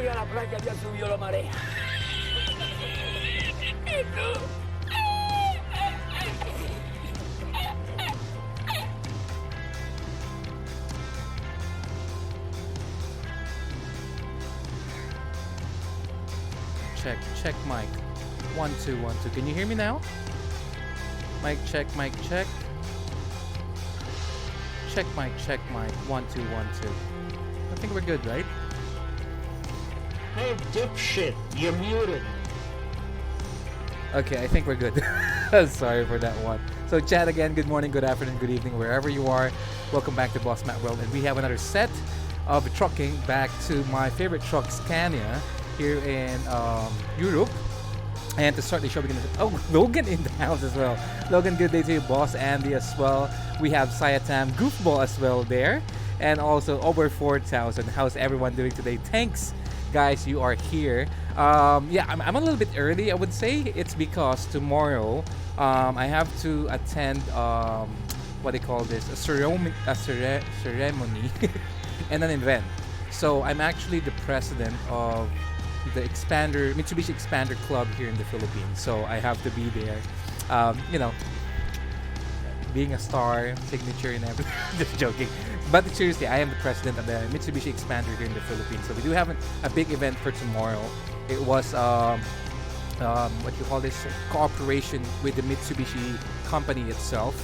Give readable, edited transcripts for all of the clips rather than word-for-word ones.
voy a la playa, ya subió la marea. ¿Y tú? Check mic. 1 2 1 2. Can you hear me now? Mic check. Check mic 1 2 1 2. I think we're good, right? Hey, dipshit, you're muted. Okay, I think we're good. Sorry for that one. So chat again, good morning, good afternoon, good evening, wherever you are. Welcome back to Boss Matt World, and we have another set of trucking back to my favorite truck, Scania, here in Europe. And to start the show, we're gonna Logan in the house as well. Logan, good day to you, boss. Andy as well. We have Sayatam Goofball as well there, and also over 4,000. How's everyone doing today? Thanks, guys, you are here. I'm a little bit early, I would say. It's because tomorrow I have to attend what they call this, a ceremony and an event. So I'm actually the president of the Mitsubishi Expander Club here in the Philippines. So I have to be there. Being a star, signature and everything. Just joking. But seriously, I am the president of the Mitsubishi Expander here in the Philippines. So we do have a big event for tomorrow. It was what you call this, cooperation with the Mitsubishi company itself.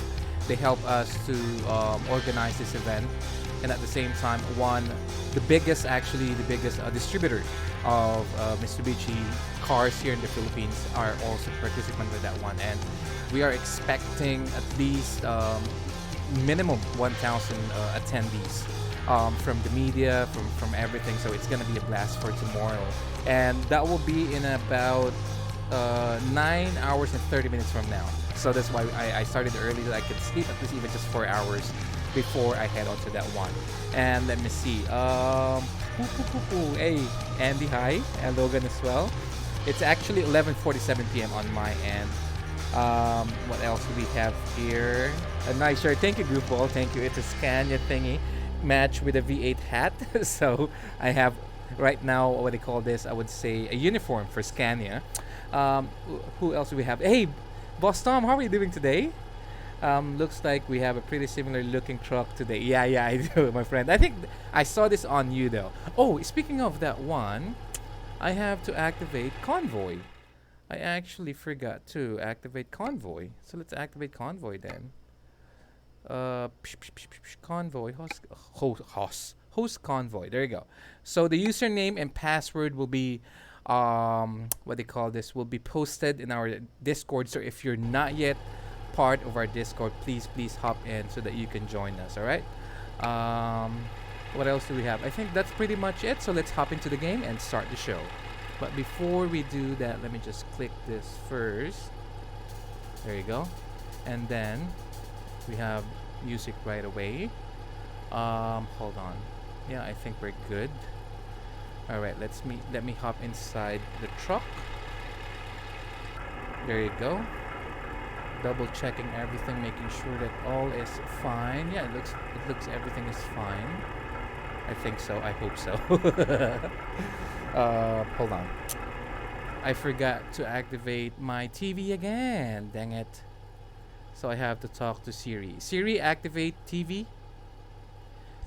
They help us to organize this event, and at the same time, the biggest distributor of Mitsubishi cars here in the Philippines are also participants with that one, and we are expecting at least minimum 1,000 attendees from the media, from everything. So it's gonna be a blast for tomorrow, and that will be in about 9 hours and 30 minutes from now. So that's why I started early, that I could sleep at least even just 4 hours before I head on to that one. And let me see. Hey, Andy, hi, and Logan as well. It's actually 11:47 p.m. on my end. What else do we have here? A nice shirt. Thank you, Goofball. Thank you. It's a Scania thingy match with a V8 hat. So I have right now, what they call this, I would say a uniform for Scania. Who else do we have? Hey, Boss Tom, how are you doing today? Looks like we have a pretty similar looking truck today. Yeah, I do, my friend. I think I saw this on you though. Oh, speaking of that one, I have to activate Convoy. I actually forgot to activate Convoy. So let's activate Convoy then. Convoy, host Convoy. There you go. So the username and password will be what they call this, will be posted in our Discord. So if you're not yet part of our Discord, please hop in so that you can join us. All right. What else do we have? I think that's pretty much it. So let's hop into the game and start the show. But before we do that, let me just click this first. There you go. And then we have music right away. Hold on. Yeah, I think we're good. All right, let me hop inside the truck. There you go. Double checking everything, making sure that all is fine. Yeah, it looks everything is fine. I think so. I hope so. Hold on. I forgot to activate my TV again. Dang it. So I have to talk to Siri. Siri, activate TV.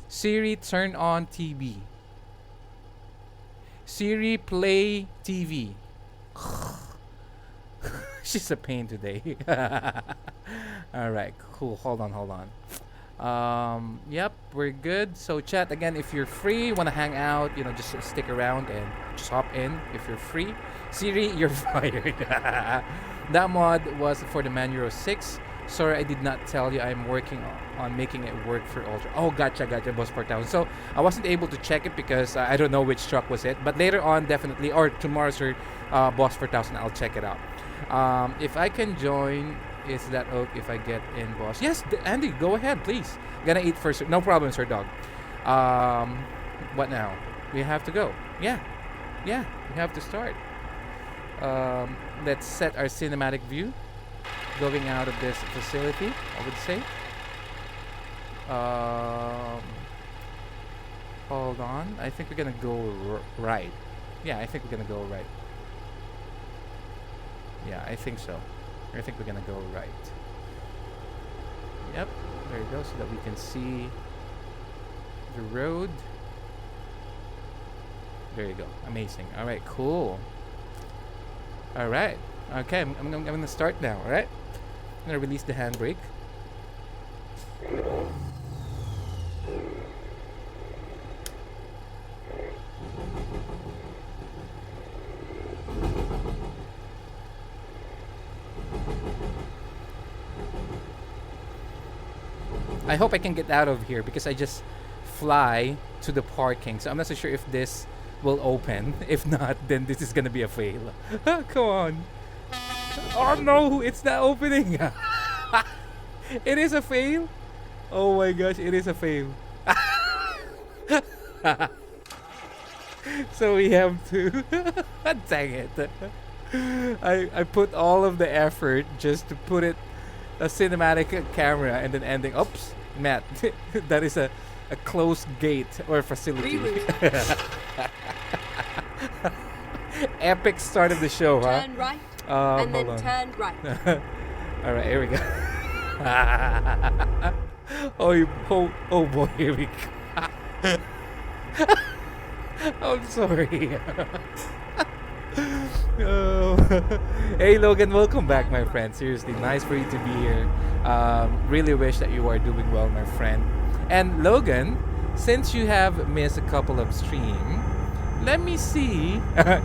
Siri, turn on TV. Siri, play TV. She's a pain today. Alright, cool. Hold on. Yep, we're good. So chat again, if you're free, want to hang out, just stick around and just hop in if you're free. Siri, you're fired. That mod was for the Manuro 6. Sorry, I did not tell you. I'm working on making it work for Ultra. Oh, gotcha, Boss 4000. So I wasn't able to check it because I don't know which truck was it. But later on, definitely, or tomorrow, sir, Boss 4000, I'll check it out. If I can join, is that okay if I get in, boss? Yes, Andy, go ahead, please. Gonna eat first. No problem, sir, dog. What now? We have to go. Yeah, we have to start. Let's set our cinematic view. Going out of this facility, I would say. Hold on. I think we're gonna go right. Yeah, I think we're gonna go right. Yeah, I think so. I think we're gonna go right. Yep, there you go, so that we can see the road. There you go. Amazing. All right, cool. All right. Okay, I'm gonna start now. All right. I'm gonna release the handbrake. I hope I can get out of here because I just fly to the parking. So I'm not so sure if this will open. If not, then this is gonna be a fail. Come on. Oh no, it's not opening. It is a fail. Oh my gosh, it is a fail. So we have to dang it. I put all of the effort just to put it a cinematic camera and then ending. Oops, Matt, that is a closed gate or facility. Epic start of the show, huh? Turn right, and then turn right. All right, here we go. Oh boy, here we go. I'm sorry. Oh. Hey Logan, welcome back, my friend. Seriously, nice for you to be here. Really wish that you are doing well, my friend. And Logan, since you have missed a couple of streams, let me see.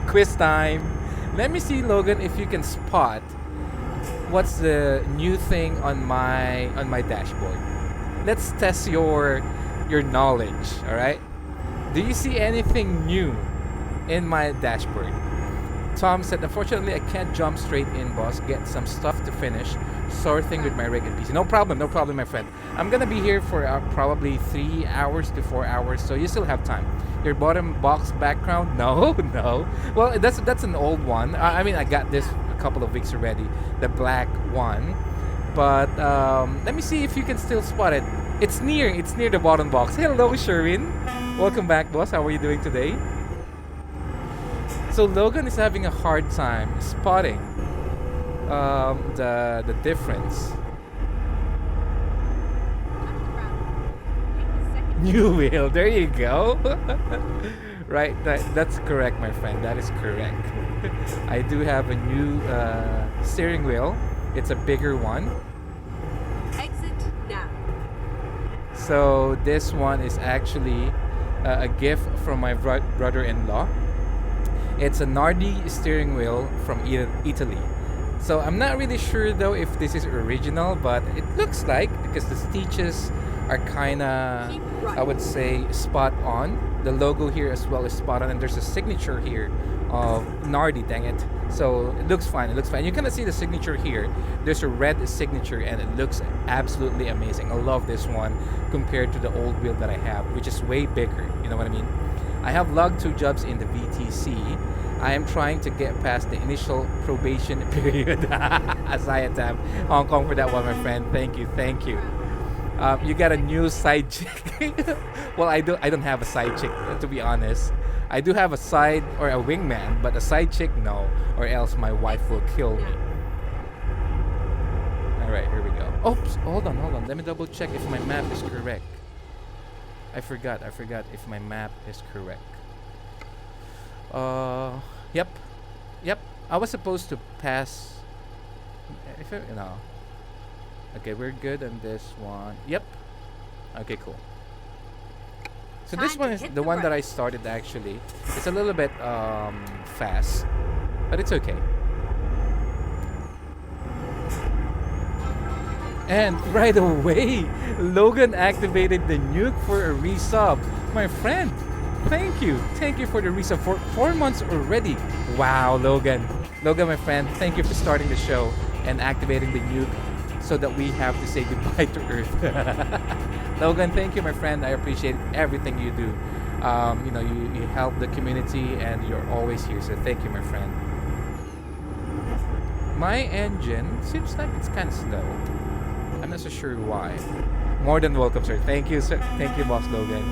Quiz time. Let me see, Logan, if you can spot what's the new thing on my dashboard. Let's test your knowledge. All right. Do you see anything new in my dashboard? Tom said, unfortunately, I can't jump straight in, boss. Get some stuff to finish sorting with my rig and PC. No problem, my friend. I'm gonna be here for probably 3 hours to 4 hours, so you still have time. Your bottom box background? No, no. Well, that's an old one. I mean, I got this a couple of weeks already, the black one. But let me see if you can still spot it. It's near the bottom box. Hello, Sherwin. Welcome back, boss. How are you doing today? So Logan is having a hard time spotting the difference. New wheel, there you go. Right, that's correct, my friend. That is correct. I do have a new steering wheel. It's a bigger one. Exit now. So this one is actually a gift from my brother-in-law. It's a Nardi steering wheel from Italy. So I'm not really sure though if this is original, but it looks like, because the stitches are kinda, I would say, spot on. The logo here as well is spot on, and there's a signature here of Nardi, dang it. So it looks fine, You can see the signature here. There's a red signature and it looks absolutely amazing. I love this one compared to the old wheel that I have, which is way bigger, you know what I mean? I have logged 2 jobs in the VTC. I am trying to get past the initial probation period. Asayatam, Hong Kong for that one, my friend. Thank you. You got a new side chick. Well, I don't have a side chick, to be honest. I do have a side or a wingman, but a side chick, no, or else my wife will kill me. All right, here we go. Oops, hold on. Let me double check if my map is correct. I forgot if my map is correct. Yep. I was supposed to pass. No. Okay, we're good on this one. Yep. Okay, cool. So this one is the one that I started actually. It's a little bit fast, but it's okay. And right away, Logan activated the nuke for a resub. My friend, thank you for the resub for 4 months already. Wow, Logan, my friend, thank you for starting the show and activating the nuke so that we have to say goodbye to Earth. Logan, thank you, my friend. I appreciate everything you do. You help the community and you're always here. So thank you, my friend. My engine seems like it's kind of slow. I'm not so sure why. More than welcome, sir. Thank you, sir. Thank you, Boss Logan.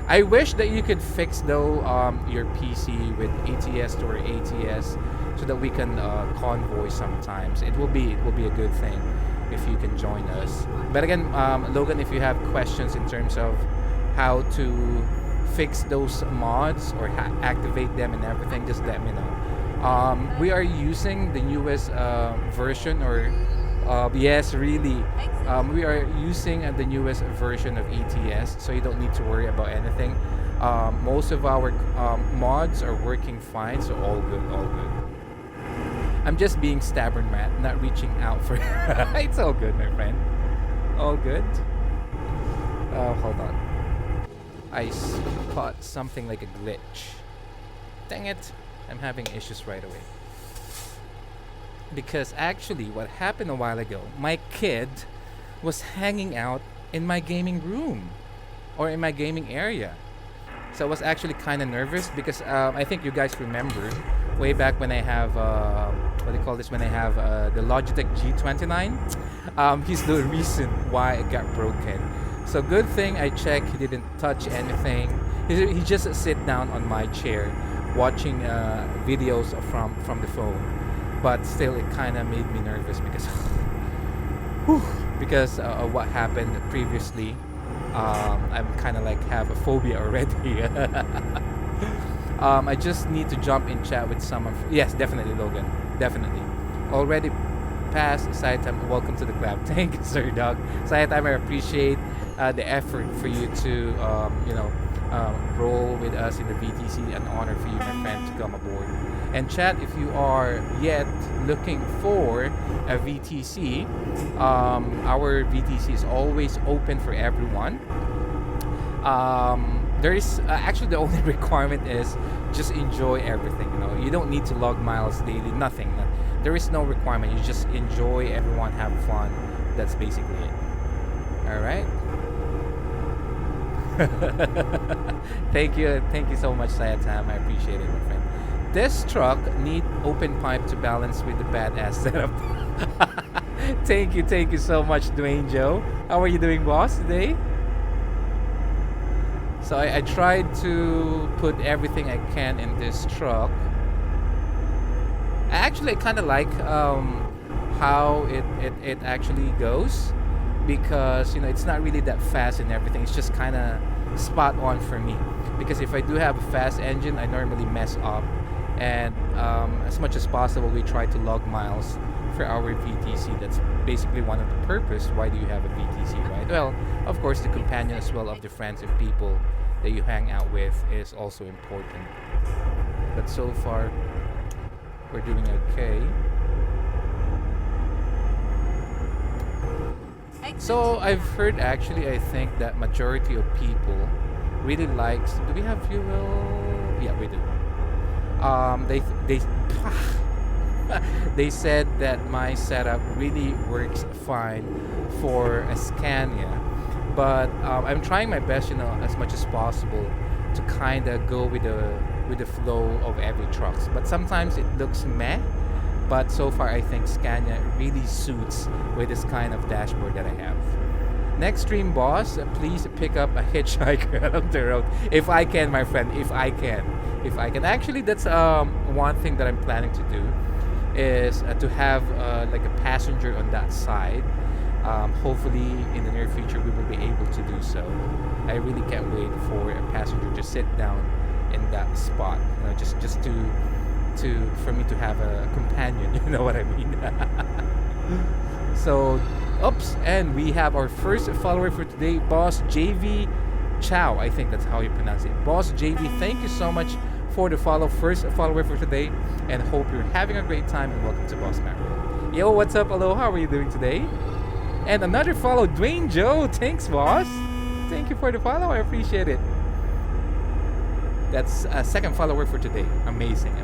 I wish that you could fix though your PC with ATS or ATS so that we can convoy sometimes. It will be a good thing if you can join us. But again, Logan, if you have questions in terms of how to fix those mods or activate them and everything, just let me know. We are using the newest version, or yes, really. We are using the newest version of ETS, so you don't need to worry about anything. Most of our mods are working fine, so all good, all good. I'm just being stubborn, Matt, not reaching out for it's all good, my friend. All good. Hold on. I caught something like a glitch. Dang it. I'm having issues right away. Because actually, what happened a while ago, my kid was hanging out in my gaming room or in my gaming area. So I was actually kind of nervous because I think you guys remember way back when I have what do you call this? When I have the Logitech G29, he's the reason why it got broken. So good thing I checked. He didn't touch anything. He just sit down on my chair, watching videos from the phone. But still, it kind of made me nervous because of what happened previously. I'm kind of like have a phobia already. I just need to jump in chat with someone. Yes, definitely, Logan. Definitely. Already passed Saitam. Welcome to the club. Thank you, Sir Dog. Saitam, I appreciate the effort for you to, roll with us in the VTC. An honor for you, my friend, to come aboard. And chat, if you are yet looking for a VTC, our VTC is always open for everyone. There is actually the only requirement is just enjoy everything. You don't need to log miles daily. Nothing. There is no requirement. You just enjoy everyone, have fun. That's basically it. All right. Thank you so much, Sayatam. I appreciate it, my friend. This truck need open pipe to balance with the badass setup. Thank you so much, Dwayne Joe. How are you doing, boss, today? So I tried to put everything I can in this truck. I kind of like how it actually goes, because it's not really that fast and everything. It's just kind of spot on for me, because if I do have a fast engine, I normally mess up. And as much as possible, we try to log miles for our VTC. That's basically one of the purpose. Why do you have a VTC, right? Well, of course, the companion as well of the friends and people that you hang out with is also important. But so far, we're doing okay. So I've heard, actually, I think that majority of people really likes. Do we have fuel? Yeah, we do. They said that my setup really works fine for a Scania, but I'm trying my best, as much as possible to kind of go with the flow of every truck. But sometimes it looks meh. But so far, I think Scania really suits with this kind of dashboard that I have. Next stream, boss, please pick up a hitchhiker along the road. If I can, my friend, if I can. Actually, that's one thing that I'm planning to do is to have like a passenger on that side. Hopefully, in the near future, we will be able to do so. I really can't wait for a passenger to sit down in that spot. Just for me to have a companion. You know what I mean? So, oops, and we have our first follower for today, Boss JV Chow. I think that's how you pronounce it. Boss JV, thank you so much for the first follower for today, and hope you're having a great time, and welcome to Boss Macro. Yo, what's up? Hello, how are you doing today? And another follow, Dwayne Joe. Thanks, boss. Thank you for the follow. I appreciate it. That's a second follower for today. Amazing.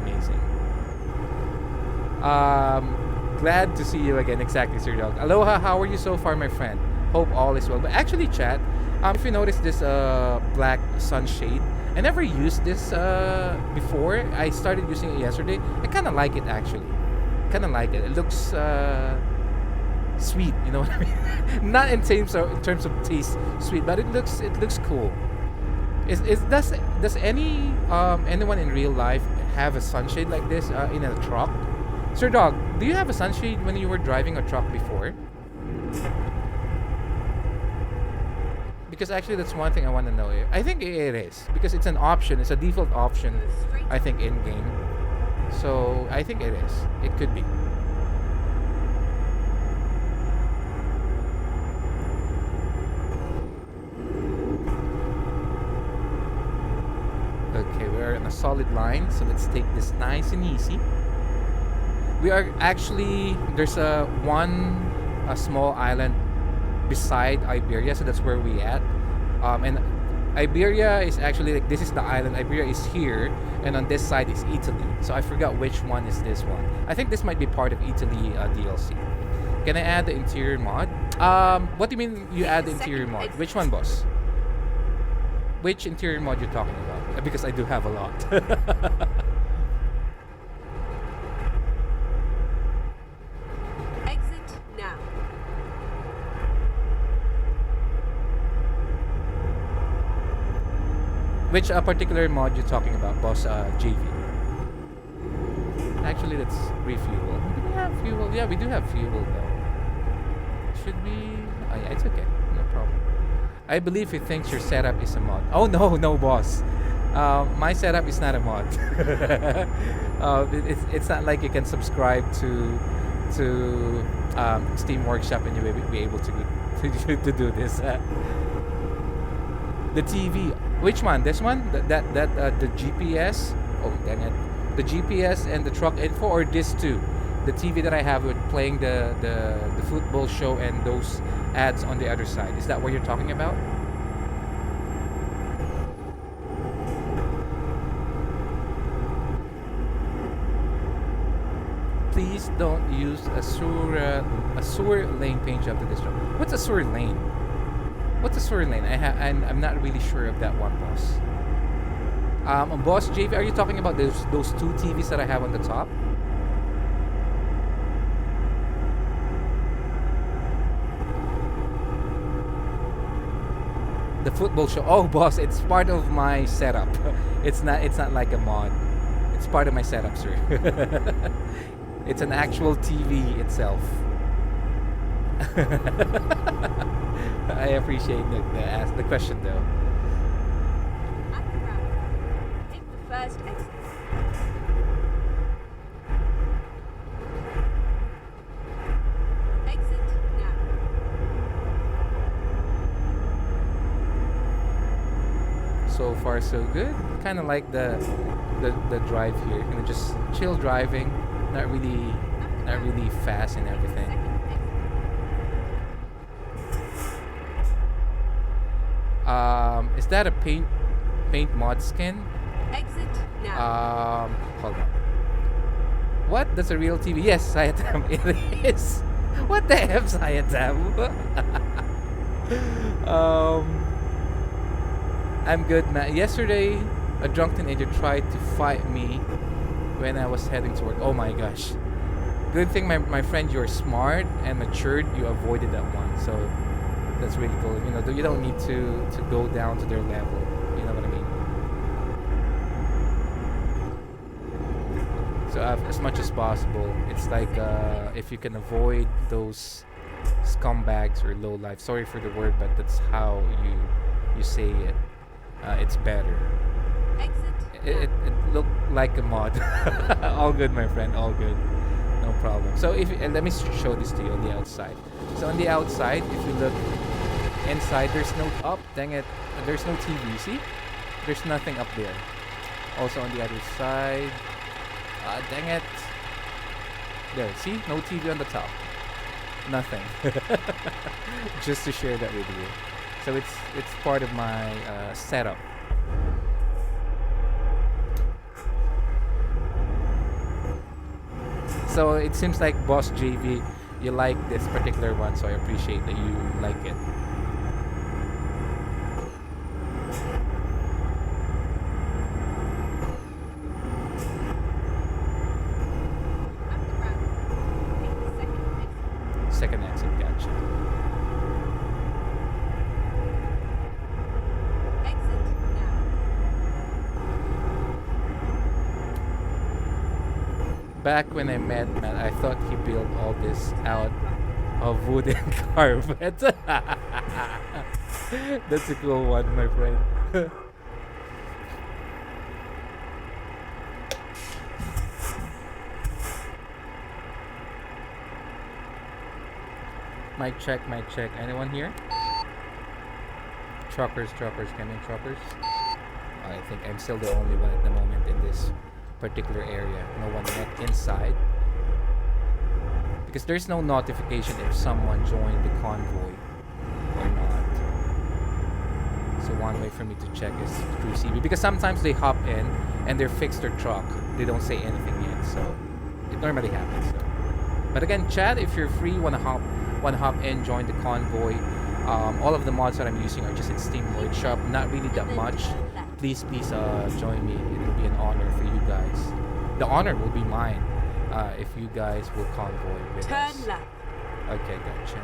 Glad to see you again. Exactly, Sir Dog. Aloha, how are you so far, my friend? Hope all is well. But actually, chat, if you notice this black sunshade, I never used this before. I started using it yesterday. I kind of like it, actually. It looks sweet, you know what I mean? Not in terms of taste sweet, but it looks cool. Is does anyone in real life have a sunshade like this in a truck? Sir Dog, do you have a sunshade when you were driving a truck before? Because actually that's one thing I want to know. I think it is because it's an option. It's a default option, I think, in game. So I think it is. It could be. Okay, we're on a solid line, so let's take this nice and easy. We are actually, there's a small island beside Iberia, so that's where we at. And Iberia is actually like, this is the island. Iberia is here, and on this side is Italy. So I forgot which one is this one. I think this might be part of Italy DLC. Can I add the interior mod? What do you mean you add the interior mod? Which one, boss? Which interior mod you're talking about? Because I do have a lot. Exit now. Which particular mod you're talking about, boss JV? Actually, let's refuel. Do we have fuel? Yeah, we do have fuel though. Should we? Oh, yeah, it's okay. No problem. I believe he thinks your setup is a mod. Oh no, no, boss. My setup is not a mod. It's not like you can subscribe to Steam Workshop and you will be able to do this. The TV. Which one? This one? The GPS? Oh, dang it. The GPS and the truck info, or this too? The TV that I have with playing the football show and those ads on the other side. Is that what you're talking about? Please don't use a sewer lane paint job to this job. What's a sewer lane? What's a sewer lane? I'm not really sure of that one, boss. Boss JV, are you talking about those two TVs that I have on the top? The football show. Oh, boss, it's part of my setup. It's not like a mod. It's part of my setup, sir. It's an actual TV itself. I appreciate the question though. At the round, take the first exit. Exit now. So far so good. Kind of like the drive here. You know, just chill driving. Not really fast and everything. Is that a paint mod skin? Exit now. Hold on. What? That's a real TV? Yes, Sayatam. It is. What the F, Sayatam? I'm good, man. Yesterday, a drunk teenager tried to fight me when I was heading to work. Oh my gosh. Good thing, my friend, you're smart and matured. You avoided that one. So that's really cool. You know, you don't need to go down to their level. You know what I mean? So as much as possible, it's like if you can avoid those scumbags or low life. Sorry for the word, but that's how you say it. It's better. It looked like a mod. All good, my friend. All good. No problem. So let me show this to you on the outside. So on the outside, if you look inside, there's no dang it. There's no TV. See? There's nothing up there. Also on the other side. Dang it. There. See? No TV on the top. Nothing. Just to share that with you. So it's part of my setup. So it seems like Boss JV, you like this particular one, so I appreciate that you like it. Second exit, gotcha. Exit now. back when I met Matt, I thought he built all this out of wood and carpet. That's a cool one, my friend. Mic check, mic check. Anyone here? Truckers, truckers, come in, truckers. I think I'm still the only one at the moment in this particular area. No one yet inside. Because there's no notification if someone joined the convoy or not. So one way for me to check is through CB. Because sometimes they hop in and they're fixed their truck. They don't say anything yet. So it normally happens. So. But again, chat, if you're free, wanna hop in, join the convoy. All of the mods that I'm using are just in Steam Workshop, not really that much. Please join me. It will be an honor for you guys. The honor will be mine if you guys will convoy with us. Turn left. Okay, gotcha.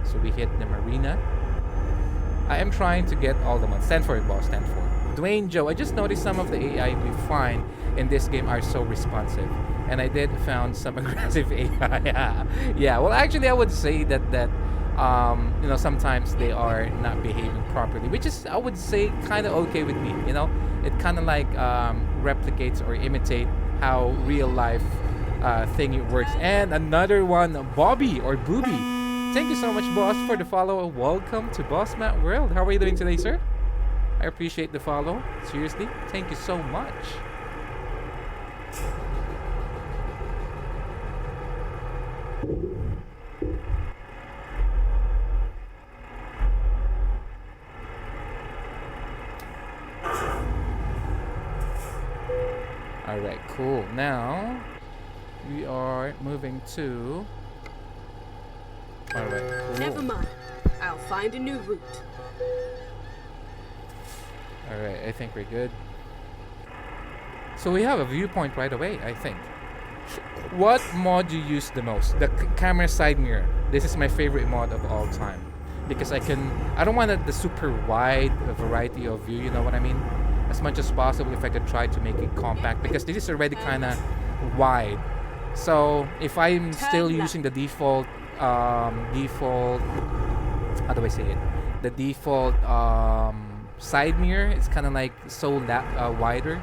So we hit the marina. I am trying to get all the mods. Stand for it, boss. Stand for it. Dwayne Joe, I just noticed some of the AI we find in this game are so responsive, and I did found some aggressive AI. Yeah, well, actually, I would say that you know, sometimes they are not behaving properly, which is, I would say, kind of okay with me. You know, it kind of like replicates or imitate how real life thingy works. And another one, Bobby or Booby. Thank you so much, boss, for the follow. Welcome to Boss Matt World. How are you doing today, sir? I appreciate the follow. Seriously, thank you so much. Alright, cool. Now, we are moving to... Alright, cool. Never mind. I'll find a new route. Alright, I think we're good. So we have a viewpoint right away, I think. What mod do you use the most? The camera side mirror. This is my favorite mod of all time. Because I don't want the super wide variety of view, you know what I mean? As much as possible if I could try to make it compact. Because this is already kind of wide. So if I'm still using the default, how do I say it? The default, side mirror, it's kind of like so wider,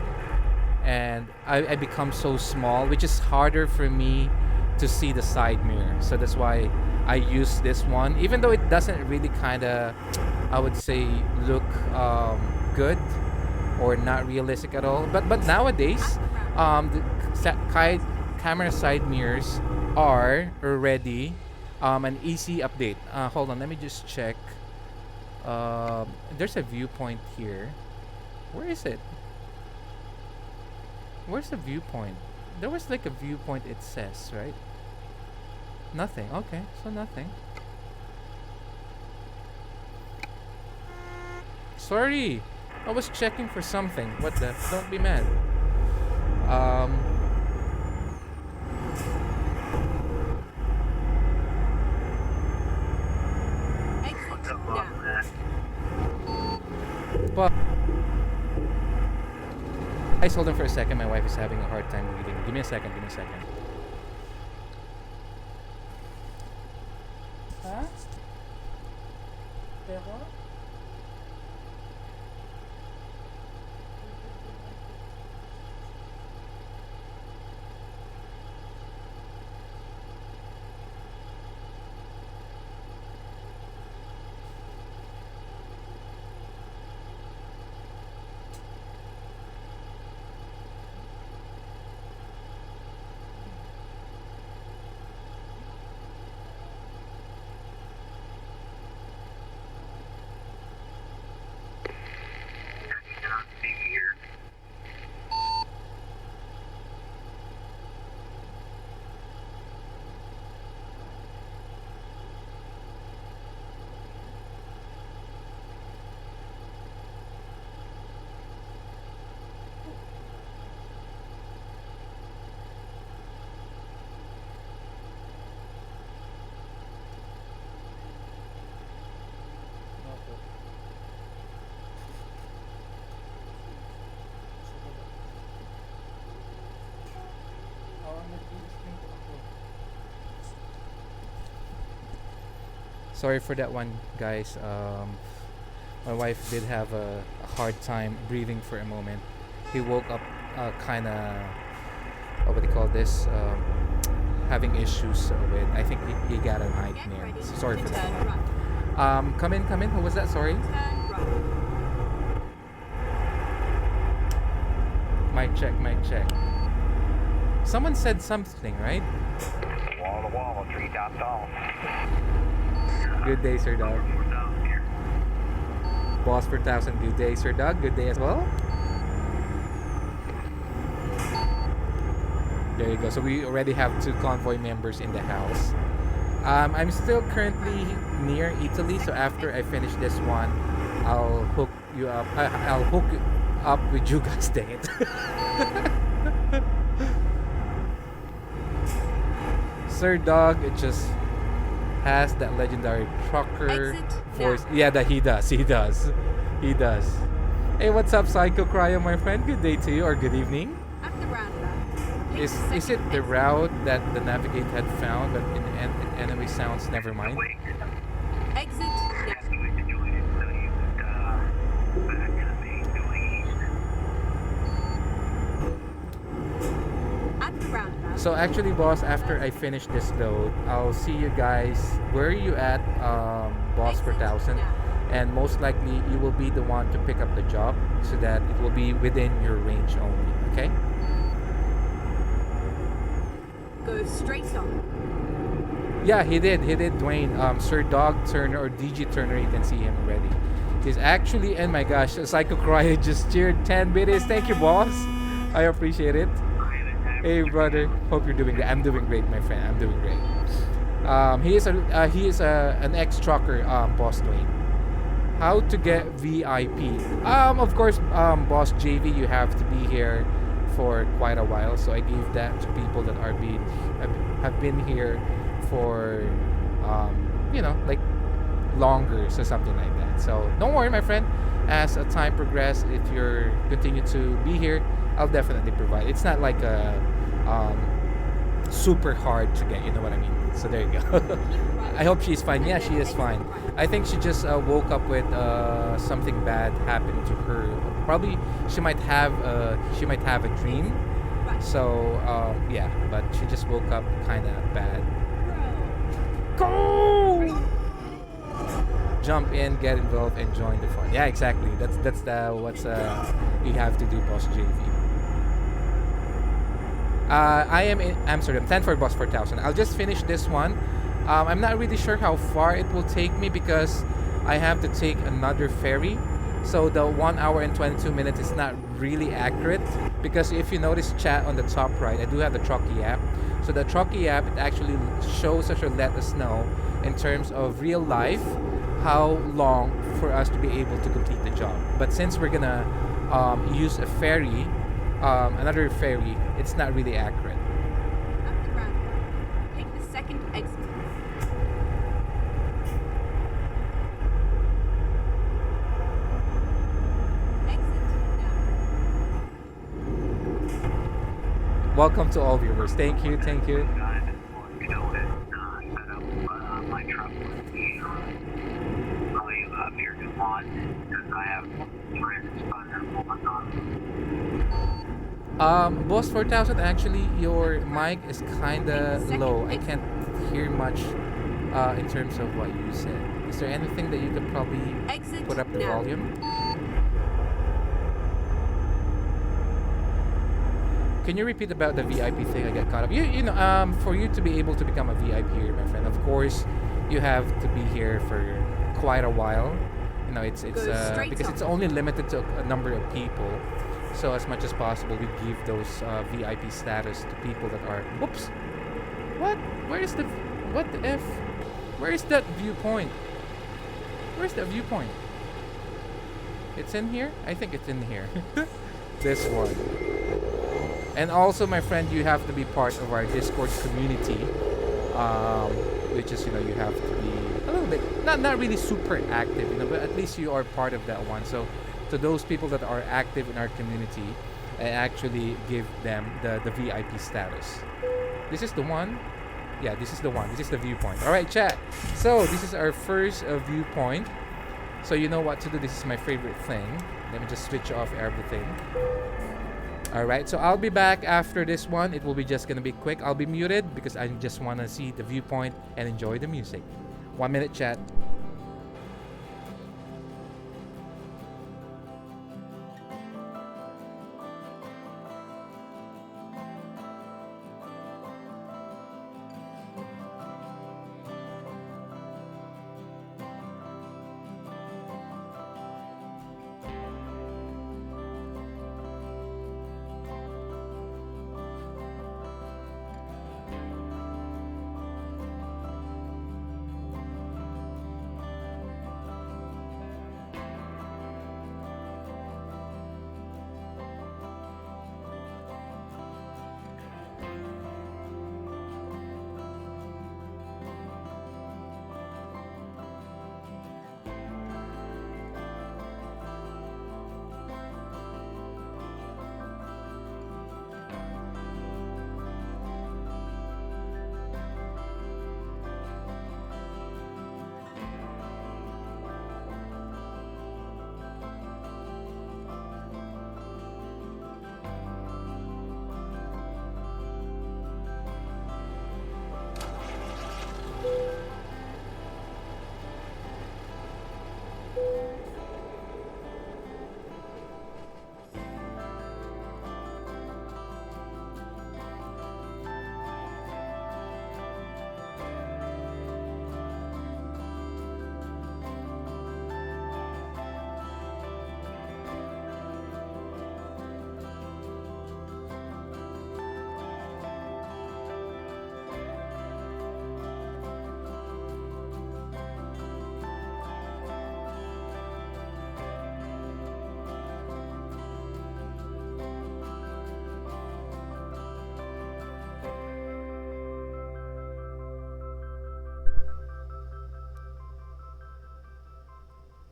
and I become so small, which is harder for me to see the side mirror. So that's why I use this one, even though it doesn't really kind of, I would say, look good or not realistic at all. But nowadays, the camera side mirrors are already an easy update. Hold on, let me just check. There's a viewpoint here. Where is it? Where's the viewpoint? There was like a viewpoint, it says, right? Nothing. Okay, so nothing. Sorry, I was checking for something. What the? Don't be mad. But guys, hold on for a second. My wife is having a hard time reading. Give me a second. Give me a second. Huh? Sorry for that one, guys. My wife did have a hard time breathing for a moment. He woke up kind of, what do you call this? Having issues with, I think he got a Get nightmare. ready So sorry to for that. turn right. Come in. What was that? Sorry. Turn right. Mic check. Someone said something, right? Wall to wall, treetops off. Good day, Sir Doug. Boss per thousand. Good day, Sir Doug. Good day as well. There you go. So we already have 2 convoy members in the house. I'm still currently near Italy, so after I finish this one, I'll hook you up. I'll hook you up with you guys. Dang it. Sir Dog, it just has that legendary trucker Exit voice. now. Yeah, that he does. Hey, what's up, Psycho Cryo, my friend? Good day to you, or good evening. At the roundabout. Take Is the it second the exit. route that the navigate had found, but in enemy sounds? Never mind. Exit now. At the roundabout. So actually, boss, after I finish this load, I'll see you guys. Where are you at, boss per Exit thousand? now. And most likely, you will be the one to pick up the job, so that it will be within your range only. Okay? Go straight on. Yeah, he did, Dwayne. Sir Dog Turner, or DG Turner, you can see him already. He's actually, and my gosh, Psycho Cryo just cheered 10 biddies. Thank you, boss. I appreciate it. Hey, brother. Hope you're doing great. I'm doing great, my friend. I'm doing great. He is an ex-trucker, boss Dwayne. How to get VIP? Of course, boss JV, you have to be here for quite a while. So I gave that to people that have been here for like longer, so something like that. So don't worry, my friend. As time progresses, if you're continue to be here, I'll definitely provide. It's not like a super hard to get, you know what I mean? So there you go. I hope she's fine. Yeah, she is fine. I think she just woke up with something bad happened to her. Probably she might have a dream. Right. So yeah, but she just woke up kind of bad. Go! Jump in, get involved, and join the fun. Yeah, exactly. That's what's we have to do, boss JV. I am in Amsterdam. 10 for boss 4000. I'll just finish this one. I'm not really sure how far it will take me because I have to take another ferry. So the 1 hour and 22 minutes is not really accurate because if you notice chat on the top right, I do have the Truckee app. So the Truckee app, it actually shows us or let us know in terms of real life how long for us to be able to complete the job. But since we're gonna use a ferry, another ferry, it's not really accurate. At the roundabout. Take the second exit. Exit now. Welcome to all viewers. Thank you. My truck with the American lawn because I have friends on Boss 4000, actually your mic is kinda low. I can't hear much in terms of what you said. Is there anything that you could probably Exit put up the now. volume? Can you repeat about the VIP thing? I got caught up. You know, for you to be able to become a VIP here, my friend, of course, you have to be here for quite a while. You know, it's Go straight because on. it's only limited to a number of people. So as much as possible, we give those VIP status to people that are. Whoops! What? Where's the? What the f? Where's that viewpoint? Where's the viewpoint? It's in here? I think it's in here. This one. And also, my friend, you have to be part of our Discord community, which is, you know, you have to be a little bit, not really super active, you know, but at least you are part of that one. So to those people that are active in our community, I actually give them the VIP status. This is the one. Yeah, this is the one. This is the viewpoint. All right, chat. So this is our first viewpoint. So you know what to do. This is my favorite thing. Let me just switch off everything. All right, so I'll be back after this one. It will be just gonna be quick. I'll be muted because I just want to see the viewpoint and enjoy the music. 1 minute, chat.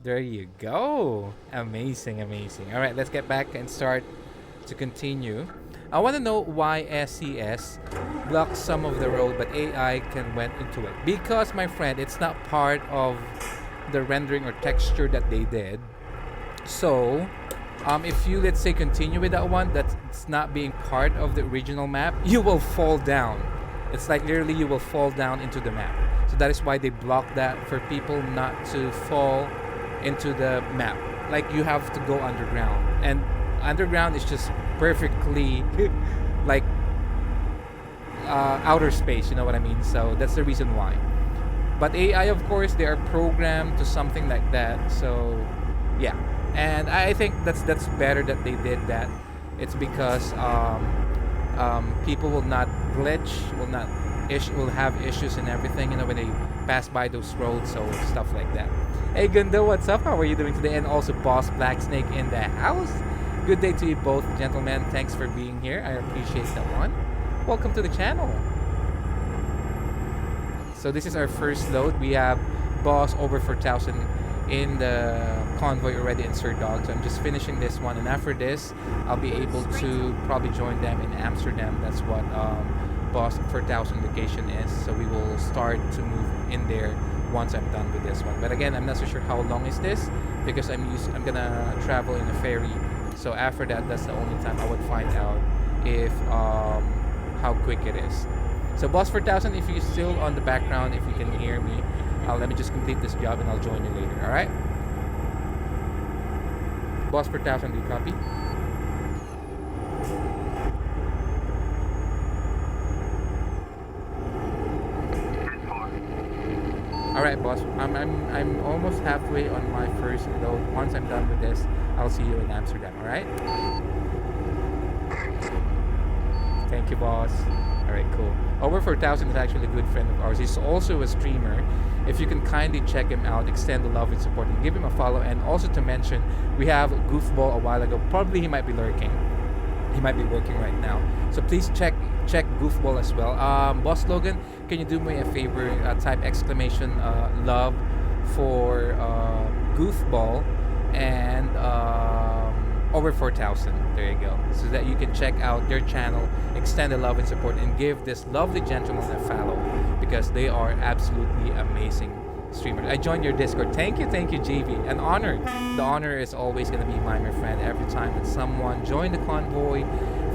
There you go. Amazing, amazing. All right, let's get back and start to continue. I want to know why SCS blocks some of the road, but AI can went into it. Because, my friend, it's not part of the rendering or texture that they did. So, if you, let's say, continue with that one, that's not being part of the original map, you will fall down. It's like literally you will fall down into the map. So that is why they block that, for people not to fall into the map. Like, you have to go underground, and underground is just perfectly like outer space, you know what I mean? So that's the reason why. But AI, of course, they are programmed to something like that. So yeah, and I think that's better that they did that. It's because people will not glitch, will have issues and everything, you know, when they pass by those roads, so stuff like that. Hey Gundo, what's up? How are you doing today? And also Boss Black Snake in the house. Good day to you both, gentlemen. Thanks for being here. I appreciate that one. Welcome to the channel. So this is our first load. We have Boss over 4,000 in the convoy already in Sir Dog. So I'm just finishing this one, and after this, I'll be able to probably join them in Amsterdam. That's what Boss 4,000 location is. So we will start to move in there once I'm done with this one. But again, I'm not so sure how long is this, because I'm gonna travel in a ferry. So after that, that's the only time I would find out if how quick it is. So Boss 4,000, if you're still on the background, if you can hear me, let me just complete this job and I'll join you later. All right? Boss 4,000, do you copy? All right, boss. I'm almost halfway on my first load. Once I'm done with this, I'll see you in Amsterdam. All right? Thank you, boss. All right, cool. Over 4,000 is actually a good friend of ours. He's also a streamer. If you can kindly check him out, extend the love and support, and give him a follow. And also to mention, we have Goofball a while ago. Probably he might be lurking. He might be working right now. So please check Goofball as well. Boss Logan, can you do me a favor? Type exclamation love for Goofball, and over 4,000. There you go. So that you can check out their channel, extend the love and support, and give this lovely gentleman a follow because they are absolutely amazing streamers. I joined your Discord. Thank you, JB. An honor. The honor is always going to be mine, my friend. Every time that someone join the convoy,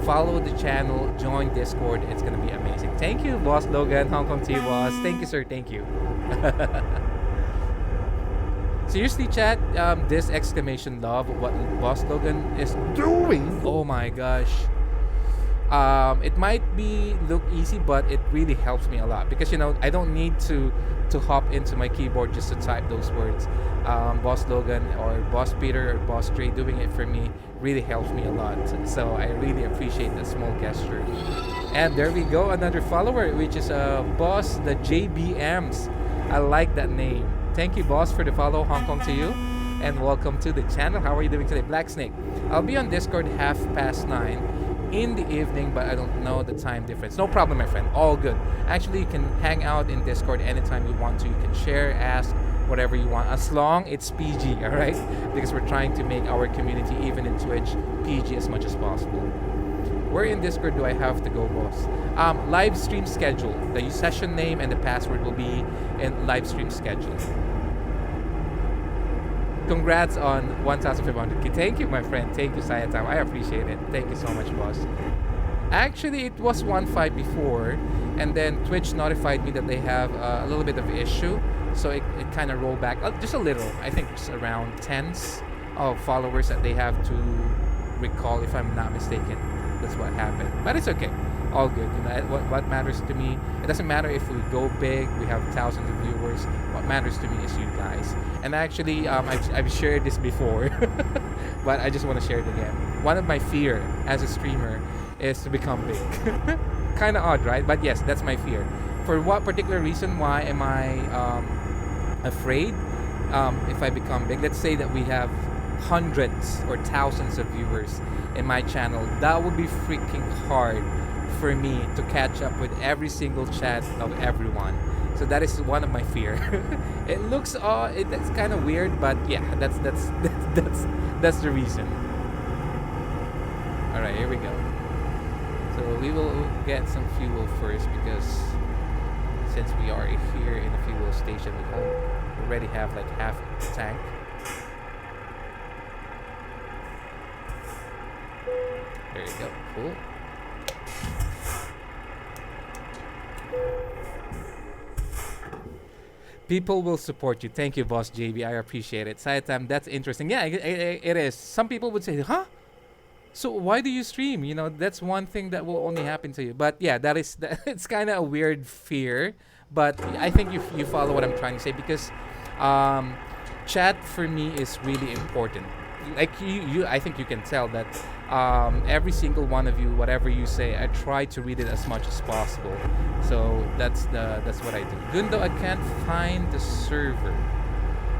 follow the channel, join Discord, it's going to be amazing. Thank you, Boss Logan. Hong Kong to you, boss. Thank you, sir. Thank you. Seriously, chat, this exclamation love what Boss Logan is doing. Oh my gosh. It might be look easy, but it really helps me a lot because I don't need to hop into my keyboard just to type those words. Boss Logan or Boss Peter or Boss Dre doing it for me really helps me a lot. So I really appreciate that small gesture. And there we go, another follower, which is Boss the JBMs. I like that name. Thank you, boss, for the follow. Hong Kong to you. And welcome to the channel. How are you doing today? Black Snake. I'll be on Discord 9:30 in the evening, but I don't know the time difference. No problem, my friend. All good. Actually, you can hang out in Discord anytime you want to. You can share, ask, whatever you want, as long it's PG, all right? Because we're trying to make our community, even in Twitch, PG as much as possible. Where in Discord do I have to go, boss? Live stream schedule. The session name and the password will be in live stream schedule. Congrats on 1,500. Thank you, my friend. Thank you, Sayatam. I appreciate it. Thank you so much, boss. Actually, it was 1.5 before, and then Twitch notified me that they have a little bit of issue, so it kind of rolled back just a little. I think it's around tens of followers that they have to recall, if I'm not mistaken. That's what happened, but it's okay. All good. What matters to me, it doesn't matter if we go big, we have thousands of viewers. What matters to me is you guys. And actually, I've shared this before, but I just want to share it again. One of my fear as a streamer is to become big. Kind of odd, right? But yes, that's my fear. For what particular reason? Why am I afraid if I become big? Let's say that we have hundreds or thousands of viewers in my channel. That would be freaking hard for me to catch up with every single chat of everyone. So that is one of my fear. It looks that's kind of weird, but yeah, that's the reason. All right, here we go. So we will get some fuel first because since we are here in a fuel station, we already have like half the tank. There you go. Cool. People will support you. Thank you, Boss JB. I appreciate it. Sayatam, that's interesting. Yeah, it is. Some people would say, huh? So why do you stream? That's one thing that will only happen to you. But yeah, it's kind of a weird fear. But I think you follow what I'm trying to say because chat for me is really important. Like I think you can tell that every single one of you, whatever you say, I try to read it as much as possible. So that's what I do. Gundo, I can't find the server.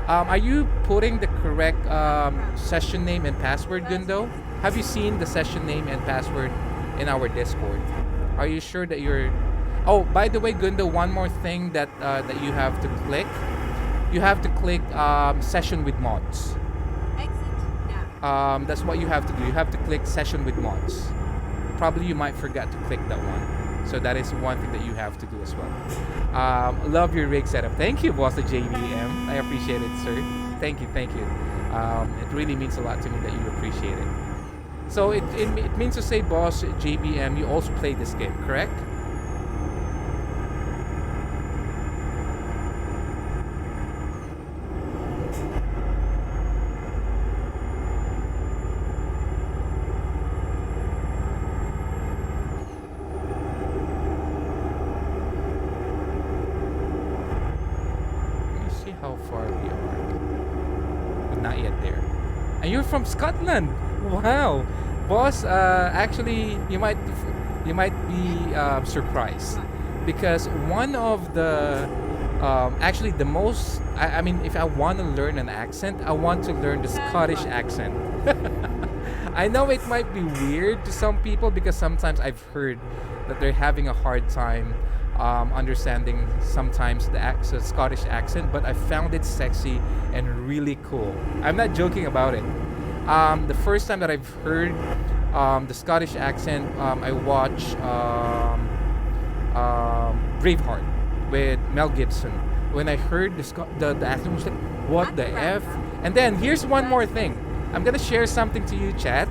Are you putting the correct session name and password, Gundo? Have you seen the session name and password in our Discord? Are you sure that you're... Oh, by the way, Gundo, one more thing that you have to click. You have to click session with mods. That's what you have to do. You have to click session with mods. Probably you might forget to click that one. So that is one thing that you have to do as well. Love your rig setup. Thank you, Boss the JVM. I appreciate it, sir. Thank you. It really means a lot to me that you appreciate it. So it means to say, Boss JBM, you also play this game, correct? How far we are, but not yet there. And you're from Scotland. Wow, boss. Actually, you might be surprised because one of the actually the most. I mean, if I want to learn an accent, I want to learn the Scottish accent. I know it might be weird to some people because sometimes I've heard that they're having a hard time understanding sometimes the Scottish accent, but I found it sexy and really cool. I'm not joking about it. The first time that I've heard the Scottish accent, I watched Braveheart with Mel Gibson. When I heard the accent, I was like, what the F? And then here's one more thing. I'm gonna share something to you, chat.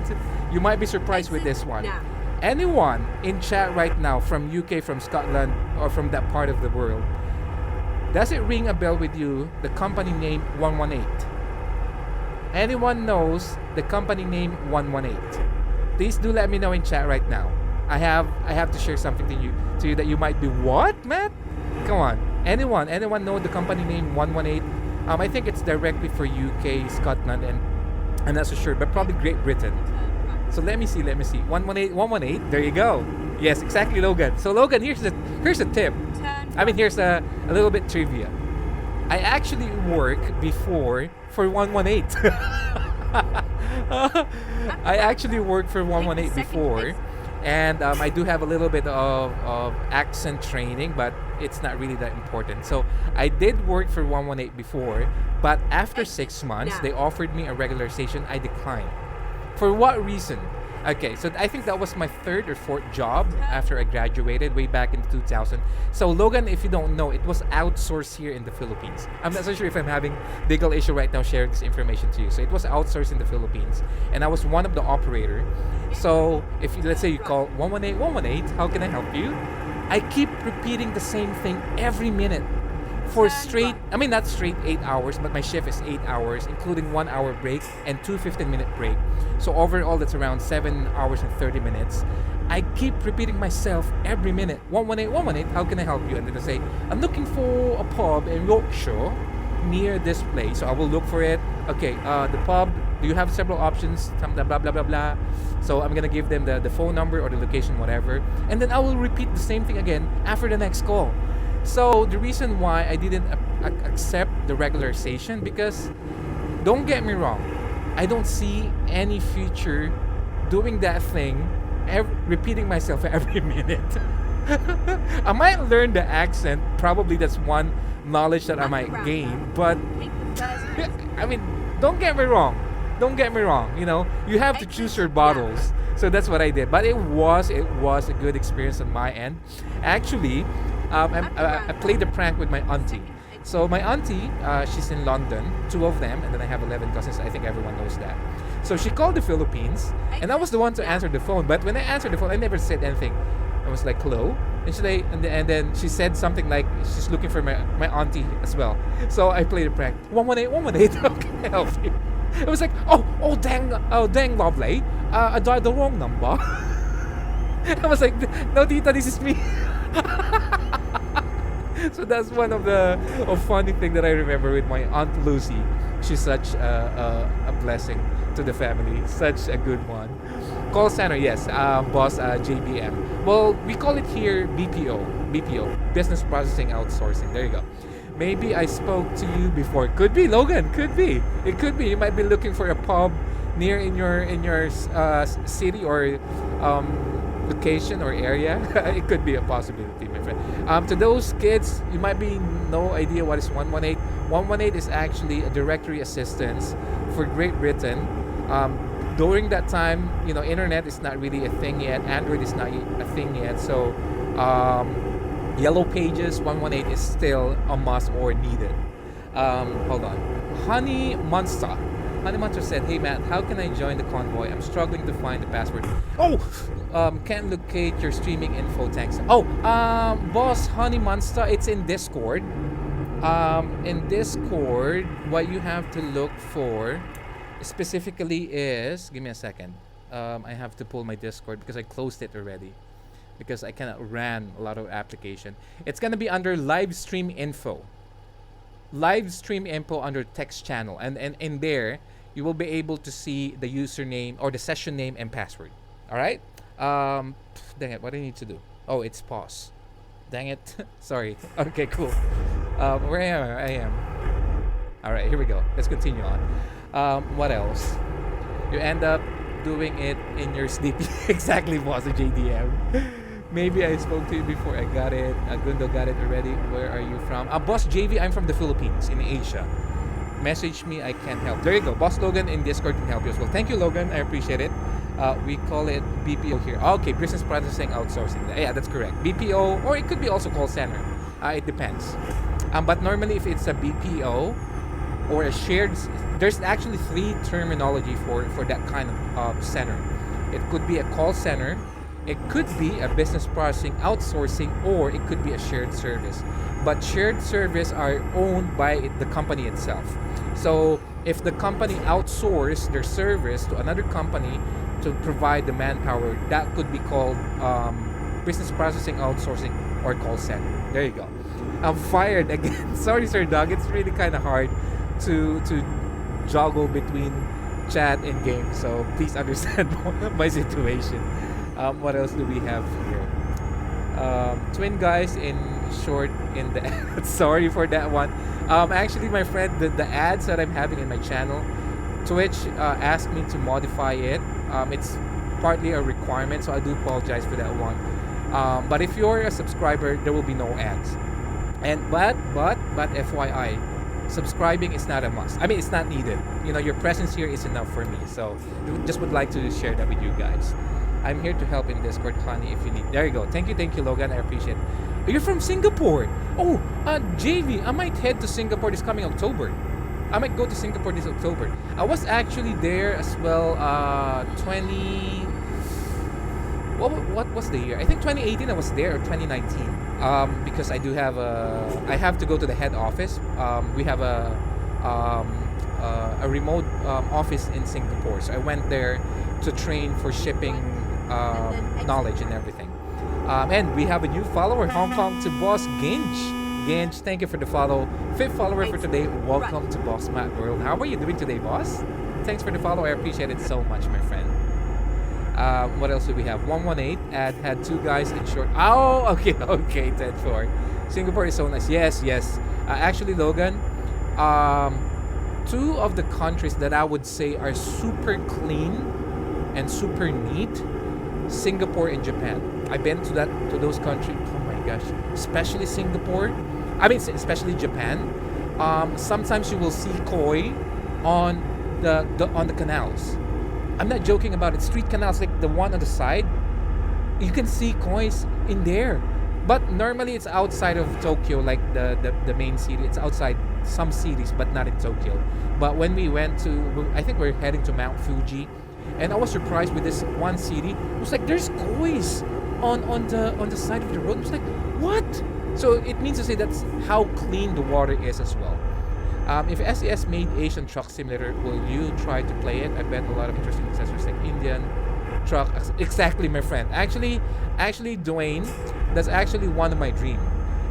You might be surprised with this one. Anyone in chat right now from UK, from Scotland, or from that part of the world, does it ring a bell with you, the company name 118? Anyone knows the company name 118? Please do let me know in chat right now. I have to share something to you that you might be, what, Matt? Come on. Anyone know the company name 118? I think it's directly for UK, Scotland, and I'm not so sure, but probably Great Britain. So let me see. 118. There you go. Yes, exactly, Logan. So Logan, here's a tip. I mean, here's a little bit trivia. I actually work before for 118. I actually worked for 118 before, and I do have a little bit of accent training, but it's not really that important. So I did work for 118 before, but after 6 months, they offered me a regularization. I declined. For what reason? Okay, so I think that was my third or fourth job after I graduated way back in 2000. So Logan, if you don't know, it was outsourced here in the Philippines. I'm not so sure if I'm having legal issue right now sharing this information to you. So it was outsourced in the Philippines, and I was one of the operator. So if let's say you call 118, how can I help you? I keep repeating the same thing every minute for straight, I mean not straight 8 hours, but my shift is 8 hours, including 1 hour break and 2 15-minute break. So overall, that's around 7 hours and 30 minutes. I keep repeating myself every minute. 118, how can I help you? And then I say, I'm looking for a pub in Yorkshire near this place. So I will look for it. Okay, the pub, do you have several options? Blah, blah, blah, blah, blah. So I'm going to give them the phone number or the location, whatever. And then I will repeat the same thing again after the next call. So the reason why I didn't accept the regularization, because don't get me wrong, I don't see any future doing that thing, repeating myself every minute. I might learn the accent, probably that's one knowledge that I might gain, but I mean, don't get me wrong, you know, you have to choose your battles. So that's what I did, but it was a good experience on my end. Actually, I played a prank with my auntie. So my auntie, she's in London, 2 of them, and then I have 11 cousins. I think everyone knows that. So she called the Philippines, and I was the one to answer the phone. But when I answered the phone, I never said anything. I was like, hello? And then she said something like she's looking for my auntie as well. So I played a prank. 118, how can I help you? It was like, oh dang, lovely. I dialed the wrong number. I was like, no, Tita, this is me. So that's one of the funny thing that I remember with my Aunt Lucy. She's such a blessing to the family. Such a good one. Call center, yes. Boss, JBM. Well, we call it here BPO. Business Processing Outsourcing. There you go. Maybe I spoke to you before. Could be, Logan. Could be. It could be. You might be looking for a pub near in your city or location or area. It could be a possibility, my friend. To those kids, you might be no idea what is 118. 118 is actually a directory assistance for Great Britain. During that time, you know, internet is not really a thing yet. Android is not a thing yet. So, Yellow Pages 118 is still a must or needed. Hold on. Honey Monster said, hey Matt, how can I join the convoy? I'm struggling to find the password. Can't locate your streaming info, thanks. Boss Honey Monster, it's in Discord. In Discord, what you have to look for specifically is, give me a second. I have to pull my Discord because I closed it already, because I cannot run a lot of application. It's gonna be under live stream info under text channel, and in there you will be able to see the username or the session name and password. All right. Dang it, what do I need to do? Oh, it's pause. Dang it. Sorry. Okay, cool. Where I am. All right, here we go. Let's continue on. What else? You end up doing it in your sleep. Exactly, boss, the JDM. Maybe I spoke to you before. I got it. Gundo got it already. Where are you from? Boss JV, I'm from the Philippines in Asia. Message me, I can help. There you go. Boss Logan in Discord can help you as well. Thank you, Logan. I appreciate it. We call it BPO here. Okay, business processing outsourcing. Yeah, that's correct. BPO, or it could be also call center. It depends. But normally, if it's a BPO or a shared, there's actually 3 terminology for that kind of center. It could be a call center, it could be a business processing outsourcing, or it could be a shared service. But shared service are owned by the company itself. So if the company outsources their service to another company to provide the manpower, that could be called business processing outsourcing or call center. There you go. I'm fired again. Sorry, Sir Doug. It's really kind of hard to juggle between chat and game. So please understand my situation. What else do we have here? Twin guys in short in the ad. Sorry for that one. Actually, my friend, the ads that I'm having in my channel, Twitch asked me to modify it. It's partly a requirement, so I do apologize for that one. But if you're a subscriber, there will be no ads. And but FYI, subscribing is not a must. I mean, it's not needed. You know, your presence here is enough for me. So just would like to share that with you guys. I'm here to help in Discord, honey, if you need. There you go. Thank you, Logan. I appreciate it. You're from Singapore. Oh, JV, I might head to Singapore this coming October. I might go to Singapore this October. I was actually there as well. 20. What was the year? I think 2018 I was there, or 2019. Because I do have I have to go to the head office. We have a remote office in Singapore, so I went there to train for shipping knowledge and everything. And we have a new follower, Hong Kong to Boss Ginge, thank you for the follow. 5th follower for today. Welcome to Boss Matt World. How are you doing today, boss? Thanks for the follow. I appreciate it so much, my friend. What else do we have? 118 had 2 guys in short. Oh, okay, 10-4. Singapore is so nice. Yes. Actually, Logan, 2 of the countries that I would say are super clean and super neat, Singapore and Japan. I've been to those countries. Oh my gosh, especially Singapore. I mean, especially Japan. Sometimes you will see koi on the canals. I'm not joking about it. Street canals, like the one on the side, you can see kois in there. But normally it's outside of Tokyo, like the main city. It's outside some cities, but not in Tokyo. But when we went to, I think we're heading to Mount Fuji, and I was surprised with this one city. It was like there's kois on the side of the road. It was like, what? So it means to say that's how clean the water is as well. If SES made Asian Truck Simulator, will you try to play it? I bet a lot of interesting accessories like Indian truck. Exactly, my friend. Actually, Dwayne, that's actually one of my dreams.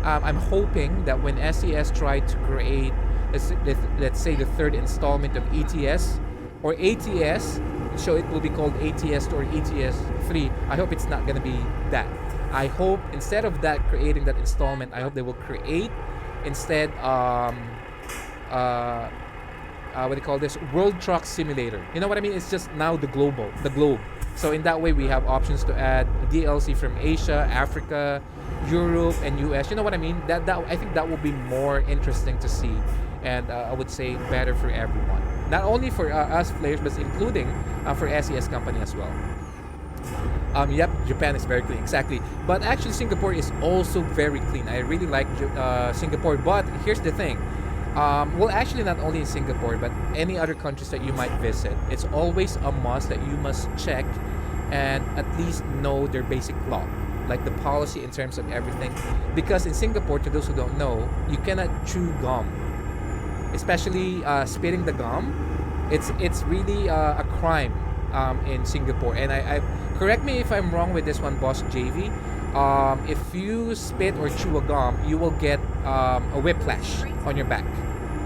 I'm hoping that when SES try to create, let's say the 3rd installment of ETS or ATS, so it will be called ATS or ETS 3. I hope it's not gonna be that. I hope instead of that creating that installment, I hope they will create instead what do you call this? World Truck Simulator. You know what I mean? It's just now the globe. So in that way, we have options to add DLC from Asia, Africa, Europe, and US. You know what I mean? That I think that will be more interesting to see, and I would say better for everyone. Not only for us players, but including for SES company as well. Yep, Japan is very clean, exactly. But actually, Singapore is also very clean. I really like Singapore. But here's the thing. Well, actually, not only in Singapore, but any other countries that you might visit, it's always a must that you must check and at least know their basic law, like the policy in terms of everything. Because in Singapore, to those who don't know, you cannot chew gum, especially spitting the gum. It's really a crime in Singapore. And I correct me if I'm wrong with this one, Boss JV. If you spit or chew a gum, you will get a whiplash on your back,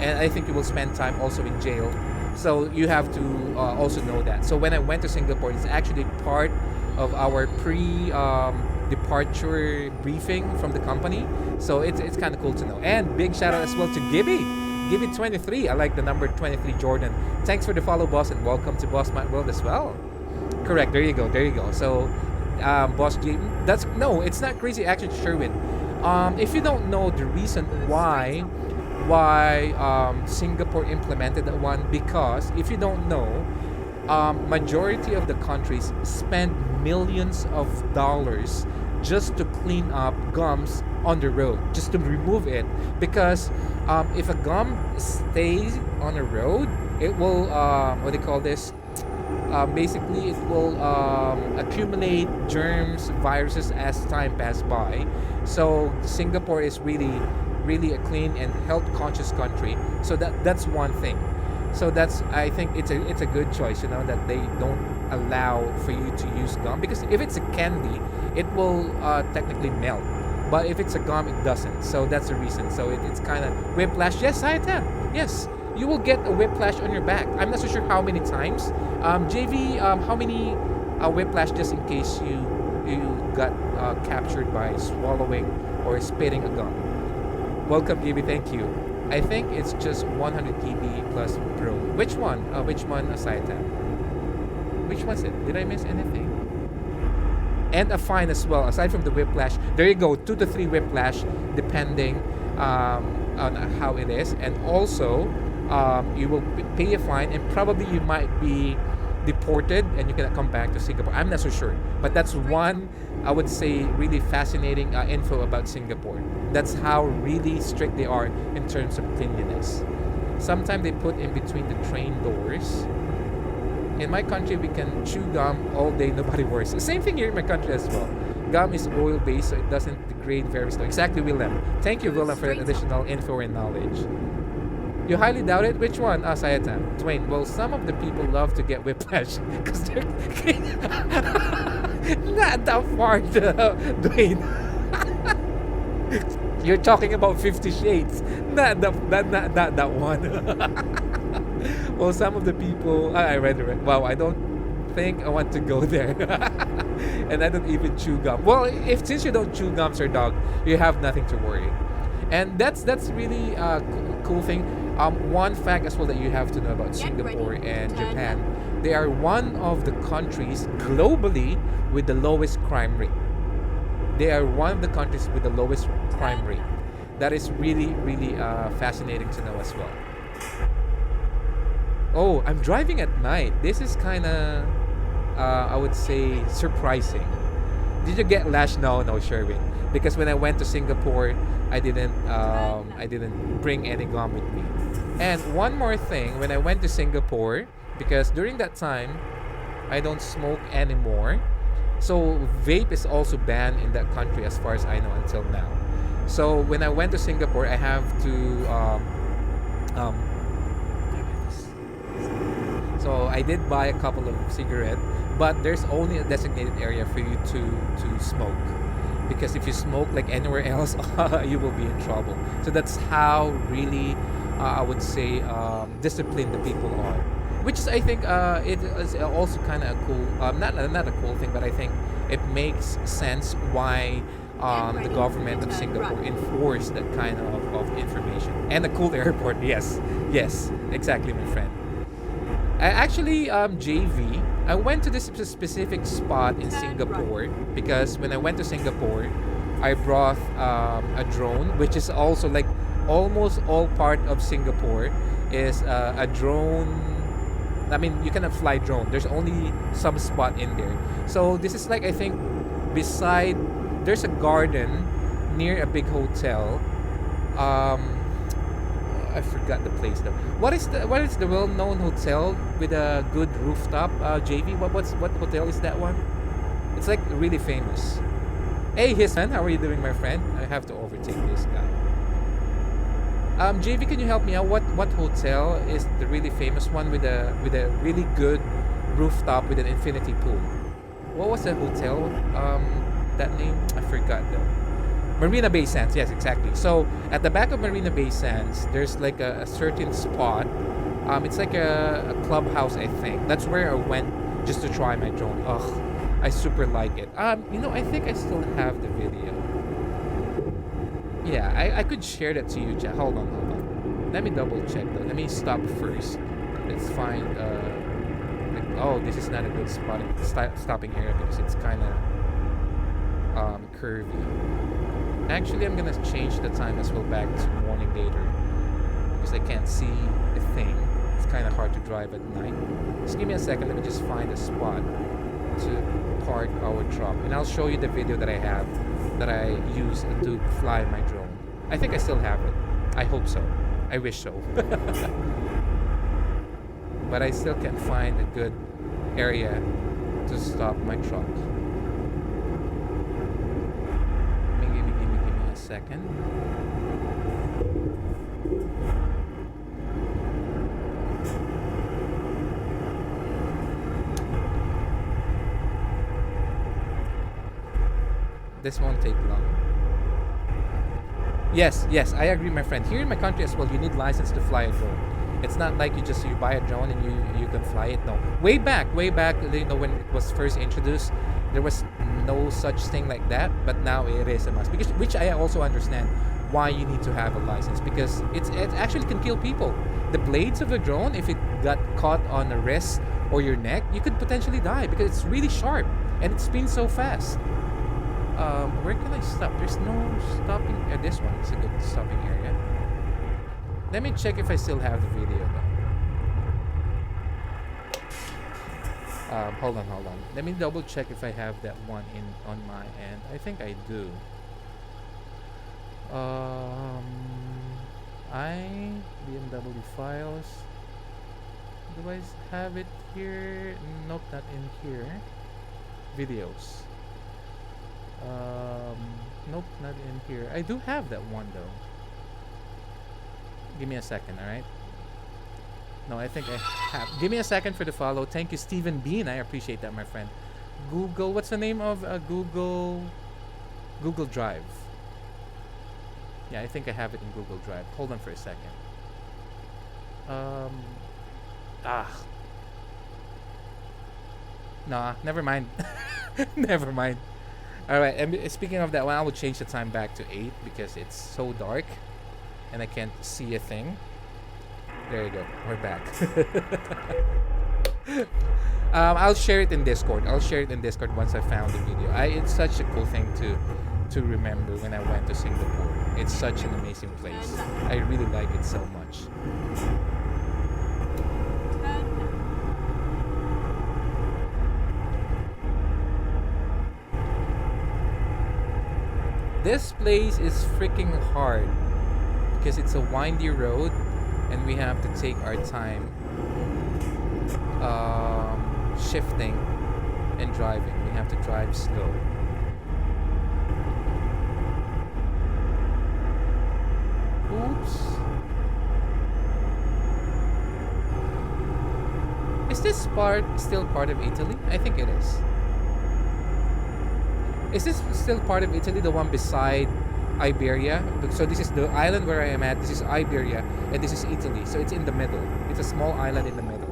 and I think you will spend time also in jail. So you have to also know that. So when I went to Singapore, it's actually part of our departure briefing from the company. So it's kind of cool to know. And big shout out as well to Gibby 23. I like the number 23, Jordan. Thanks for the follow, boss, and welcome to Boss Matt World as well. Correct. There you go. So. Boss J, it's not crazy actually, Sherwin. If you don't know the reason why why Singapore implemented that one, because if you don't know, majority of the countries spend millions of dollars just to clean up gums on the road, just to remove it. Because if a gum stays on the road, it will what do you call this? Basically, it will accumulate germs, viruses as time passes by. So Singapore is really a clean and health conscious country. So that's one thing. So that's, I think it's a good choice, you know, that they don't allow for you to use gum, because if it's a candy, it will technically melt. But if it's a gum, it doesn't. So that's the reason. So it's kind of whiplash. Yes, I am. Yes, you will get a whiplash on your back. I'm not so sure how many times. JV, how many whiplash, just in case you got captured by swallowing or spitting a gum? Welcome, JV. Thank you. I think it's just 100 GB plus Pro. Which one? Which one aside that? Which one's it? Did I miss anything? And a fine as well, aside from the whiplash. There you go, 2 to 3 whiplash, depending on how it is. And also, you will pay a fine, and probably you might be deported, and you cannot come back to Singapore. I'm not so sure, but that's one, I would say, really fascinating info about Singapore. That's how really strict they are in terms of cleanliness. Sometimes they put in between the train doors. In my country, we can chew gum all day, nobody worries. The same thing here in my country as well. Gum is oil-based, so it doesn't degrade very slowly. Exactly, Willem. Thank you, Willem, for that additional info and knowledge. You highly doubt it? Which one? Sayatan. Dwayne, well, some of the people love to get whiplash because they're not that far, Dwayne. You're talking about 50 Shades. Not that one. Well, some of the people... I read it. Wow, I don't think I want to go there. And I don't even chew gum. Well, since you don't chew gum, Sir Dog, you have nothing to worry. And that's really a cool thing. One fact as well that you have to know about Singapore and Japan, they are one of the countries globally with the lowest crime rate. They are one of the countries with the lowest crime rate. That is really fascinating to know as well. Oh, I'm driving at night. This is kind of, I would say, surprising. Did you get lashed? No, Sherwin. Because when I went to Singapore, I didn't bring any gum with me. And one more thing, when I went to Singapore, because during that time, I don't smoke anymore. So vape is also banned in that country as far as I know until now. So when I went to Singapore, I have to so I did buy a couple of cigarettes, but there's only a designated area for you to smoke. Because if you smoke like anywhere else, you will be in trouble. So that's how really, I would say, disciplined the people are. Which is, I think, it is also kind of a cool, not a cool thing, but I think it makes sense why the government of Singapore enforced that kind of information. And a cool airport, yes, exactly, my friend. Actually, JV, I went to this specific spot in Singapore because when I went to Singapore, I brought a drone, which is also like almost all part of Singapore is a drone. I mean, you cannot fly drone. There's only some spot in there. So this is like, I think, beside, there's a garden near a big hotel. I forgot the place though. What is the well-known hotel with a good rooftop? JV, what hotel is that one? It's like really famous. Hey, Hisman, how are you doing, my friend? I have to overtake this guy. JV, can you help me out? What hotel is the really famous one with a really good rooftop with an infinity pool? What was the hotel? That name I forgot though. Marina Bay Sands, yes, exactly. So at the back of Marina Bay Sands, there's like a certain spot. It's like a clubhouse, I think. That's where I went just to try my drone. Ugh, I super like it. I think I still have the video. Yeah, I could share that to you. Hold on. Let me double check though. Let me stop first. Let's find. Oh, this is not a good stopping area because it's kind of curvy. Actually, I'm gonna change the time as well back to morning later. because I can't see a thing. It's kind of hard to drive at night. Just give me a second. Let me just find a spot to park our truck, and I'll show you the video that I have that I use to fly my drone. I think I still have it. I hope so. I wish so. But I still can't find a good area to stop my truck. Give me a second. This won't take long. Yes, I agree, my friend. Here in my country as well, you need license to fly a drone. It's not like you buy a drone and you can fly it. No. Way back, when it was first introduced, there was no such thing like that. But now it is a must. Which I also understand why you need to have a license, because it actually can kill people. The blades of a drone, if it got caught on a wrist or your neck, you could potentially die because it's really sharp and it spins so fast. Where can I stop? There's no stopping. This one is a good stopping area. Let me check if I still have the video though. Hold on. Let me double check if I have that one on my end. I think I do. BMW files. Do I have it here? Nope, not in here. Videos. Nope, not in here. I do have that one though. Give me a second, alright? No, I think I have. Give me a second for the follow. Thank you, Stephen Bean. I appreciate that, my friend. Google, what's the name of Google Drive? Yeah, I think I have it in Google Drive. Hold on for a second. Nah, never mind. Never mind. Alright, and speaking of that one, I will change the time back to 8 because it's so dark and I can't see a thing. There you go. We're back. I'll share it in Discord. Once I found the video. It's such a cool thing to remember when I went to Singapore. It's such an amazing place. I really like it so much. This place is freaking hard because it's a windy road and we have to take our time shifting and driving. We have to drive slow. Oops. Is this part still part of Italy? I think it is. Is this still part of Italy, the one beside Iberia? So this is the island where I am at. This is Iberia, and this is Italy. So it's in the middle. It's a small island in the middle.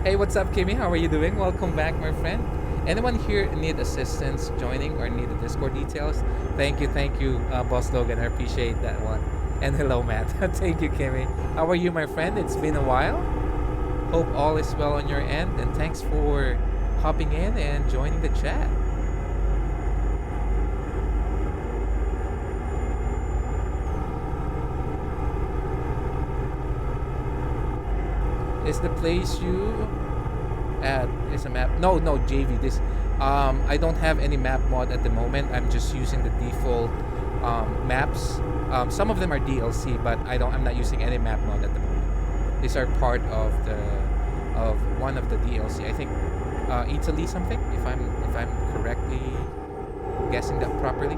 Hey, what's up, Kimmy? How are you doing? Welcome back, my friend. Anyone here need assistance joining or need the Discord details? Thank you, Boss Logan. I appreciate that one. And hello, Matt. Thank you, Kimmy. How are you, my friend? It's been a while. Hope all is well on your end, and thanks for hopping in and joining the chat. Is the place you at is a map? No, JV. This I don't have any map mod at the moment. I'm just using the default maps. Some of them are DLC, but I'm not using any map mod at the moment. These are part of one of the DLC. I think Italy something, if I'm correctly guessing that properly.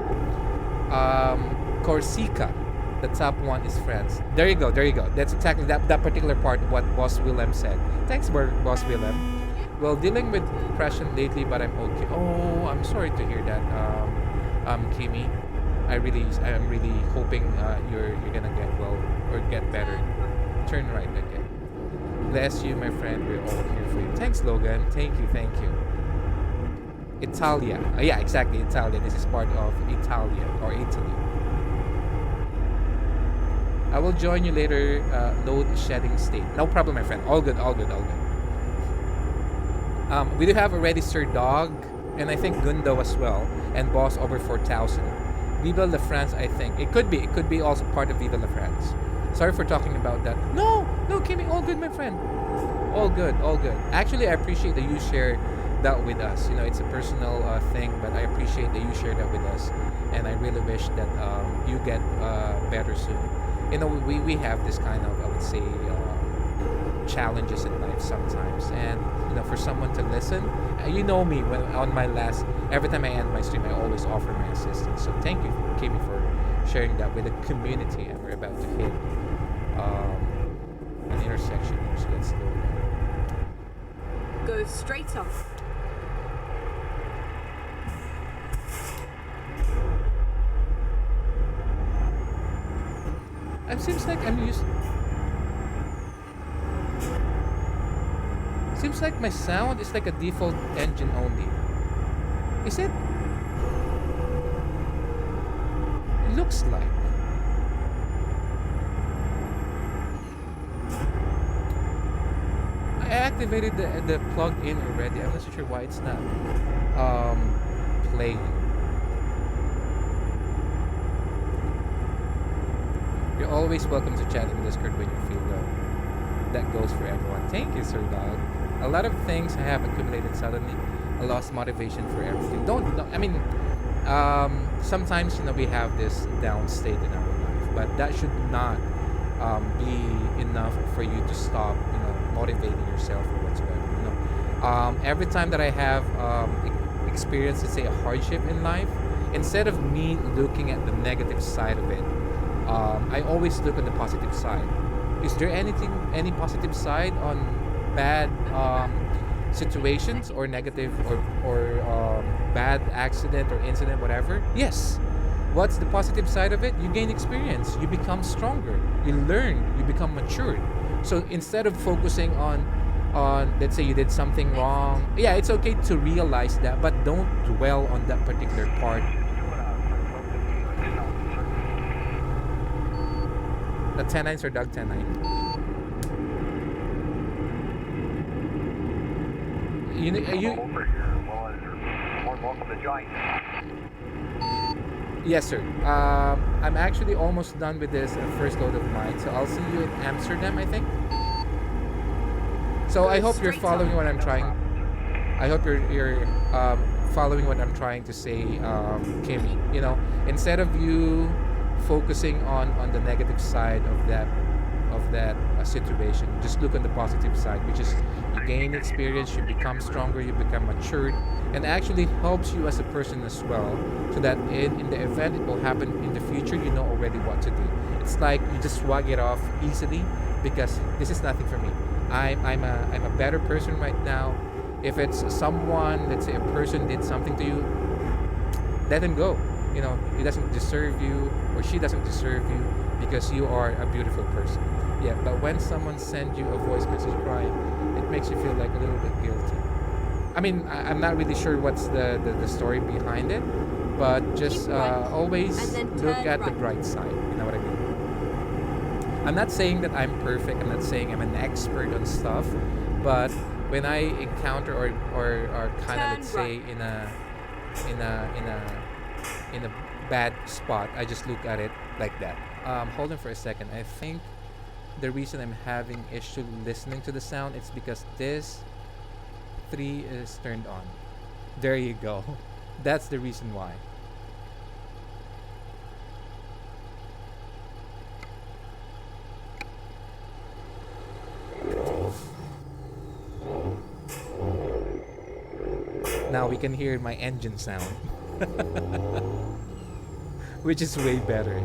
Corsica. The top one is France. There you go. That's exactly that particular part of what Boss Willem said. Thanks, Boss Willem. Well, dealing with depression lately, but I'm okay. Oh, I'm sorry to hear that, Kimmy. I'm really hoping you're gonna get well or get better. Turn right, okay. Bless you, my friend. We're all here for you. Thanks, Logan. Thank you. Italia. Yeah, exactly, Italia. This is part of Italia or Italy. I will join you later. Load shedding state. No problem, my friend. All good. We do have already Sir Dog, and I think Gundo as well, and Boss over 4,000. Viva la France, I think. It could be. It could be also part of Viva la France. Sorry for talking about that. No, Kimmy, all good, my friend. All good, all good. Actually, I appreciate that you share that with us. You know, it's a personal thing, but I appreciate that you share that with us. And I really wish that you get better soon. You know, we have this kind of, I would say, challenges in life sometimes. And, you know, for someone to listen, you know me, when on my last, every time I end my stream, I always offer my assistance. So thank you, Kimmy, for sharing that with the community. And we're about to hit an intersection here, so let's slow down. Go straight on. It seems like I'm used. Seems like my sound is like a default engine only. Is it? It looks like. I activated the plug-in already. I'm not so sure why it's not playing. You're always welcome to chat in Discord when you feel low. That goes for everyone. Thank you, Sir Dog. A lot of things have accumulated suddenly. I lost motivation for everything. Don't I mean, sometimes, you know, we have this down state in our life, but that should not be enough for you to stop, you know, motivating yourself or whatsoever. You know, every time that I have experienced, let's say, a hardship in life, instead of me looking at the negative side of it, I always look at the positive side. Is there any positive side on bad situations or negative or bad accident or incident, whatever? Yes. What's the positive side of it? You gain experience. You become stronger. You learn. You become matured. So instead of focusing on let's say you did something wrong, yeah, it's okay to realize that, but don't dwell on that particular part. The 10-9 or Doug 10-9. You Over here. Well, you're more than welcome to join. Yes, sir. I'm actually almost done with this first load of mine, so I'll see you in Amsterdam, I think. So I hope you're following what I'm trying. I hope you're following what I'm trying to say, Kimmy. You know, instead of you focusing on the negative side of that situation, just look on the positive side, which is you gain experience, you become stronger, you become matured, and actually helps you as a person as well, so that in the event it will happen in the future, you know already what to do. It's like you just swag it off easily because this is nothing for me. I'm a better person right now. If it's someone, let's say a person did something to you, let him go. You know, he doesn't deserve you or she doesn't deserve you because you are a beautiful person. Yeah, but when someone sends you a voice message crying, it makes you feel like a little bit guilty. I mean, I'm not really sure what's the story behind it, but just always look at the bright side. You know what I mean? I'm not saying that I'm perfect. I'm not saying I'm an expert on stuff, but when I encounter or kind of, let's say, in a bad spot, I just look at it like that. Hold on for a second. I think the reason I'm having issue listening to the sound, it's because this 3 is turned on. There you go. That's the reason why. Now we can hear my engine sound. Which is way better.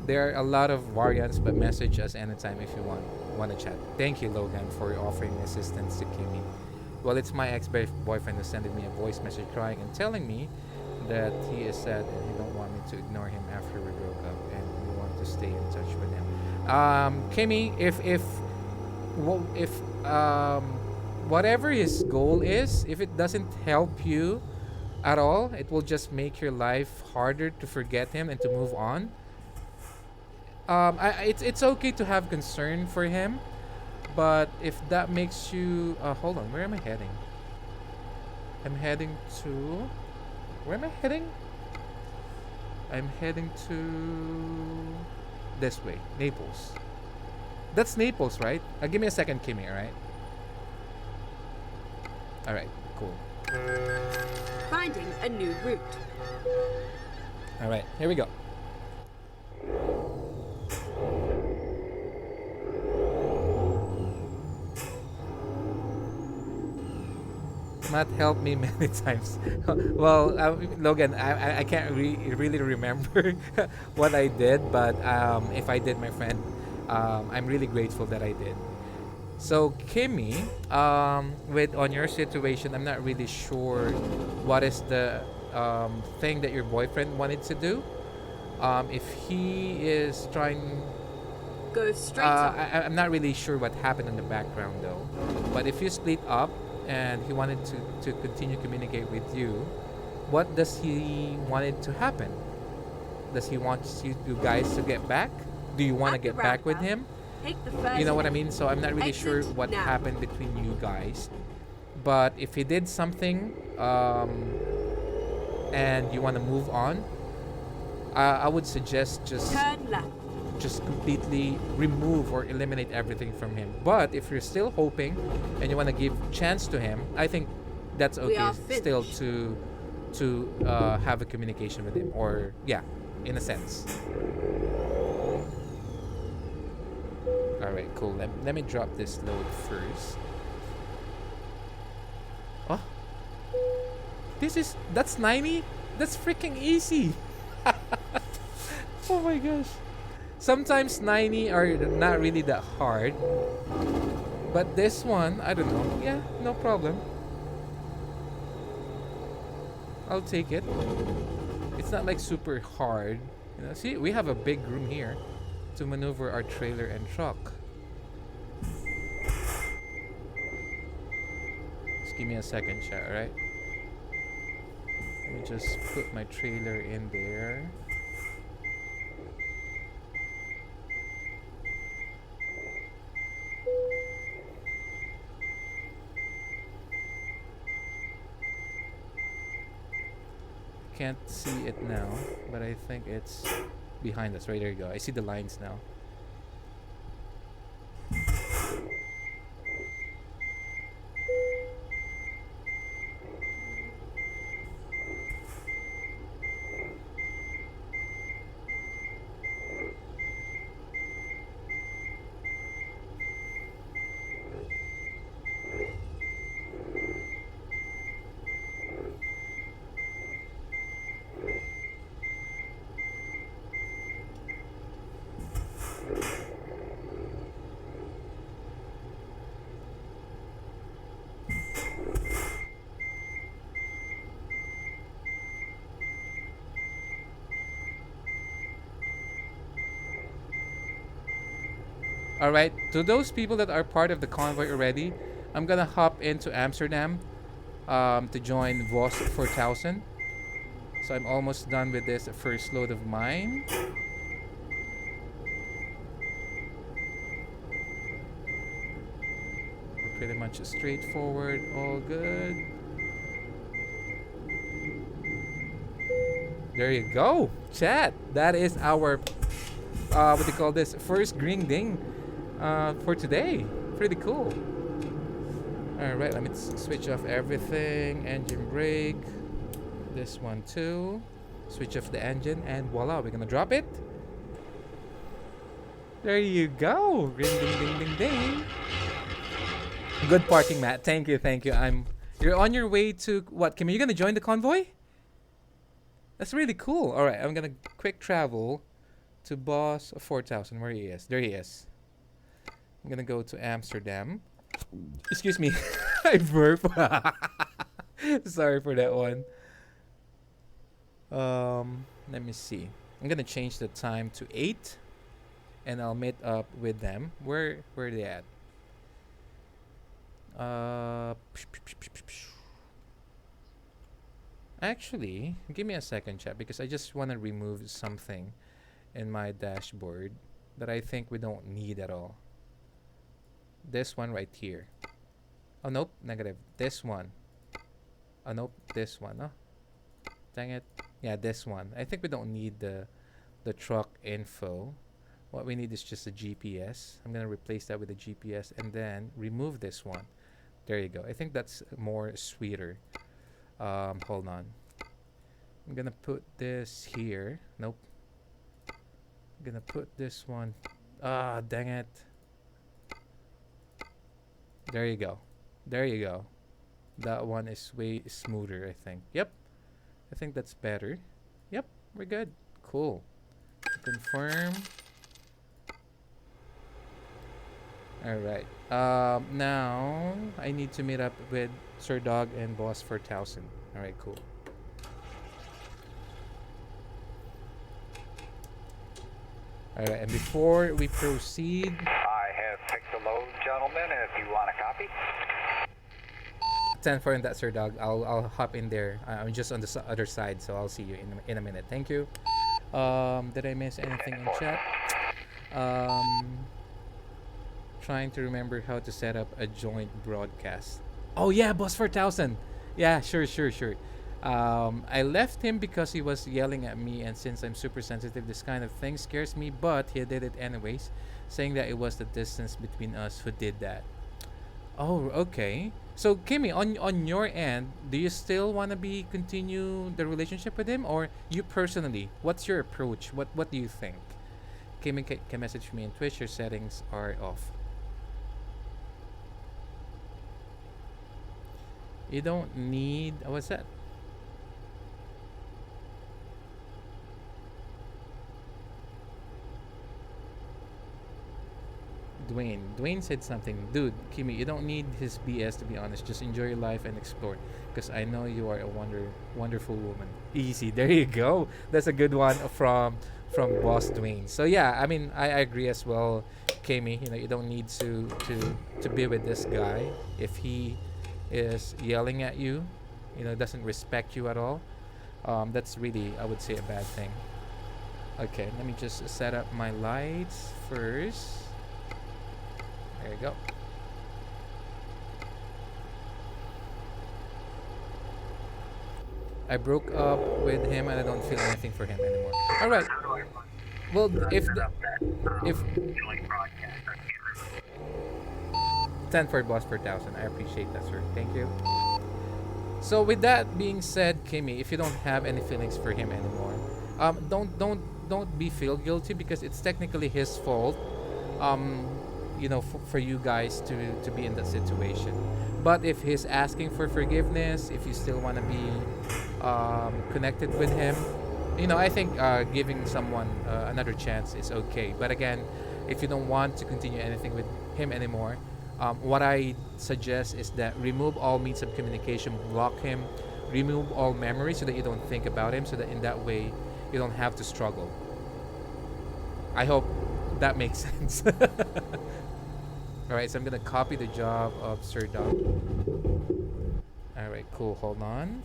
There are a lot of variants, but message us anytime if you want to chat. Thank you, Logan, for offering assistance to Kimmy. Well, it's my ex-boyfriend who sent me a voice message crying and telling me that he is sad and he don't want me to ignore him after we broke up and we want to stay in touch with him. Kimmy, if whatever his goal is, if it doesn't help you at all, it will just make your life harder to forget him and to move on. It's okay to have concern for him, but if that makes you hold on, where am I heading? I'm heading to Where am I heading? I'm heading to this way, Naples. That's Naples, right? Give me a second, Kimmy, alright? Alright, cool. Finding a new route. Alright, here we go. Matt helped me many times. Well, Logan, I can't really remember what I did, but if I did, my friend, I'm really grateful that I did. So Kimmy, with on your situation, I'm not really sure what is the thing that your boyfriend wanted to do. If he is trying, Go straight on. I'm not really sure what happened in the background though. But if you split up and he wanted to continue communicate with you, what does he wanted to happen? Does he want you guys to get back? Do you want to At the get back with roundabout, him? Take the first You know what I exit. mean? So I'm not really sure Exit what now. happened between you guys. But if he did something and you want to move on, I would suggest Turn left. just completely remove or eliminate everything from him. But if you're still hoping and you want to give chance to him, I think that's We okay are still finished. to have a communication with him, or yeah, in a sense. All right, cool. Let me drop this load first. Oh, that's 90. That's freaking easy. Oh my gosh. Sometimes 90 are not really that hard. But this one, I don't know. Yeah, no problem. I'll take it. It's not like super hard. You know, see, we have a big room here to maneuver our trailer and truck. Just give me a second, chat, alright? Let me just put my trailer in there. Can't see it now, but I think it's behind us. Right, there you go. I see the lines now. Alright, to those people that are part of the convoy already, I'm gonna hop into Amsterdam to join Voss 4000. So I'm almost done with this first load of mine. We're pretty much straightforward, all good. There you go, chat. That is our what do you call this? First green ding for today. Pretty cool. Alright, let me switch off everything. Engine brake. This one too. Switch off the engine and voila, we're gonna drop it. There you go. Ring ding ding ding ding. Good parking, Matt. Thank you, thank you. You're on your way to what, Kim? Are you gonna join the convoy? That's really cool. Alright, I'm gonna quick travel to Boss 4000. Where he is. There he is. I'm gonna go to Amsterdam. Excuse me. I burp. Sorry for that one. Let me see. I'm gonna change the time to 8 and I'll meet up with them. Where are they at? Actually, give me a second, chat, because I just want to remove something in my dashboard that I think we don't need at all. This one right here. Oh nope, negative. This one. Oh nope, this one. Oh, Dang it. Yeah, this one. I think we don't need the truck info. What we need is just a GPS. I'm gonna replace that with a GPS and then remove this one. There you go. I think that's more sweeter. Hold on. I'm gonna put this here. Nope. I'm gonna put this one. Ah, dang it. There you go. There you go. That one is way smoother, I think. Yep. I think that's better. Yep, we're good. Cool. Confirm. Alright. Now I need to meet up with Sir Dog and Boss 4000. Alright, cool. Alright, and before we proceed, I have picked the load, gentlemen, if you want a copy. 10 for that, Sir Dog. I'll hop in there. I'm just on the other side, so I'll see you in a minute. Thank you. Did I miss anything in chat? Trying to remember how to set up a joint broadcast. Oh yeah, Boss 4000. Yeah, sure. I left him because he was yelling at me, and since I'm super sensitive, this kind of thing scares me, but he did it anyways, saying that it was the distance between us who did that. Oh, okay. So Kimmy, on your end, do you still want to continue the relationship with him, or you personally, what's your approach? What do you think? Kimmy can message me in Twitch. Your settings are off. You don't need. What's that? Dwayne said something. Dude, Kimmy, you don't need his BS, to be honest. Just enjoy your life and explore. Because I know you are a wonderful woman. Easy. There you go. That's a good one from Boss Dwayne. So yeah, I mean, I agree as well, Kimmy. You know, you don't need to be with this guy if he is yelling at you. You know, doesn't respect you at all. That's really, I would say, a bad thing. Okay, let me just set up my lights first. There you go. I broke up with him and I don't feel anything for him anymore. All right. Well, if 10 for Boss 4000. I appreciate that, sir. Thank you. So with that being said, Kimmy, if you don't have any feelings for him anymore, don't feel guilty, because it's technically his fault. You know, for you guys to be in that situation. But if he's asking for forgiveness, if you still want to be connected with him, you know, I think giving someone another chance is okay. But again, if you don't want to continue anything with him anymore, what I suggest is that remove all means of communication, block him, remove all memories so that you don't think about him, so that in that way you don't have to struggle. I hope that makes sense. Alright, so I'm gonna copy the job of Sir Dog. Alright, cool, hold on.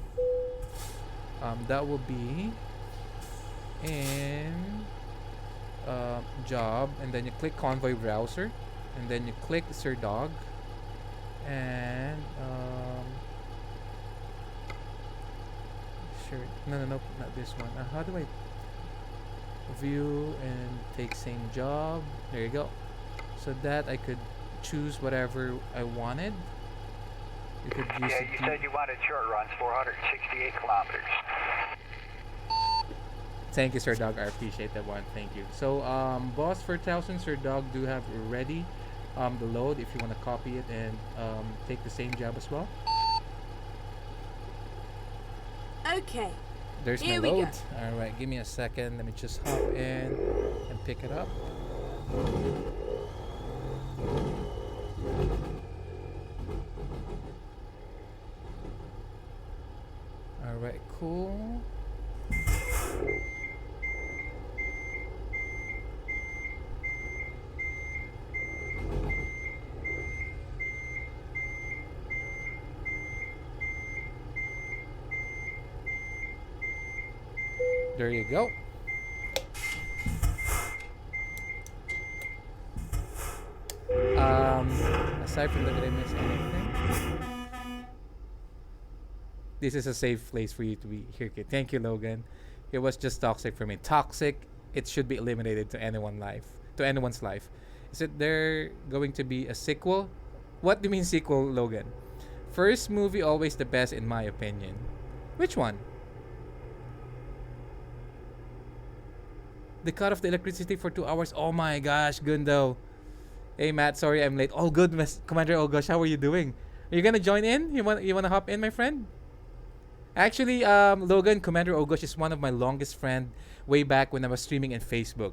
That will be in job, and then you click Convoy browser, and then you click Sir Dog, and sure, no, not this one. How do I view and take same job? There you go. So that I could choose whatever I wanted. You could use Yeah, you said you wanted short runs, 468 kilometers. Thank you, Sir Dog. I appreciate that one. Thank you. So, Boss 4000, Sir Dog do have ready the load if you want to copy it and take the same job as well. Okay. There's Here my we load. All right, give me a second. Let me just hop in and pick it up. All right, cool. There you go. Aside from that, did I miss anything? This is a safe place for you to be here, kid. Thank you, Logan. It was just toxic for me. Toxic. It should be eliminated to anyone's life. Is it there going to be a sequel? What do you mean sequel, Logan? First movie always the best in my opinion. Which one? They cut off the electricity for 2 hours. Oh my gosh, Gundo. Hey Matt, sorry I'm late. All good, Commander. Oh gosh, how are you doing? Are you gonna join in? You wanna hop in, my friend? Actually, Logan, Commander Ogosh is one of my longest friend way back when I was streaming in Facebook.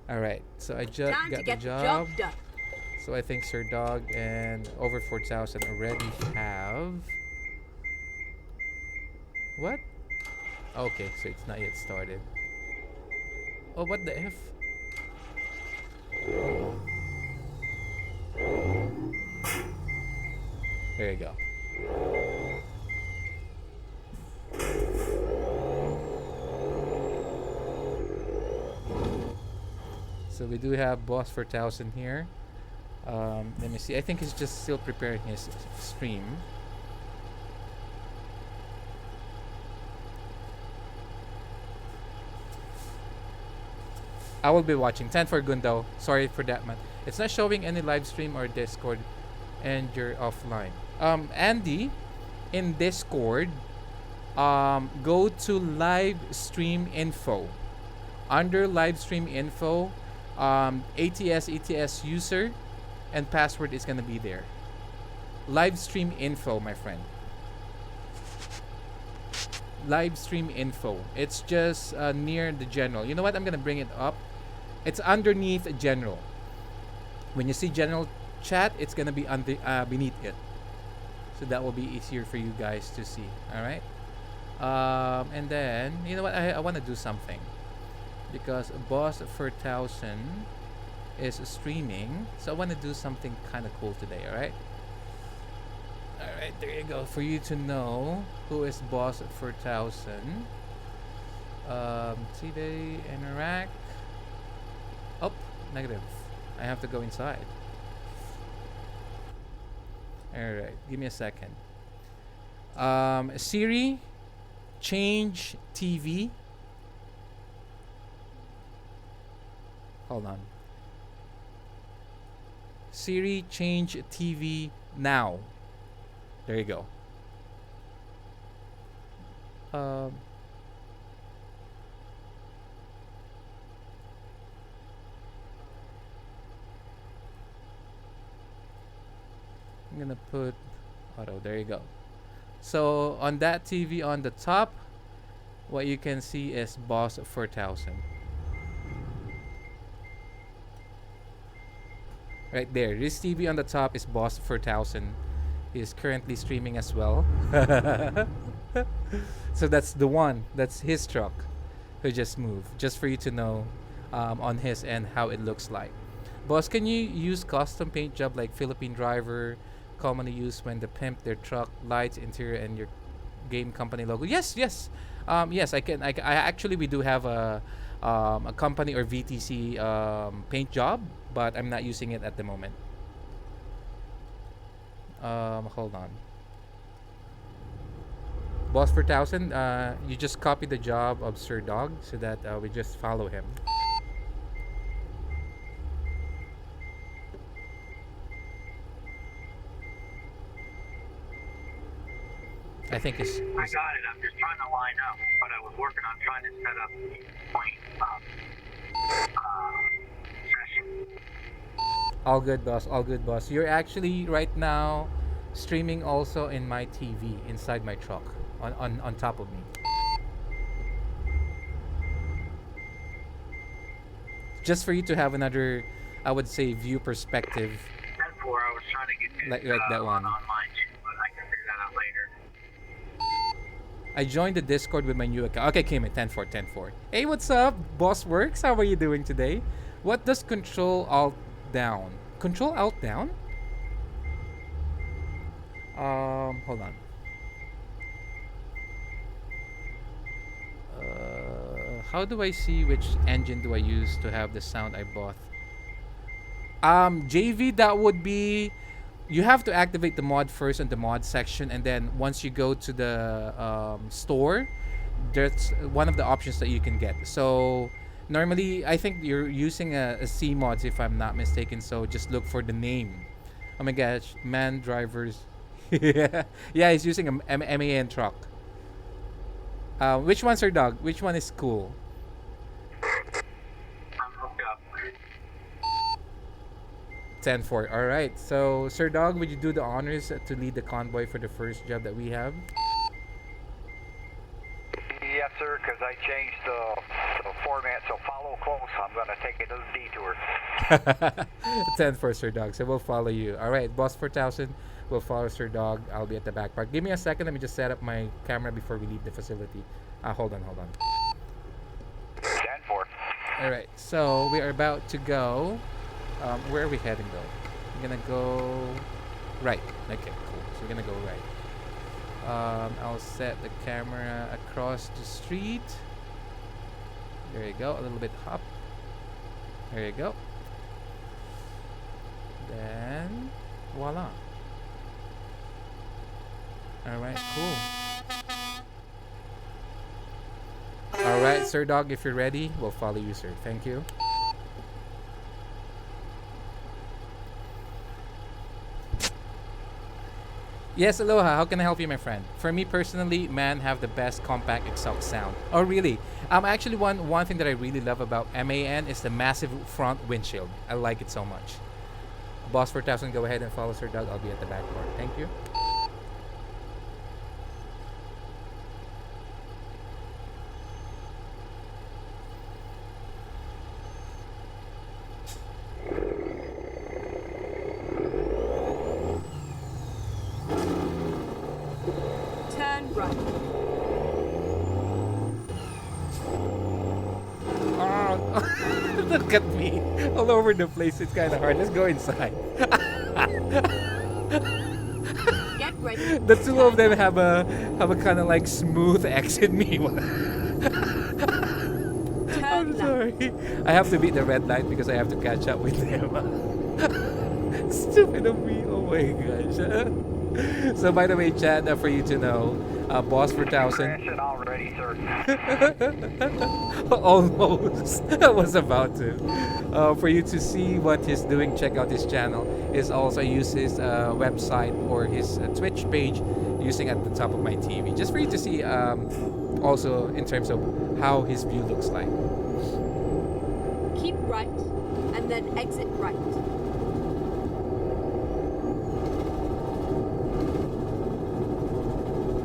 Alright, so I just Time to got get the the job. job done. So I think Sir Dog and over 4,000 already have... What? Okay, so it's not yet started. Oh, what the F? There you go. So we do have Boss 4000 here. Let me see. I think he's just still preparing his stream. I will be watching. 10 for Gundo. Sorry for that, man. It's not showing any live stream or Discord, and you're offline. Andy, in Discord, go to live stream info. Under live stream info, ETS user and password is gonna be there. Live stream info, my friend. Live stream info. It's just near the general. You know what? I'm gonna bring it up. It's underneath general. When you see general chat, it's gonna be beneath it. So that will be easier for you guys to see. All right. And then you know what? I want to do something because Boss 4000 is streaming, so I want to do something kind of cool today. All right. All right. There you go. For you to know who is Boss 4000. Today interact. Oh, negative. I have to go inside. Alright, give me a second. Siri, change TV. Hold on. Siri, change TV now. There you go. I'm gonna put auto. There you go. So on that TV on the top, what you can see is Boss 4000. Right there. This TV on the top is Boss 4000. He is currently streaming as well. So that's the one. That's his truck who just moved. Just for you to know on his end how it looks like. Boss, can you use custom paint job like Philippine driver? Commonly used when they pimp their truck, lights, interior, and your game company logo. Yes, yes, yes. I can. I actually we do have a company or VTC paint job, but I'm not using it at the moment. Hold on. Boss 4000. You just copy the job of Sir Dog so that we just follow him. I think it's. I got it. I'm just trying to line up, but I was working on trying to set up the point session. All good, boss. All good, boss. You're actually right now streaming also in my TV inside my truck on top of me. Just for you to have another, I would say, view perspective. 10-4, I was trying to get this Like that one. online too, but I can figure that out later. I joined the Discord with my new account. Okay, came in 10-4, 10-4. Hey, what's up, Boss Works? How are you doing today? What does Control Alt down? Control Alt down? Hold on. How do I see which engine do I use to have the sound I bought? JV, that would be you have to activate the mod first in the mod section, and then once you go to the store, there's one of the options that you can get. So normally, I think you're using a C mods if I'm not mistaken. So just look for the name. Oh my gosh, man drivers. Yeah, he's using a MAN truck. Which one's Sir Dog? Which one is cool? I'm hooked up. 10-4. All right. So Sir Dog, would you do the honors to lead the convoy for the first job that we have? Yes, sir, because I changed the format, so follow close. I'm going to take a little detour. 10-4, Sir Dog. So we'll follow you. All right, Boss 4000 will follow Sir Dog. I'll be at the back part. Give me a second. Let me just set up my camera before we leave the facility. Hold on. 10-4. All right. So we are about to go. Where are we heading, though? We're going to go right. Okay, cool. So we're going to go right. I'll set the camera across the street. There you go. A little bit up. There you go. Then voila. Alright, cool. Alright, Sir Dog, if you're ready, we'll follow you, sir. Thank you. Yes, aloha. How can I help you, my friend? For me personally, MAN have the best compact exhaust sound. Oh, really? Actually, one thing that I really love about MAN is the massive front windshield. I like it so much. Boss 4000, go ahead and follow Sir Doug. I'll be at the back door. Thank you. Turn right. Oh, look at me. All over the place. It's kind of hard. Let's go inside. Get ready. The two of them have a kind of like smooth exit me. I'm sorry. I have to beat the red light because I have to catch up with them. Stupid of me. Oh my gosh. So by the way, chat, for you to know, Boss 4000 Crashing already, sir. almost. I was about to. For you to see what he's doing, check out his channel. Is also use his website or his Twitch page using at the top of my TV, just for you to see also in terms of how his view looks like. Keep right, and then exit right.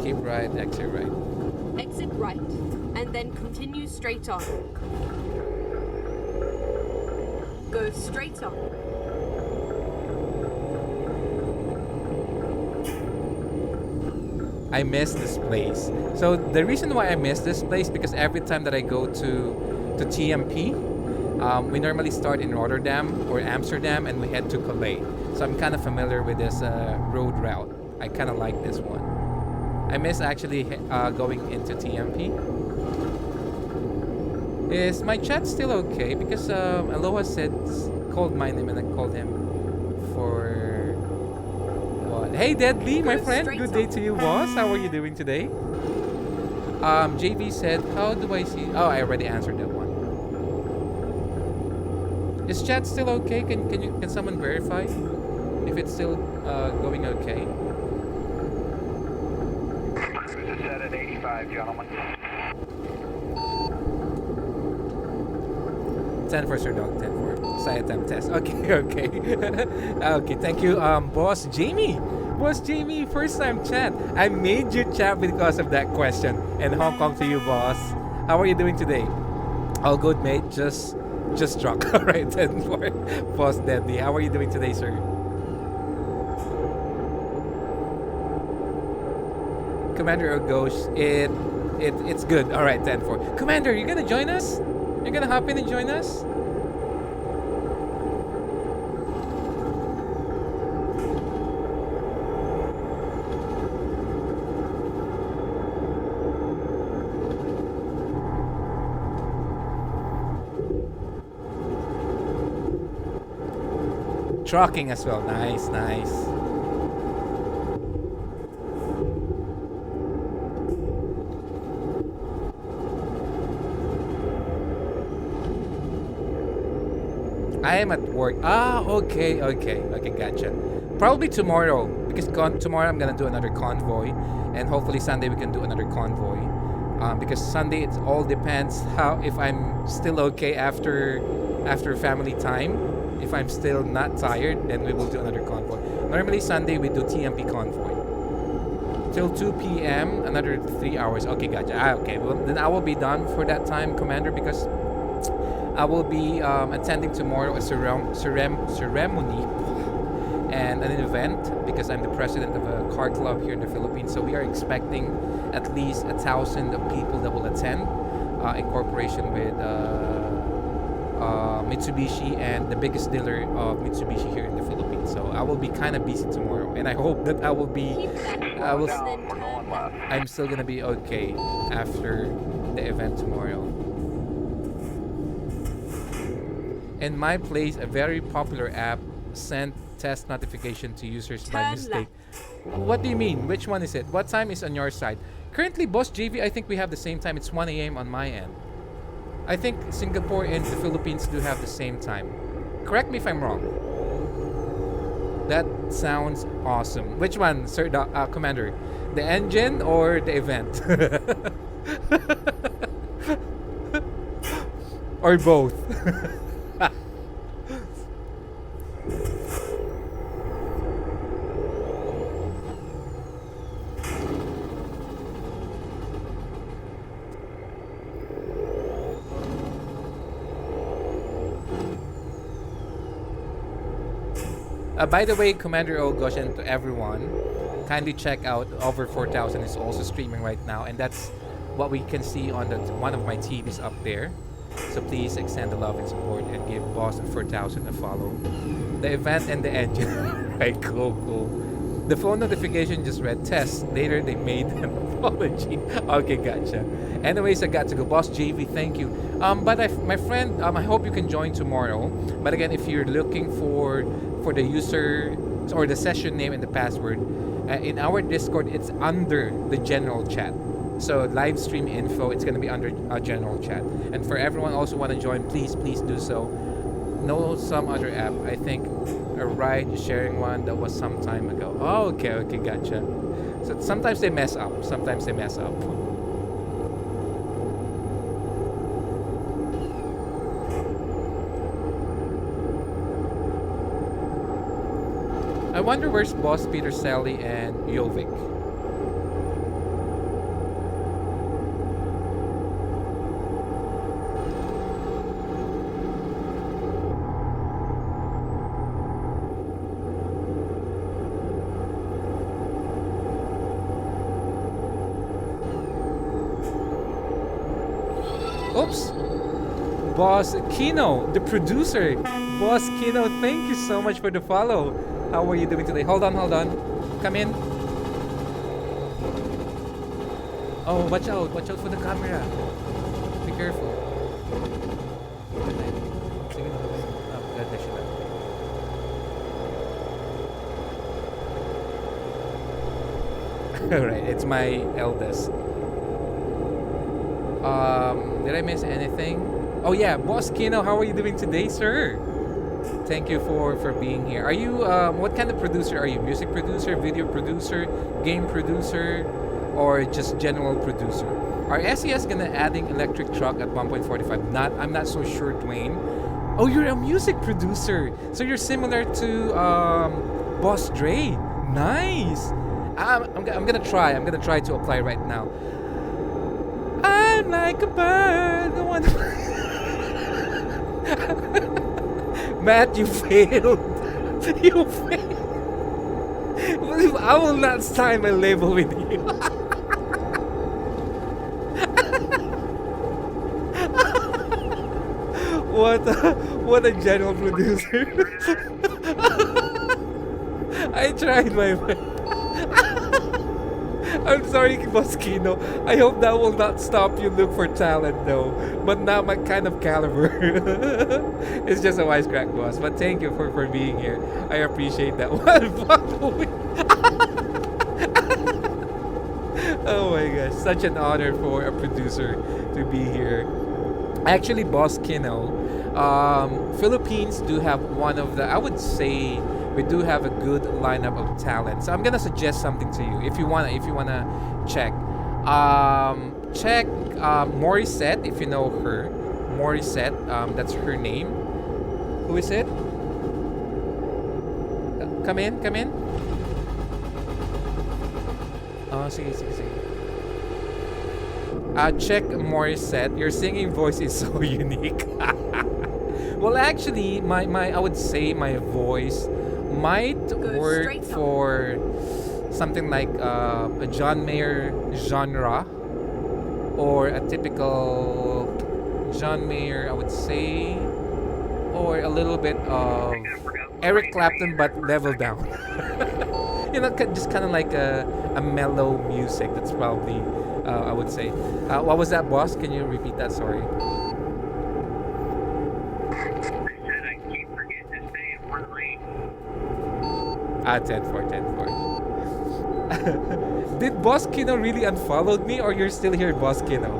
Keep right, exit right. Exit right, and then continue straight on. Go straight on. I miss this place. So the reason why I miss this place because every time that I go to TMP, we normally start in Rotterdam or Amsterdam and we head to Calais. So I'm kind of familiar with this road route. I kind of like this one. I miss actually going into TMP. Is my chat still okay? Because Aloha said called my name and I called him for what? Hey Deadly, my friend. Good day to you, boss. How are you doing today? JV said, how do I see? Oh, I already answered that one. Is chat still okay? Can someone verify if it's still going okay? Cruise is set at 85, gentlemen. 10 for Sir Dog, 10 for side attempt test. Okay. Okay, thank you, Boss Jamie. Boss Jamie, first time chat. I made you chat because of that question. And Hong Kong to you, boss. How are you doing today? All good, mate. Just struck. All right, 10 for Boss Deadly. How are you doing today, sir? Commander Ghost, it's good. All right, 10 for Commander. You gonna join us? You're gonna hop in and join us? Trucking as well. Nice. I am at work. Ah, okay, gotcha. Probably tomorrow, because tomorrow I'm gonna do another convoy, and hopefully Sunday we can do another convoy. Because Sunday it all depends how if I'm still okay after family time. If I'm still not tired, then we will do another convoy. Normally Sunday we do TMP convoy till 2 p.m. Another 3 hours. Okay, gotcha. Okay, well then I will be done for that time, Commander, because I will be attending tomorrow a ceremony and an event because I'm the president of a car club here in the Philippines. So we are expecting at least 1,000 of people that will attend in cooperation with Mitsubishi and the biggest dealer of Mitsubishi here in the Philippines. So I will be kind of busy tomorrow, and I hope that I will be. I'm still gonna be okay after the event tomorrow. In my place, a very popular app sent test notification to users by mistake. What do you mean? Which one is it? What time is on your side? Currently, Boss JV, I think we have the same time. It's 1 a.m. on my end. I think Singapore and the Philippines do have the same time. Correct me if I'm wrong. That sounds awesome. Which one, Sir Commander? The engine or the event? Or both? By the way, Commander Ogosh, and to everyone, kindly check out Over 4000 is also streaming right now, and that's what we can see on one of my TVs up there. So please extend the love and support and give Boss 4000 a follow. The event and the engine. Right, cool. The phone notification just read test. Later they made an apology. Okay, gotcha. Anyways, I got to go. Boss JV, thank you. My friend, I hope you can join tomorrow. But again, if you're looking for the user or the session name and the password, in our Discord, it's under the general chat. So live stream info, it's gonna be under general chat. And for everyone also want to join, please do so. No, some other app. I think a ride sharing one that was some time ago. Oh, okay, gotcha. So sometimes they mess up. I wonder where's Boss Peter Sally and Jovic. Oops. Boss Kino, the producer. Boss Kino, thank you so much for the follow. How are you doing today? Hold on. Come in. Oh, watch out for the camera. Be careful. Alright, it's my eldest. Did I miss anything? Oh yeah, Boss Kino, how are you doing today, sir? Thank you for being here. Are you what kind of producer are you? Music producer, video producer, game producer, or just general producer? Are SES gonna adding electric truck at 1.45? I'm not so sure, Dwayne. Oh, you're a music producer, so you're similar to Boss Dre. Nice. I'm gonna try to apply right now. I'm like a bird. Matt, you failed. You failed. I will not sign my label with you. What a general producer. I tried my best. I'm sorry, Boskino. I hope that will not stop you look for talent, though. But not my kind of caliber. It's just a wisecrack, boss. But thank you for being here. I appreciate that one. Oh my gosh, such an honor for a producer to be here. Actually, Boss Kino, Philippines do have one of the, I would say, we do have a good lineup of talent. So I'm gonna suggest something to you if you wanna check. Check Morissette, if you know her. Morissette, that's her name. Who is it? Come in. Oh, sige. Check Morissette. Your singing voice is so unique. Well, actually, my I would say my voice might work for something like a John Mayer genre, or a typical John Mayer, I would say, or a little bit of Eric Clapton but level down. Just kind of like a mellow music. That's probably I would say. What was that, boss? Can you repeat that? Sorry. I keep forgetting to stay in one lane. 10-4. Did Boss Kino really unfollowed me, or you're still here, Boss Kino?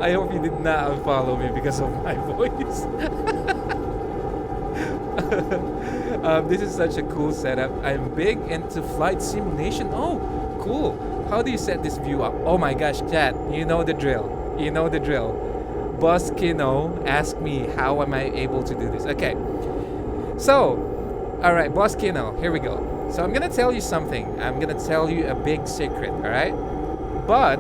I hope you did not unfollow me because of my voice. This is such a cool setup. I'm big into flight simulation. Oh, cool. How do you set this view up? Oh my gosh, chat. You know the drill. Boss Kino asked me how am I able to do this. Okay. So, alright, Boss Kino, here we go. So I'm gonna tell you something. I'm gonna tell you a big secret, alright? But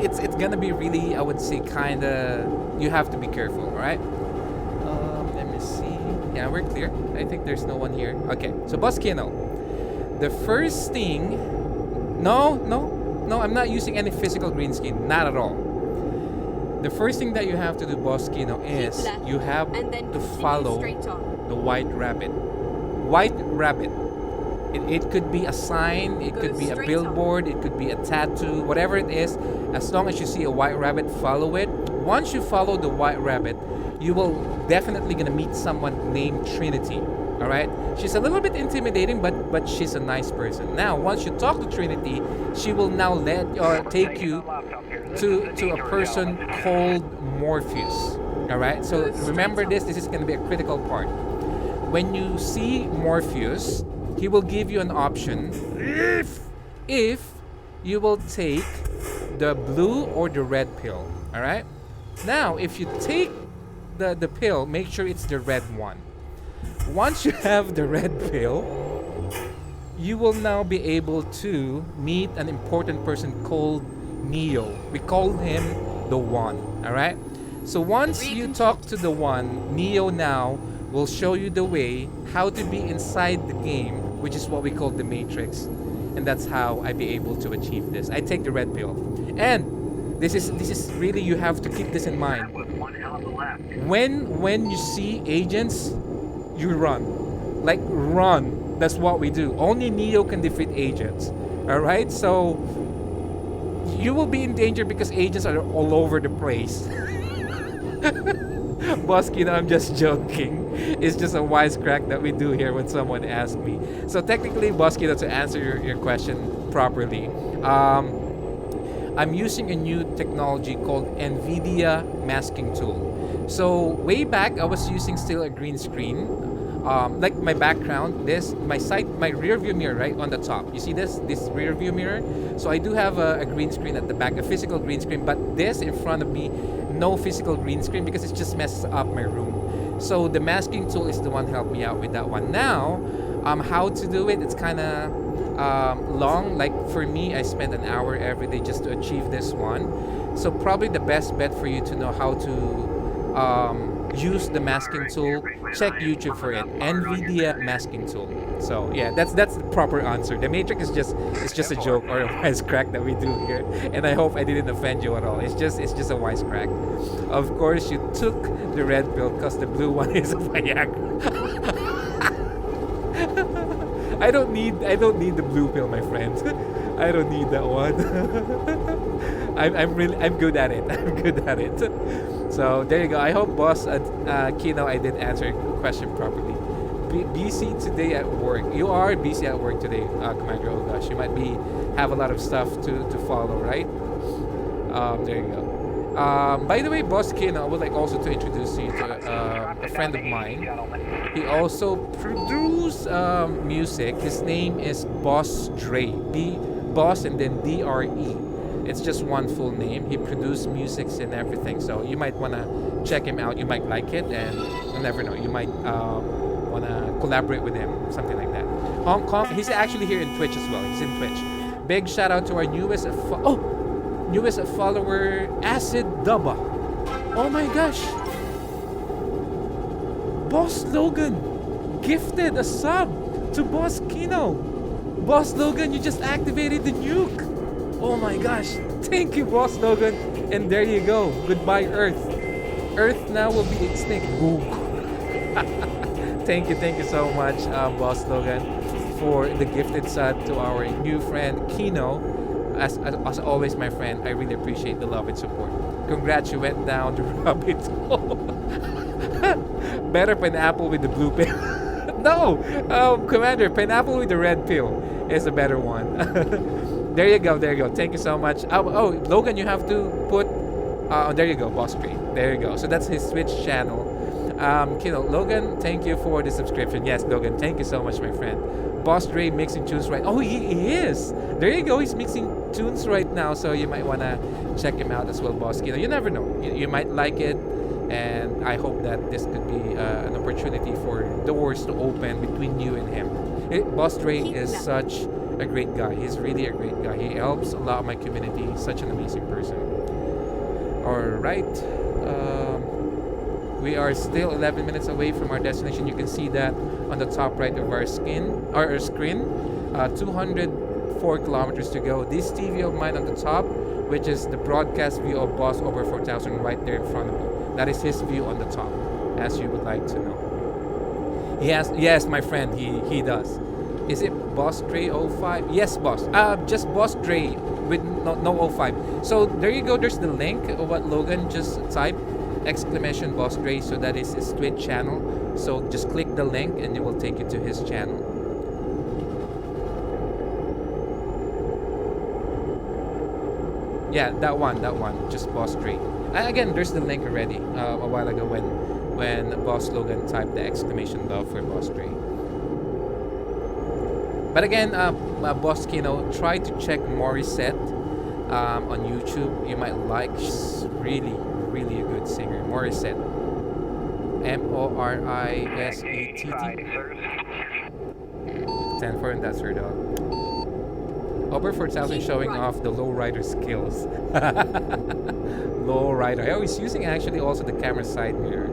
it's gonna be really, I would say, kinda, you have to be careful, alright? Let me see. Yeah, we're clear. I think there's no one here. Okay, so Boss Kino, the first thing, no, I'm not using any physical green screen, not at all. The first thing that you have to do, Boss Kino, is you have to follow the white rabbit. White rabbit. It could be a sign, it could be a billboard, it could be a tattoo, whatever it is. As long as you see a white rabbit, follow it. Once you follow the white rabbit, you will definitely gonna meet someone named Trinity. All right, she's a little bit intimidating, but she's a nice person. Now, once you talk to Trinity, she will now take you to a person called Morpheus. All right, so remember this is going to be a critical part. When you see Morpheus, he will give you an option if you will take the blue or the red pill. All right, now if you take the pill, make sure it's the red one. Once you have the red pill, you will now be able to meet an important person called Neo. We call him the One. All right. So once you talk to the One, Neo now will show you the way how to be inside the game, which is what we call the Matrix, and that's how I be able to achieve this. I take the red pill, and this is really, you have to keep this in mind. When you see agents, you run. Like, run. That's what we do. Only Neo can defeat agents. Alright? So, you will be in danger because agents are all over the place. Boss Kino, I'm just joking. It's just a wisecrack that we do here when someone asks me. So, technically, Boss Kino, to answer your question properly, I'm using a new technology called NVIDIA masking tool. So way back, I was using still a green screen, like my background, my rear view mirror right on the top. You see this rear view mirror? So I do have a green screen at the back, a physical green screen, but this in front of me, no physical green screen because it just messes up my room. So the masking tool is the one help me out with that one. Now, how to do it? It's kind of long. Like for me, I spend an hour every day just to achieve this one. So probably the best bet for you to know how to use the masking tool, check YouTube for it. NVIDIA masking tool. So yeah, that's the proper answer. The Matrix is just a joke or a wisecrack that we do here, and I hope I didn't offend you at all. It's just a wisecrack. Of course, you took the red pill because the blue one is a Viagra. I don't need the blue pill, my friend. I don't need that one. I'm good at it. I'm good at it. So there you go. I hope, Boss Kino, I did answer your question properly. Busy today at work. You are busy at work today, Commander Ogash. You might have a lot of stuff to follow, right? There you go. By the way, Boss Kino, I would like also to introduce you to a friend of mine. He also produces music. His name is Boss Dre. Boss and then DRE. It's just one full name. He produced music and everything. So you might want to check him out. You might like it, and you'll never know. You might want to collaborate with him, something like that. Hong Kong. He's actually here in Twitch as well. He's in Twitch. Big shout out to our newest follower, Acid Dubba. Oh my gosh. Boss Logan gifted a sub to Boss Kino. Boss Logan, you just activated the nuke. Oh my gosh. Thank you, Boss Logan. And there you go. Goodbye, Earth. Earth now will be extinct. Boom. Thank you so much, Boss Logan, for the gifted sub to our new friend, Kino. As always, my friend, I really appreciate the love and support. Congrats, you went down the rabbit hole. Better pineapple with the blue pill. No, Commander, pineapple with the red pill is a better one. There you go. Thank you so much. Oh, Logan, you have to put. There you go, Boss Tree. There you go. So that's his Twitch channel. Logan, thank you for the subscription. Yes, Logan, thank you so much, my friend. Boss Dre mixing tunes right. Oh, he is. There you go. He's mixing tunes right now, so you might wanna check him out as well, Boss Kino. You never know. You might like it, and I hope that this could be an opportunity for doors to open between you and him. Boss Dre is such a great guy. He's really a great guy. He helps a lot of my community. Such an amazing person. All right. We are still 11 minutes away from our destination. You can see that on the top right of our screen. 204 kilometers to go. This TV of mine on the top, which is the broadcast view of Boss over 4000 right there in front of me. That is his view on the top, as you would like to know. Yes, my friend, he does. Is it Boss Dre 05? Yes, boss. Just Boss Dre with no 05. So there you go. There's the link of what Logan just typed. Exclamation Boss Dre. So that is his Twitch channel. So just click the link and it will take you to his channel. Yeah, that one. Just Boss Dre. Again, there's the link already a while ago when Boss Logan typed the exclamation love for Boss Dre. But again, Boss Kino, try to check Morissette on YouTube. You might like. She's really a good singer. Morissette. Morisett. 10 for, and that's her dog. Over 4000 showing off the lowrider skills. Lowrider. Oh, he's using actually also the camera side mirror.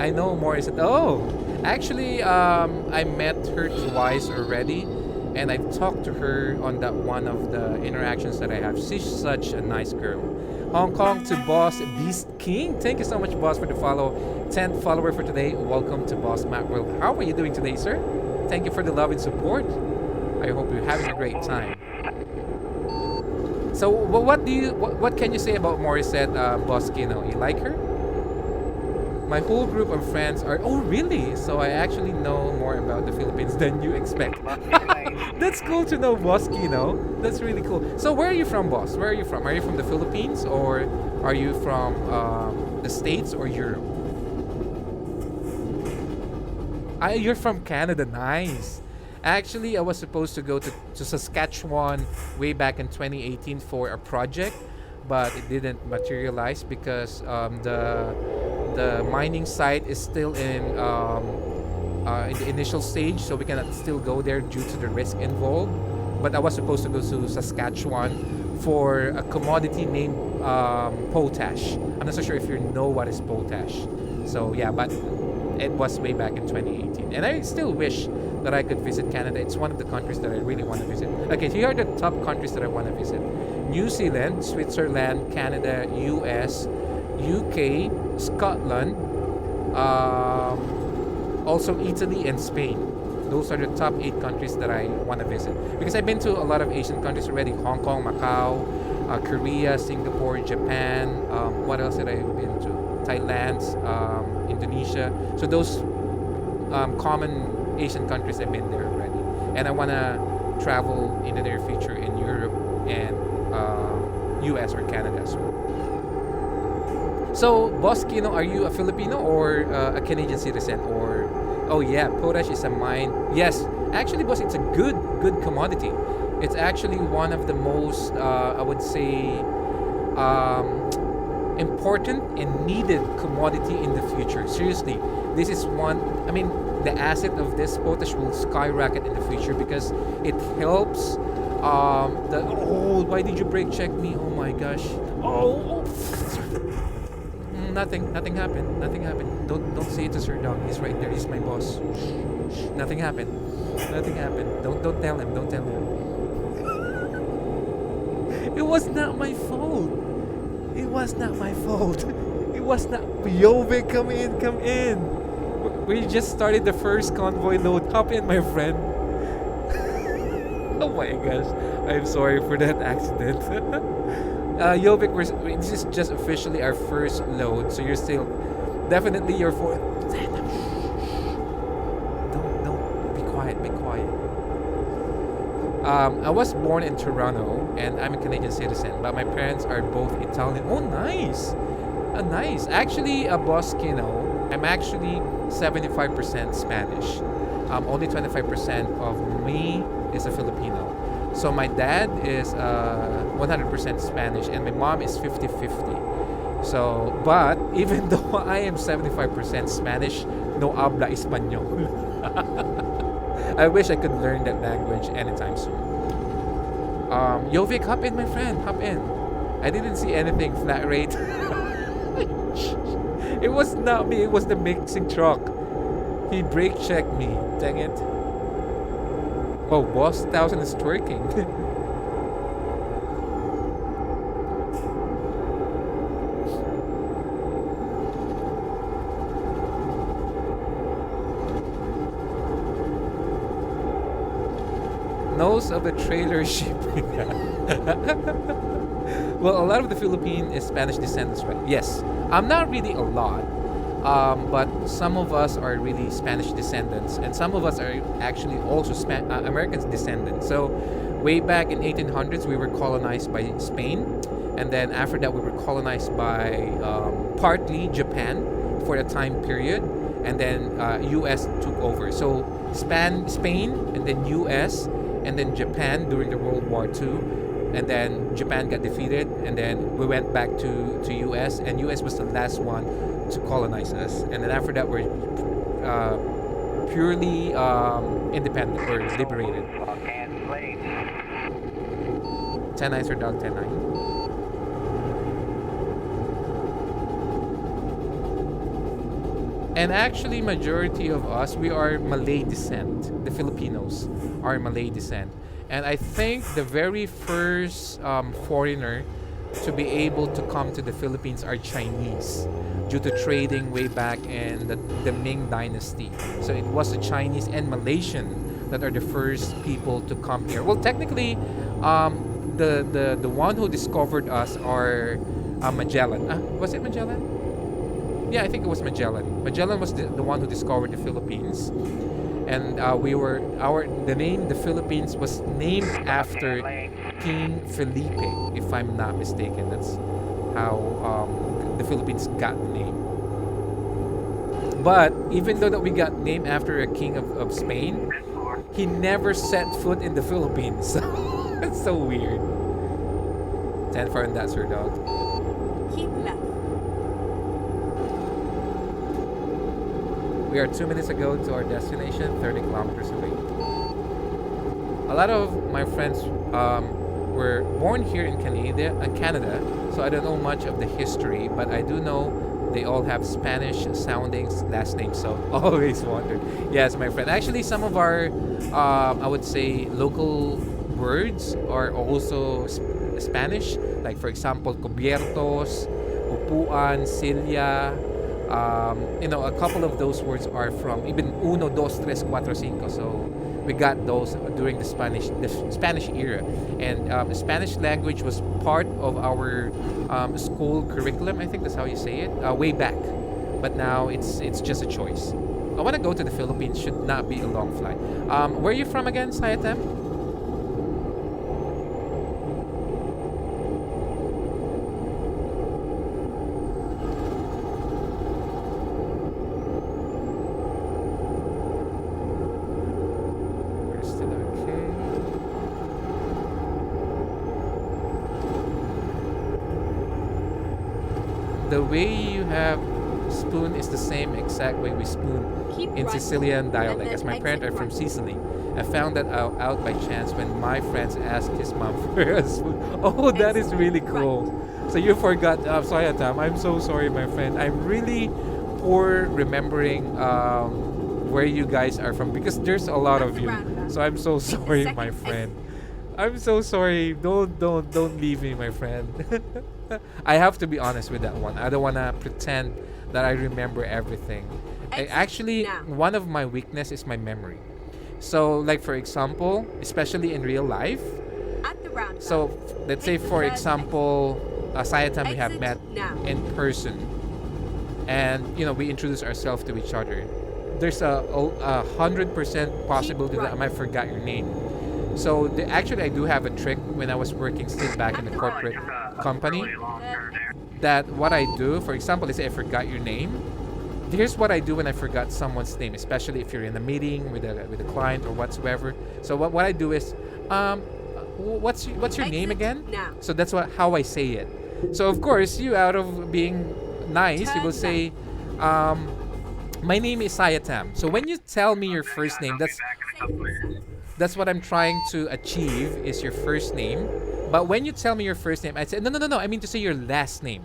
I know Morissette. Oh, actually, I met her twice already, and I've talked to her on that one of the interactions that I have. She's such a nice girl. Hong Kong to Boss Beast King. Thank you so much, Boss, for the follow. 10th follower for today. Welcome to Boss Mac World. How are you doing today, sir? Thank you for the love and support. I hope you're having a great time. So, what can you say about Morissette, Boss Kino? You like her? My whole group of friends are... Oh, really? So I actually know more about the Philippines than you expect. That's cool to know, Boss Kino. That's really cool. So where are you from, Boss? Where are you from? Are you from the Philippines? Or are you from the States or Europe? You're from Canada. Nice. Actually, I was supposed to go to Saskatchewan way back in 2018 for a project, but it didn't materialize because the mining site is still in the initial stage, so we cannot still go there due to the risk involved. But I was supposed to go to Saskatchewan for a commodity named potash. I'm not so sure if you know what is potash. So yeah, but it was way back in 2018, and I still wish that I could visit Canada. It's one of the countries that I really want to visit. Okay, here are the top countries that I want to visit: New Zealand, Switzerland, Canada, US, UK, Scotland, also Italy and Spain. Those are the top 8 countries that I want to visit, because I've been to a lot of Asian countries already: Hong Kong, Macau, Korea, Singapore, Japan. What else have I been to? Thailand, Indonesia. So those common Asian countries. I've been there already, and I wanna travel in the near future in Europe and U.S. or Canada as well. So, Boss Kino, are you a Filipino or a Canadian citizen? Or, oh yeah, potash is a mine. Yes, actually, boss, it's a good commodity. It's actually one of the most, I would say, important and needed commodity in the future. Seriously, this is one. I mean, the asset of this potash will skyrocket in the future because it helps. Why did you brake check me? Oh my gosh. Oh. Nothing happened. Nothing happened. Don't say it to Sir Dog. He's right there. He's my boss. Nothing happened. Nothing happened. Don't tell him. Don't tell him. It was not my fault. It was not my fault. It was not. Yo, Vic, come in. Come in. We just started the first convoy load. Hop in, my friend. Oh my gosh. I'm sorry for that accident. Yovik, this is just officially our first load, so you're still definitely your fourth. Don't be quiet. I was born in Toronto and I'm a Canadian citizen, but my parents are both Italian. Oh, nice. Nice. Actually, Boss Kino, I'm actually 75% Spanish. Only 25% of me is a Filipino. So my dad is 100% Spanish and my mom is 50-50. So, but even though I am 75% Spanish, no habla español. I wish I could learn that language anytime soon. Vic, hop in, my friend, hop in. I didn't see anything, flat rate. It was not me, it was the mixing truck. He brake checked me, dang it. Oh, Boss 1000 is twerking. Nose of a trailer shipping. Well, a lot of the Philippine is Spanish descendants, right? Yes. Not really a lot. But some of us are really Spanish descendants, and some of us are actually also American descendants. So, way back in 1800s, we were colonized by Spain, and then after that, we were colonized by partly Japan for a time period, and then U.S. took over. So, Spain, and then U.S., and then Japan during the World War II, and then Japan got defeated, and then we went back to U.S., and U.S. was the last one to colonize us, and then after that we're purely independent or liberated. 10-9, Sir Dog, 10-9. And actually, majority of us, we are Malay descent. The Filipinos are Malay descent. And I think the very first foreigner to be able to come to the Philippines are Chinese, due to trading way back in the Ming Dynasty. So it was the Chinese and Malaysian that are the first people to come here. Well, technically, the one who discovered us are Magellan. Was it Magellan? Yeah, I think it was Magellan. Magellan was the one who discovered the Philippines. And the name the Philippines was named after King Felipe, if I'm not mistaken. That's how the Philippines got the name. But even though that we got named after a king of Spain, he never set foot in the Philippines. It's so weird. 10 for on that, Sir Dog. Keep left. We are 2 minutes ago to our destination, 30 kilometers away. A lot of my friends were born here in Canada, so I don't know much of the history, but I do know they all have Spanish sounding last names, so always wondered. Yes, my friend. Actually, some of our, I would say, local words are also Spanish. Like, for example, cubiertos, upuan, silla. A couple of those words are from even uno, dos, tres, cuatro, cinco. So we got those during the Spanish era, and the Spanish language was part of our school curriculum. I think that's how you say it. Way back, but now it's just a choice. I want to go to the Philippines. Should not be a long flight. Where are you from again, Sayatem? We're still okay. The way you have spoon is the same exact way we spoon Keep in right Sicilian and dialect, then as my exit parents are from right. Sicily. I found that out by chance when my friends asked his mom for a spoon. Oh, that is Exit really cool. So you forgot. Sorry, Tam. I'm so sorry, my friend. I'm really poor remembering where you guys are from because there's a lot of you. So I'm so sorry, second my exit. friend. I'm so sorry. Don't leave me, my friend. I have to be honest with that one. I don't wanna pretend that I remember everything. Exit Actually, now. one of my weakness is my memory. So, like for example, especially in real life. At the roundabout. So, let's say Take the for first example, Sayatan we have Exit met now. in person, and we introduce ourselves to each other. There's a 100% possibility that I right. might forgot your name. So actually, I do have a trick when I was working still back in the corporate company. Really long turn there. That what I do, for example, let's say I forgot your name. Here's what I do when I forgot someone's name, especially if you're in a meeting with a client or whatsoever. So what I do is, what's your name Exit again? now. So that's how I say it. So of course, you out of being nice, you will Turn say, my name is Sayatam. So when you tell me your first name, I'll be back in a couple minutes. that's what I'm trying to achieve is your first name. But when you tell me your first name, I say no. I mean to say your last name.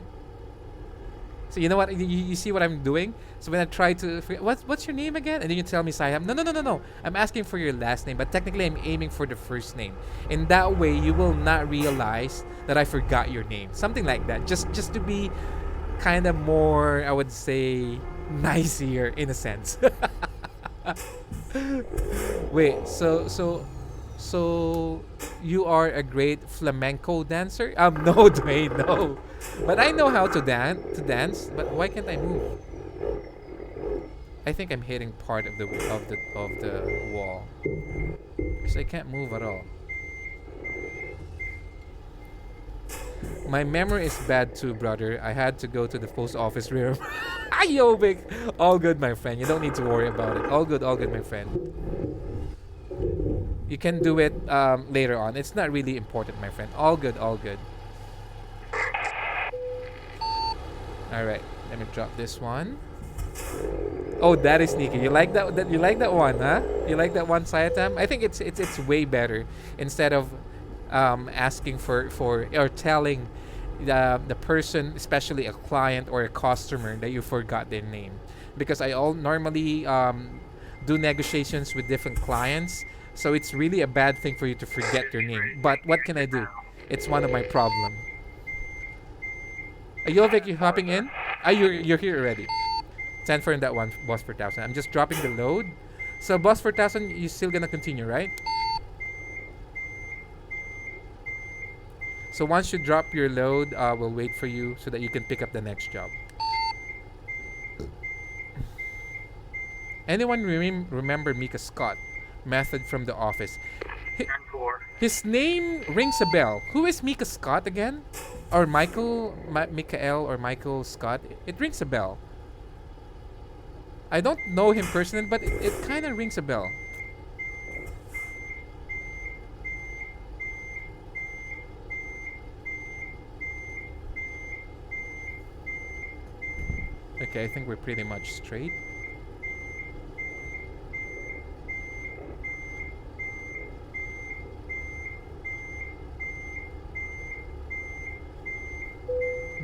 So you know what? You see what I'm doing? So when I try to forget, what's your name again? And then you tell me Sayam. No. I'm asking for your last name, but technically I'm aiming for the first name. In that way, you will not realize that I forgot your name. Something like that. Just to be kind of more, I would say, nicer in a sense. Wait, so you are a great flamenco dancer? No, Dwayne, no. But I know how to dance. But why can't I move? I think I'm hitting part of the wall, because I can't move at all. My memory is bad too, brother. I had to go to the post office room. Yo, big. All good, my friend. You don't need to worry about it. All good, my friend. You can do it later on. It's not really important, my friend. All good. All right, let me drop this one. Oh, that is sneaky. You like that? You like that one, huh? You like that one, Sayatam? I think it's way better instead of asking for or telling the person, especially a client or a customer, that you forgot their name. Because I normally do negotiations with different clients, so it's really a bad thing for you to forget your name. But what can I do? It's one of my problem. Yovik, you hopping in? You're here already. Send for that one, boss 4000. I'm just dropping the load. So boss 4000, you still gonna continue, right? So once you drop your load, we'll wait for you so that you can pick up the next job. Anyone remember Mika Scott? Method from The Office. 10-4. His name rings a bell. Who is Mika Scott again? Or Michael or Michael Scott? It rings a bell. I don't know him personally, but it kind of rings a bell. Okay, I think we're pretty much straight.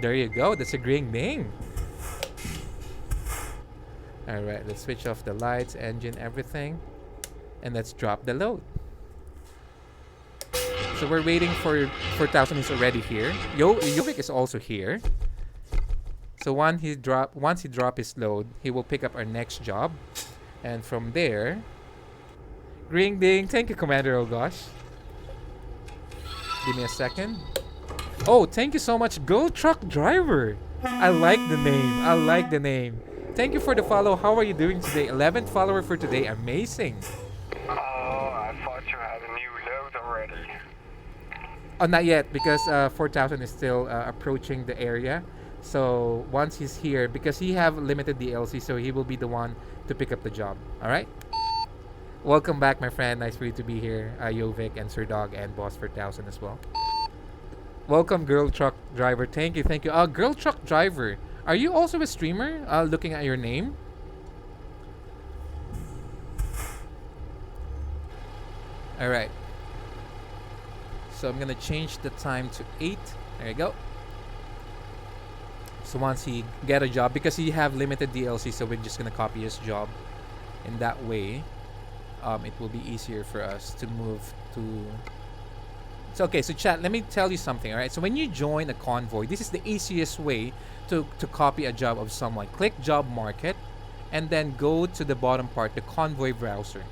There you go. That's a great name. Alright, let's switch off the lights, engine, everything. And let's drop the load. So we're waiting for 4000. He's already here. Yovik is also here. So once he drop his load, he will pick up our next job. And from there, ring ding. Thank you, Commander. Oh gosh. Give me a second. Oh, thank you so much, Go Truck Driver. I like the name. Thank you for the follow. How are you doing today? 11th follower for today. Amazing. Oh, I thought you had a new load already. Oh, not yet, because 4,000 is still approaching the area. So once he's here, because he have limited DLC, so he will be the one to pick up the job. All right. Welcome back, my friend. Nice for you to be here, Jovic and Sir Dog and Boss 4,000 as well. Welcome, girl truck driver. Thank you, thank you. Girl truck driver, are you also a streamer? Looking at your name. All right. So I'm gonna change the time to 8. There you go. So once he get a job, because he have limited DLC, so we're just gonna copy his job. In that way, it will be easier for us to move to. It's okay. So chat, let me tell you something. All right. So when you join a convoy, this is the easiest way to copy a job of someone. Click job market, and then go to the bottom part, the convoy browser.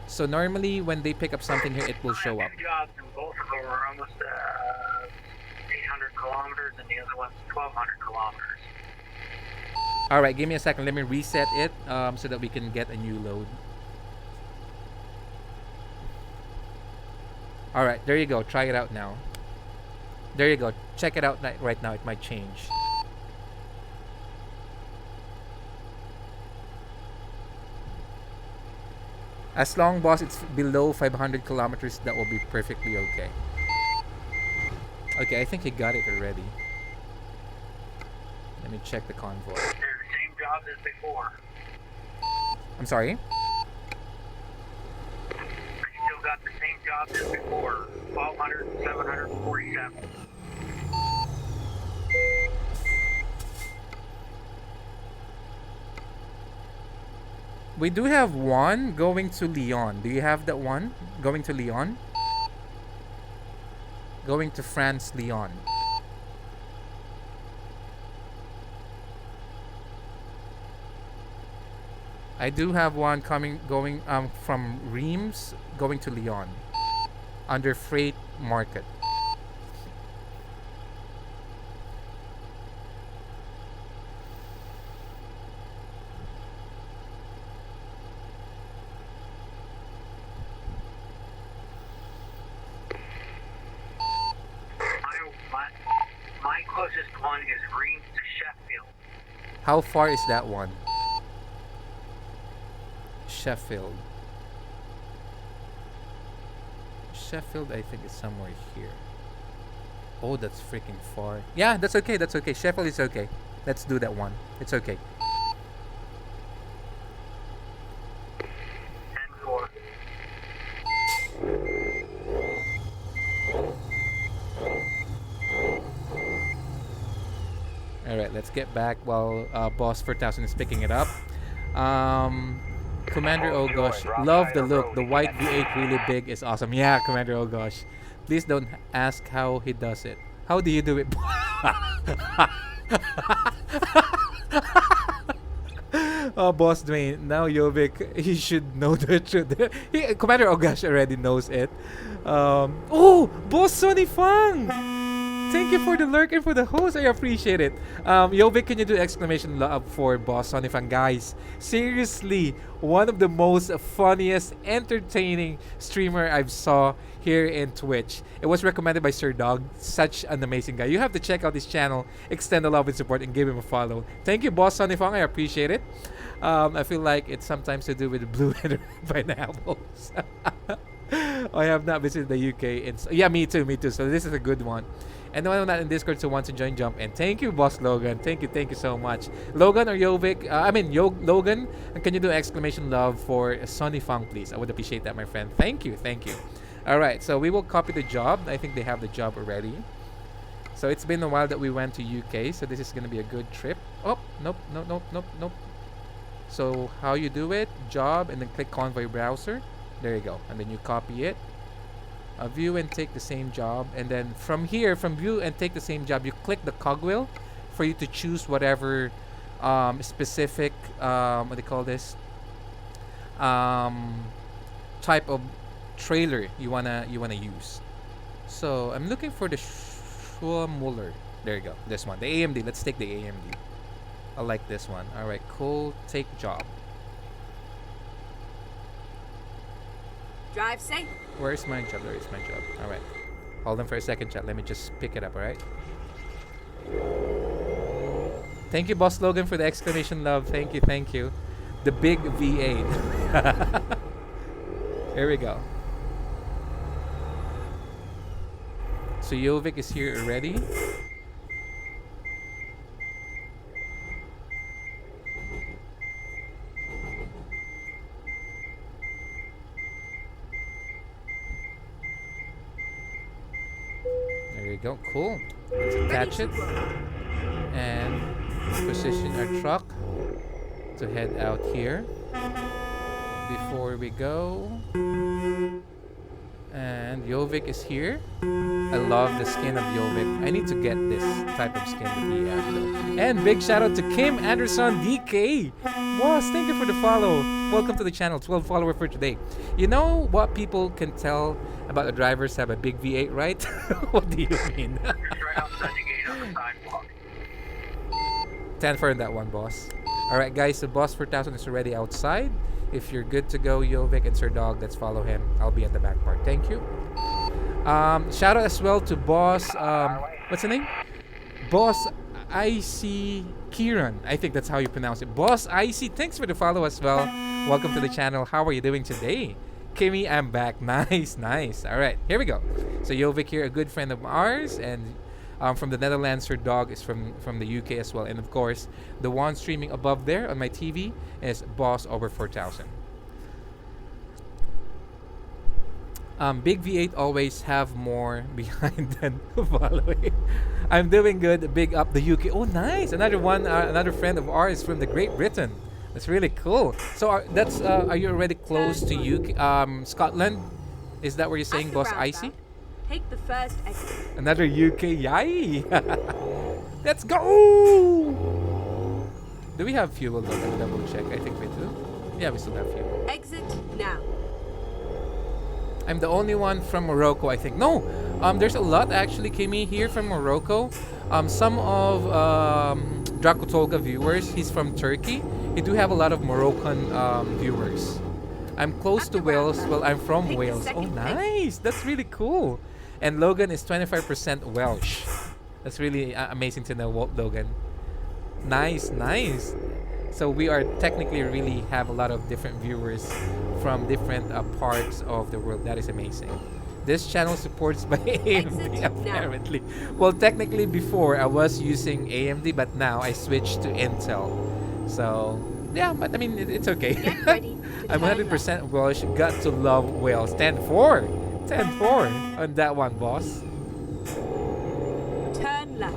So normally when they pick up something here, it will show up. Jobs, and both of them are almost 800 kilometers, and the other one's 1,200 kilometers. All right, give me a second. Let me reset it so that we can get a new load. All right, there you go. Try it out now. There you go. Check it out right now. It might change. As long, boss, it's below 500 kilometers, that will be perfectly okay. Okay, I think he got it already. Let me check the convoy. They're the same jobs as before. I'm sorry? I still got the same jobs as before. 1,200, 747. We do have one going to Lyon. Do you have that one? Going to Lyon? Going to France, Lyon. I do have one going from Reims going to Lyon under freight market. My closest one is Reims to Sheffield. How far is that one? Sheffield. Sheffield, I think, is somewhere here. Oh, that's freaking far. Yeah, that's okay. That's okay. Sheffield is okay. Let's do that one. It's okay. 10-4. All right, let's get back while Boss 4000 is picking it up. Commander, oh gosh, love the look. The white V8 really big is awesome. Yeah, Commander, oh gosh. Please don't ask how he does it. How do you do it? Oh, Boss Dwayne, now Jovic, he should know the truth. Commander, oh gosh, already knows it. Oh, Boss Sonny Fang! Thank you for the lurk and for the host. I appreciate it. Jovic, can you do exclamation love for Boss Sonifan? Guys, seriously, one of the most funniest, entertaining streamer I've saw here in Twitch. It was recommended by Sir Dog. Such an amazing guy. You have to check out his channel, extend the love and support, and give him a follow. Thank you, Boss Sonifan. I appreciate it. I feel like it's sometimes to do with blue and pineapples. I have not visited the UK. Yeah, me too. So this is a good one. And the one not in Discord so wants to join, jump in. Thank you, Boss Logan. Thank you so much. Logan or Jovic, Logan, can you do exclamation love for Sonny Fang, please? I would appreciate that, my friend. Thank you. All right, so we will copy the job. I think they have the job already. So it's been a while that we went to UK, so this is gonna be a good trip. Oh, nope. So how you do it? Job, and then click Convoy browser. There you go, and then you copy it. View and take the same job, and then from here, from view and take the same job, you click the cogwheel for you to choose whatever specific what do you call this type of trailer you wanna use. So I'm looking for the Schmuller. There you go, this one, the AMD. Let's take the AMD. I like this one. All right, cool. Take job. Drive safe. Where's my job? There is my job. All right. Hold on for a second, chat. Let me just pick it up, all right? Thank you, Boss Logan, for the exclamation love. Thank you, thank you. The big V8. Here we go. So Jovic is here already. There you go. Cool. Let's attach it and position our truck to head out here. Before we go, and Jovic is here. I love the skin of Jovic. I need to get this type of skin that he has though. And big shout out to Kim Anderson DK. Boss, thank you for the follow. Welcome to the channel. 12 follower for today. You know what people can tell about the drivers have a big V8, right? What do you mean? Right outside the gate on the sidewalk. 10 for that one, boss. Alright guys, the boss 4000 is already outside. If you're good to go, Jovic and Sir Dog, let's follow him. I'll be at the back part. Thank you. Shout out as well to Boss, what's the name? Boss IC Kieran. I think that's how you pronounce it. Boss IC, thanks for the follow as well. Welcome to the channel. How are you doing today? Kimmy, I'm back. Nice, nice. Alright, here we go. So Jovic here, a good friend of ours, and from the Netherlands, Sir Dog is from the UK as well. And of course, the one streaming above there on my TV is Boss over 4000. Big V8 always have more behind than following. I'm doing good. Big up the UK. Oh, nice. Another one, another friend of ours from the Great Britain. That's really cool. So are you already close to UK, Scotland? Is that where you're saying, Boss Icy? Take the first exit. Another UK. Yay! Let's go! Do we have fuel though? Let me double check. I think we do. Yeah, we still have fuel. Exit now. I'm the only one from Morocco, I think. No! There's a lot actually, Kimmy, here from Morocco. Some of Dracotolga viewers, he's from Turkey. He do have a lot of Moroccan viewers. I'm close to Wales. Well, I'm from Wales. Oh, nice! That's really cool. And Logan is 25% Welsh. That's really amazing to know, Logan. Nice, nice. So we are technically really have a lot of different viewers from different parts of the world. That is amazing. This channel supports by AMD apparently. Well, technically before I was using AMD, but now I switched to Intel. So yeah, but I mean it's okay. Get ready to I'm 100% Welsh. Got to love Wales. 10-4. 10-4 on that one, boss. turn left.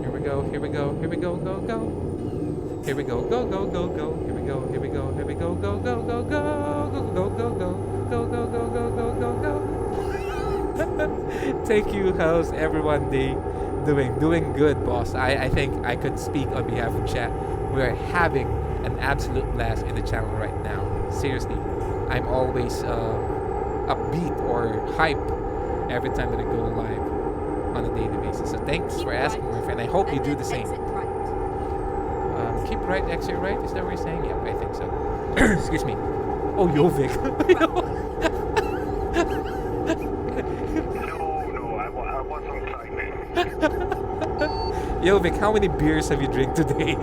Here we go, here we go, here we go, go, go. Here we go, go, go, go, go. Here we go, here we go, here we go, go, go, go, go, go, go, go, go, go, go, go, go, go, go, go. Thank you. How's everyone day doing? Doing good, boss. I think I could speak on behalf of chat. We are having an absolute blast in the channel right now. Seriously, I'm always upbeat or hype every time that I go live on a daily basis. So thanks for asking, my friend. I hope you do the same. Keep right, exit right. Is that what you're saying? Yep, I think so. Excuse me. Oh, Jovic. No, I wasn't typing. Jovic, how many beers have you drank today?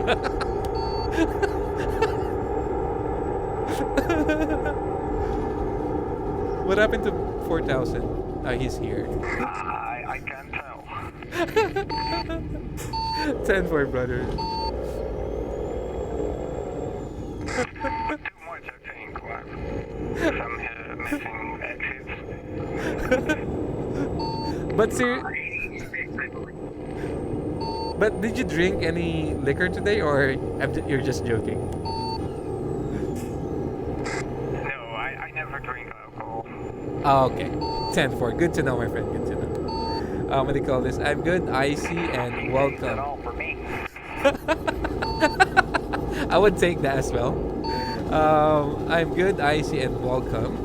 What happened to 4000? He's here. I can't tell. 10-4, brother. Too much, I think. Some missing exits. But sir, but did you drink any liquor today, or you're just joking? No, I never drink alcohol. Oh, okay. 10-4. Good to know, my friend. Good to know. What do you call this? I'm good, icy, and welcome. That's all for me. I would take that as well. I'm good, icy, and welcome.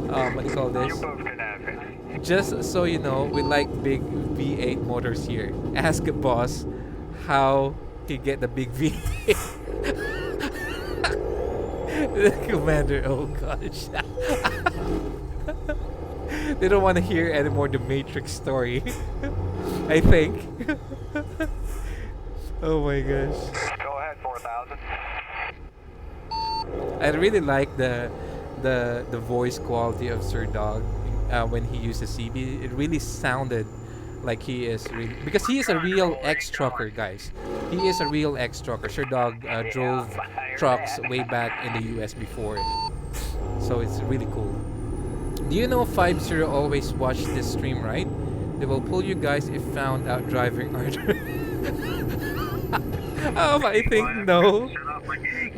What do you call this? You both can have it. Just so you know, we like big V8 motors here. Ask a boss how he get the big V8. The commander, oh gosh. They don't want to hear anymore the Matrix story. I think. Oh my gosh. Go ahead, 4,000. I really like the voice quality of Sir Dog when he used the CB. It really sounded like he is really, because he is a real ex-trucker, guys. He is a real ex-trucker. Sir Dog drove trucks way back in the US before, so it's really cool. Do you know 50 always watch this stream, right? They will pull you guys if found out driving harder. I think no,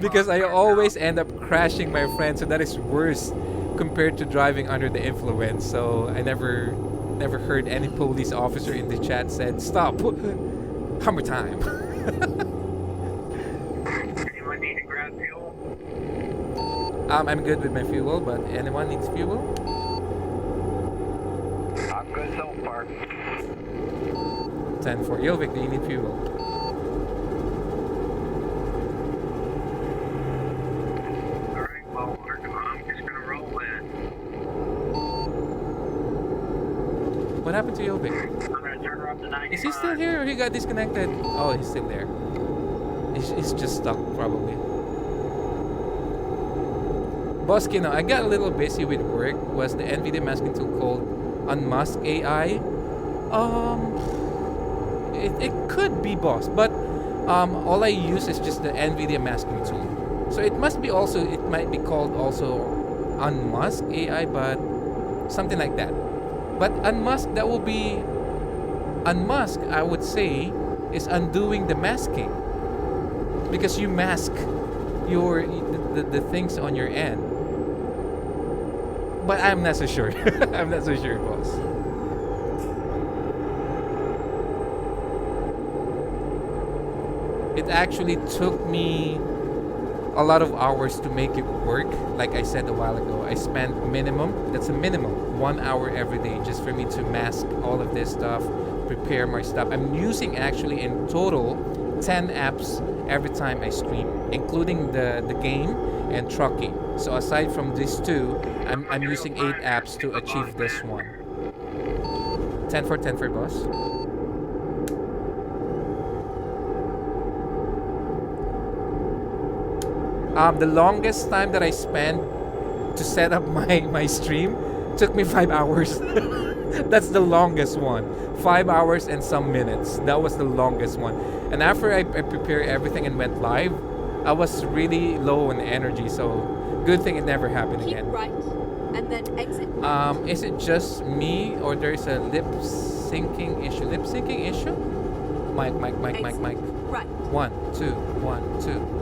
because I always end up crashing my friends, so that is worse compared to driving under the influence. So I never heard any police officer in the chat said stop. Hammer time. Anyone need to grab fuel? I'm good with my fuel, but anyone needs fuel? I'm good so far. 10-4. Yo, Vic, do you need fuel? Alright, well, I'm just gonna roll in. What happened to Yovik? I'm gonna turn her up to 95. Is he still here or he got disconnected? Oh, he's still there. He's just stuck, probably. Boss Kino, I got a little busy with work. Was the NVIDIA masking tool called Unmask AI? It could be, boss, but all I use is just the NVIDIA masking tool. So it must be also, it might be called also Unmask AI, but something like that. But unmask, that will be unmask, I would say, is undoing the masking, because you mask your the things on your end. But I'm not so sure. I'm not so sure, boss. It actually took me a lot of hours to make it work. Like I said a while ago, I spent minimum, that's a minimum, 1 hour every day just for me to mask all of this stuff, prepare my stuff. I'm using actually in total 10 apps every time I stream, including the game and trucking. So aside from these two, I'm using 8 apps to achieve this one. 10-4, boss. The longest time that I spent to set up my stream took me 5 hours. That's the longest one. 5 hours and some minutes. That was the longest one. And after I prepared everything and went live, I was really low on energy. So good thing it never happened Keep again. right, and then exit right. Is it just me or there's a lip syncing issue? Lip syncing issue? Mic. Right. 1, 2, 1, 2.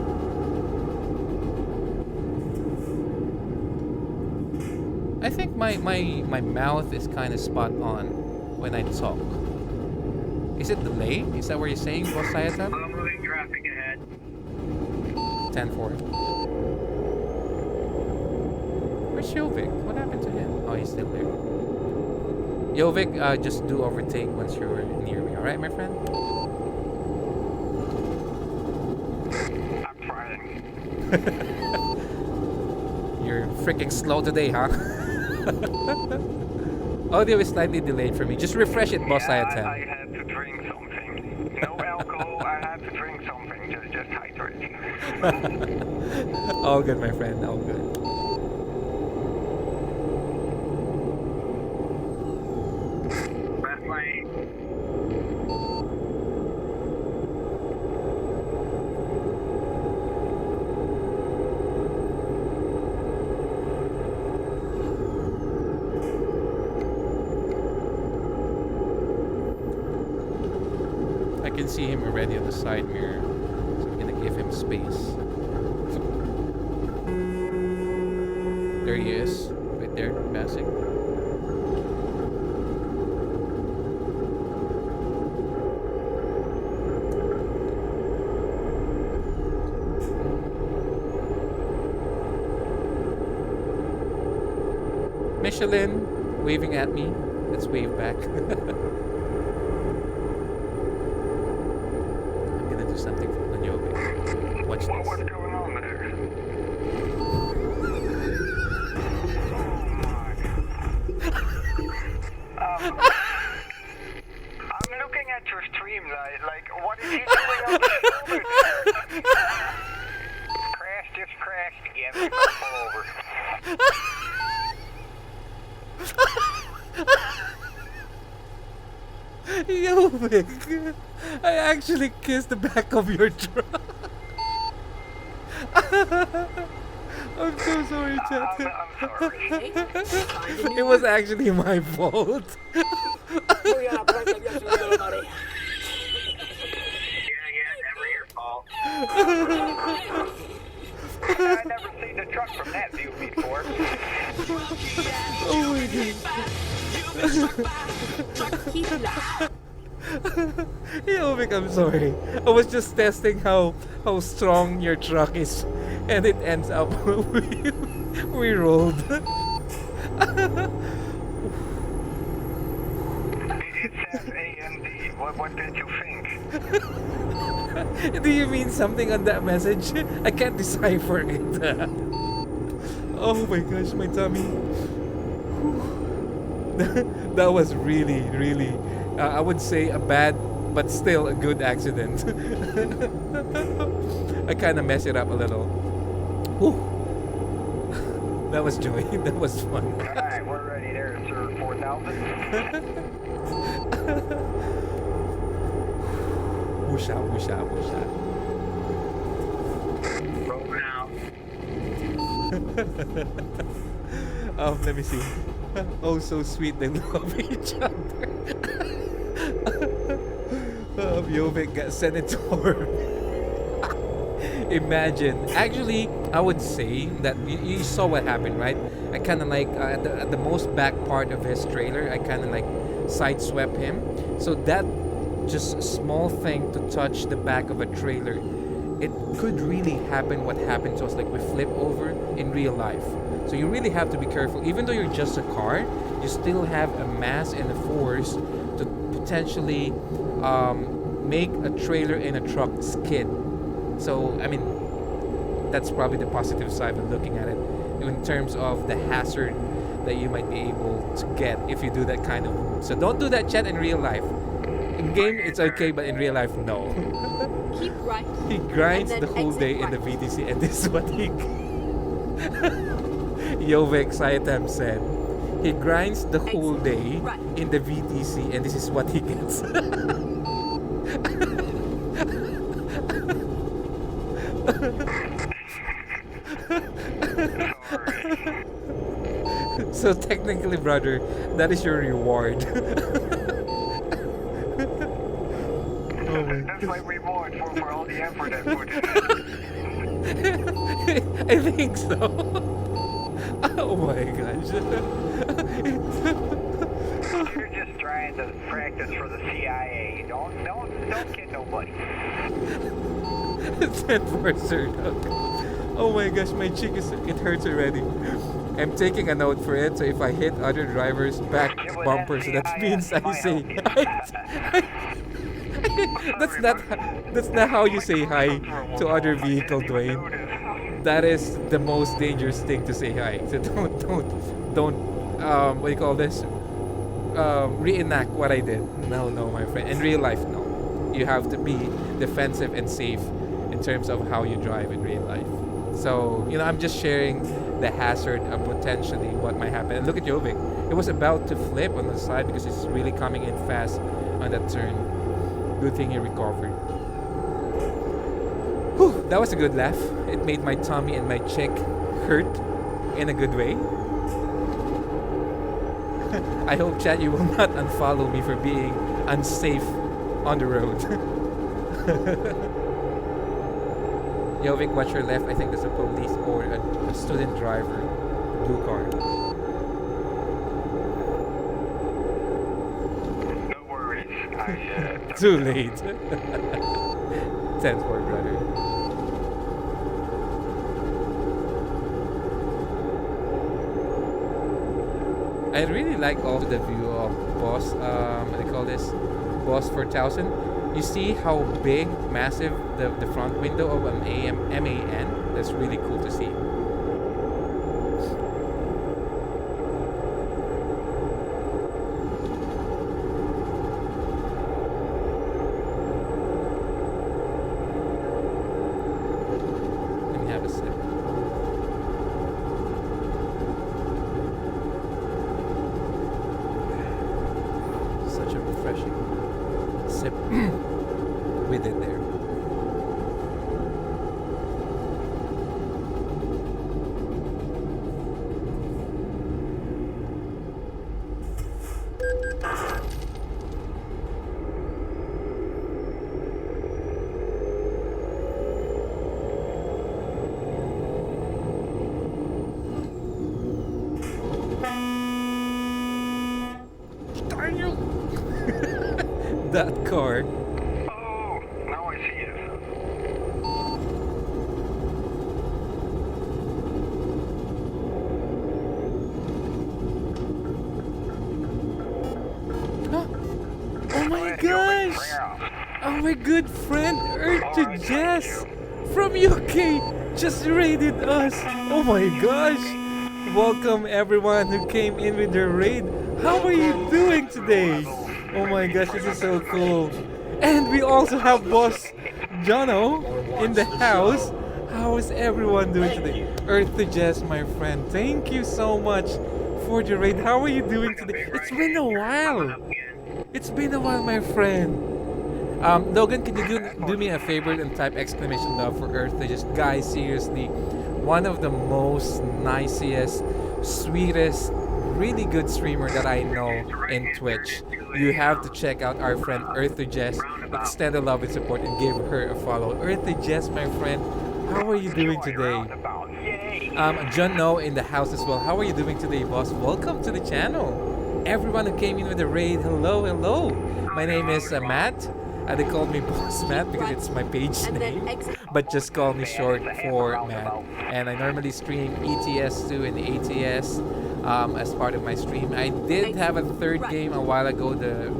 I think my mouth is kind of spot on when I talk. Is it delay? Is that what you're saying, Boss Sayatan? Moving traffic ahead. 10-4. Where's Yovik? What happened to him? Oh, he's still there. Yovik, just do overtake once you're near me, alright, my friend? I'm trying. You're freaking slow today, huh? Audio is slightly delayed for me. Just refresh it, Boss Sayatan. I have to drink something. No alcohol, I have to drink something. Just hydrate. All good, my friend. All good. Left lane. I can see him already on the side mirror, so I'm gonna give him space. There he is, right there, passing. Michelin waving at me. Let's wave back. I'm gonna do something on Jovic. Watch this. What's going on there? I'm looking at your stream, like, what is he doing on the shoulder there? Just crashed again. We're gonna pull over. Jovic, I actually kissed the back of your truck. I'm so sorry, chat. I'm sorry. It was actually my fault. Voy a la playa, había subido la marea. Yeah, never your fault. I've never seen the truck from that view before. Oh my Keep laughing. Jovic, I'm sorry. I was just testing how strong your truck is, and it ends up we rolled. It says AMD. What did you think? Do you mean something on that message? I can't decipher it. Oh my gosh, my tummy. That was really, really, I would say a bad, but still a good accident. I kind of messed it up a little. Whew. That was joy. That was fun. Alright, we're ready there, sir. 4,000. Whoosha, whoosha, whoosha. Rolling out. Let me see. Oh, so sweet. They love each other. Jovic got sent into orbit. Imagine. Actually, I would say that you saw what happened, right? I kind of like at the most back part of his trailer, I kind of like sideswept him. So that just a small thing to touch the back of a trailer, it could really happen what happened to us, like we flip over in real life. So you really have to be careful. Even though you're just a car, you still have a mass and a force to potentially make a trailer and a truck skid. So, I mean, that's probably the positive side of looking at it in terms of the hazard that you might be able to get if you do that kind of move. So don't do that, chat, in real life. In game, it's okay, but in real life, no. Keep right. He grinds And the then whole exit day in right. the VTC, and this is what he... Jovic Saitam said. He grinds the whole Exit day right. in the VTC, and this is what he gets. So technically, brother, that is your reward. Oh my That's my reward for all the effort I put in. I think so. Oh my gosh. You're just trying to practice for the CIA. Don't kid nobody. 10 for Sir Doug. Oh my gosh, my cheek it hurts already. I'm taking a note for it, so if I hit other drivers' back bumpers, that means I say hi. That's not how you say hi to other vehicle, Dwayne. That is the most dangerous thing to say hi. So don't what do you call this? Reenact what I did. No, my friend. In real life, no. You have to be defensive and safe in terms of how you drive in real life. So, I'm just sharing the hazard of potentially what might happen. And look at Jovic. It was about to flip on the side because it's really coming in fast on that turn. Good thing he recovered. Whew, that was a good laugh. It made my tummy and my cheek hurt in a good way. I hope, chat, you will not unfollow me for being unsafe on the road. Jovic, watch your left. I think there's a police or a student driver. Blue car. No worries. Too late. 10-4, brother. I I really like also the view of Boss. What do they call this? Boss 4000. You see how big, massive the front window of an MAN. That's really cool to see. Let me have a sip. Such a refreshing sip with it there. Darn you! That car. Oh, now I see it. Oh my gosh! Oh my good friend Earth to Jess from UK just raided us. Oh my gosh! Welcome everyone who came in with their raid. How are you doing today? Oh my gosh, this is so cool. And we also have Boss Jono in the house. How is everyone doing today? Earth to Jess, my friend. Thank you so much for the raid. How are you doing today? It's been a while. It's been a while, my friend. Logan, can you do me a favor and type exclamation love for Earth to Jess? Guys, seriously, one of the most nicest, sweetest, really good streamer that I know in Twitch. You have to check out our friend Earth to Jess, extend the love and support, and give her a follow. Earth to Jess, my friend, how are you doing today? John No in the house as well. How are you doing today, boss? Welcome to the channel. Everyone who came in with the raid, hello, hello. My name is Matt. They call me Boss Matt because it's my page name, but just call me short for Matt. And I normally stream ETS2 and ATS as part of my stream. I did have a third game a while ago, the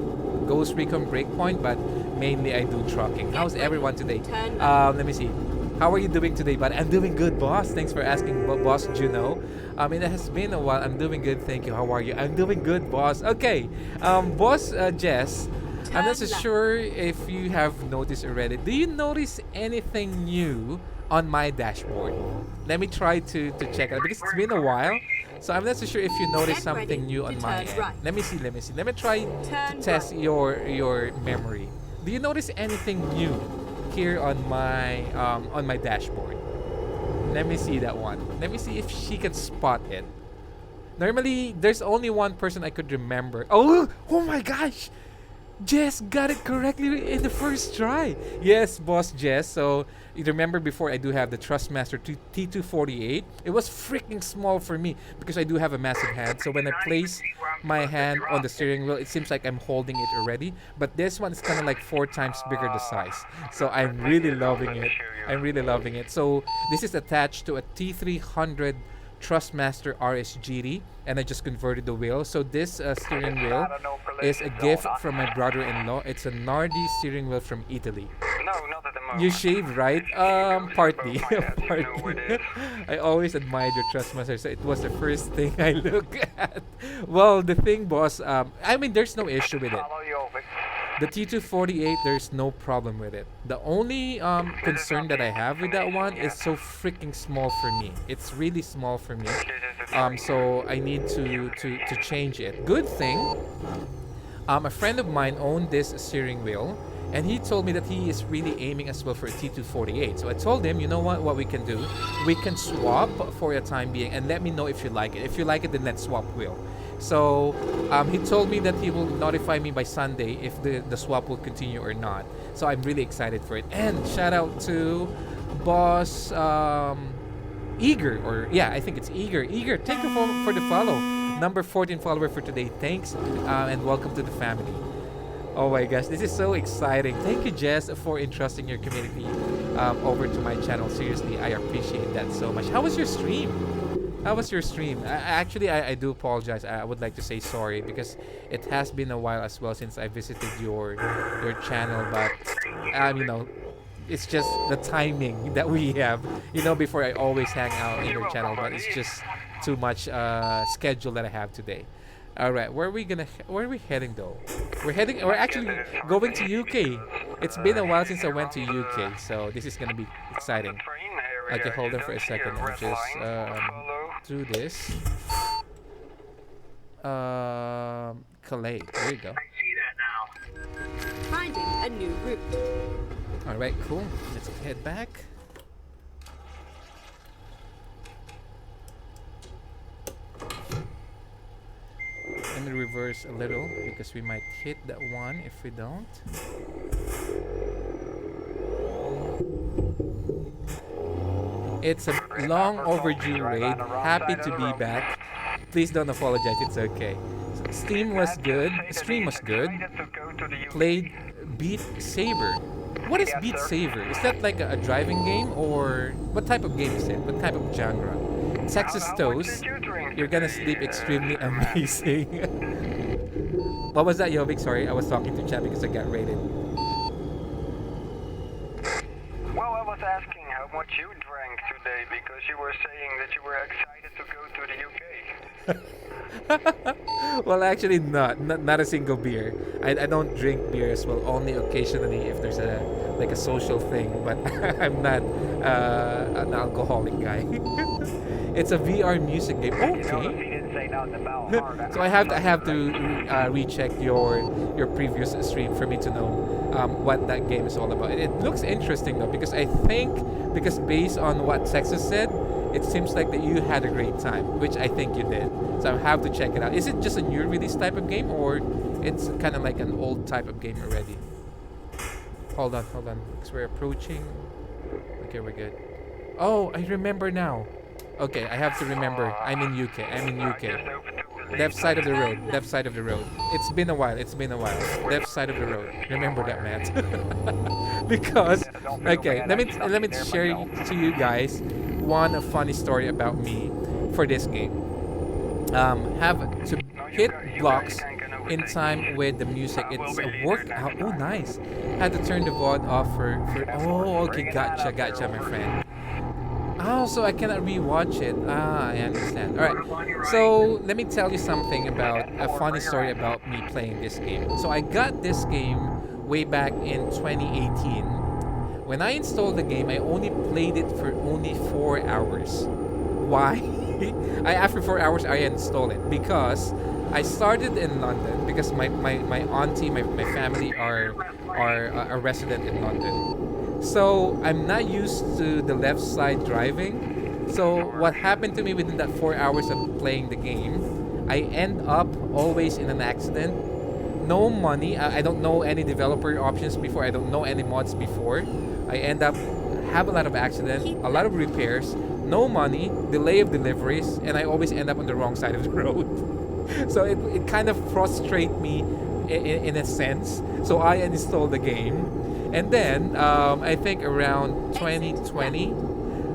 Ghost Recon Breakpoint, but mainly I do trucking. How's everyone today? Let me see. How are you doing today, bud? I'm doing good, boss. Thanks for asking, boss Juno. It has been a while. I'm doing good, thank you. How are you? I'm doing good, boss. Okay, boss Jess. I'm not so sure if you have noticed already. Do you notice anything new on my dashboard? Let me try to check it because it's been a while. So I'm not so sure if you noticed something new on my end. Let me see. Let me try to test your memory. Do you notice anything new here on my dashboard? Let me see that one. Let me see if she can spot it. Normally, there's only one person I could remember. Oh my gosh! Jess got it correctly in the first try. Yes, boss Jess. So you remember before I do have the Trustmaster T248. It was freaking small for me because I do have a massive hand. So when I place my hand on the steering wheel, it seems like I'm holding it already. But this one is kind of like 4 times bigger the size. So I'm really loving it. I'm really loving it. So this is attached to a T300 Trustmaster RSGT, and I just converted the wheel. So this steering wheel is a gift from my brother-in-law. It's a Nardi steering wheel from Italy. You shaved, right? Partly. Partly. I always admired your Trustmaster, so it was the first thing I look at. Well, the thing, boss, I mean, there's no issue with it. The T248, there's no problem with it. The only concern that I have with that one is so freaking small for me. It's really small for me. So I need to change it. Good thing, a friend of mine owned this steering wheel, and he told me that he is really aiming as well for a T248. So I told him, you know what we can do? We can swap for a time being, and let me know if you like it. If you like it, then let's swap wheel. So he told me that he will notify me by Sunday if the swap will continue or not. So I'm really excited for it. And shout out to boss Eager, or yeah, I think it's Eager. Eager, thank you for the follow. Number 14 follower for today. Thanks and welcome to the family. Oh my gosh, this is so exciting. Thank you, Jess, for entrusting your community over to my channel. Seriously, I appreciate that so much. How was your stream? How was your stream? Actually, I do apologize. I would like to say sorry because it has been a while as well since I visited your channel. But you know, it's just the timing that we have. You know, before I always hang out in your channel, but it's just too much schedule that I have today. All right, where are we heading though? We're actually going to UK. It's been a while since I went to UK, so this is gonna be exciting. Okay, hold on for a second. I'm just do this. Calais. There you go. I see that now. Finding a new route. All right, cool. Let's head back. Let me reverse a little because we might hit that one if we don't. It's a long overdue raid. Happy to be back. Please don't apologize. It's okay. So, stream was good. Played Beat Saber. What is Beat Saber? Is that like a driving game or what type of game is it? What type of genre? Texas Toast. You're gonna sleep extremely amazing. What was that, Yovik? Sorry, I was talking to chat because I got raided. Well, I was asking how much you drank today because you were saying that you were excited to go to the UK. Well, actually, not a single beer. I don't drink beer as well. Only occasionally if there's a social thing. But I'm not an alcoholic guy. It's a VR music game. Okay. So I have to recheck your previous stream for me to know what that game is all about. It looks interesting though because because based on what Texas said, it seems like that you had a great time, which I think you did. So I have to check it out. Is it just a new release type of game or it's kind of like an old type of game already? Hold on, because we're approaching. Okay, we're good. Oh, I remember now. Okay, I have to remember. I'm in UK. Left side of the road. It's been a while. Left side of the road. Remember that, Matt. Because, okay, let me share to you guys one funny story about me for this game. Have to hit blocks in time with the music. It's a workout. Oh, nice. Had to turn the VOD off for. Oh, okay, gotcha, my friend. Oh, so I cannot rewatch it. I understand. Alright, so let me tell you something about a funny story about me playing this game. So I got this game way back in 2018. When I installed the game, I only played it for only 4 hours. Why? After 4 hours, I installed it because I started in London because my auntie, my family are a resident in London. So I'm not used to the left side driving. So what happened to me within that 4 hours of playing the game, I end up always in an accident. No money. I don't know any developer options before. I don't know any mods before. I end up have a lot of accident, a lot of repairs, no money, delay of deliveries, and I always end up on the wrong side of the road. So it kind of frustrates me in a sense. So I installed the game. And then, I think around 2020,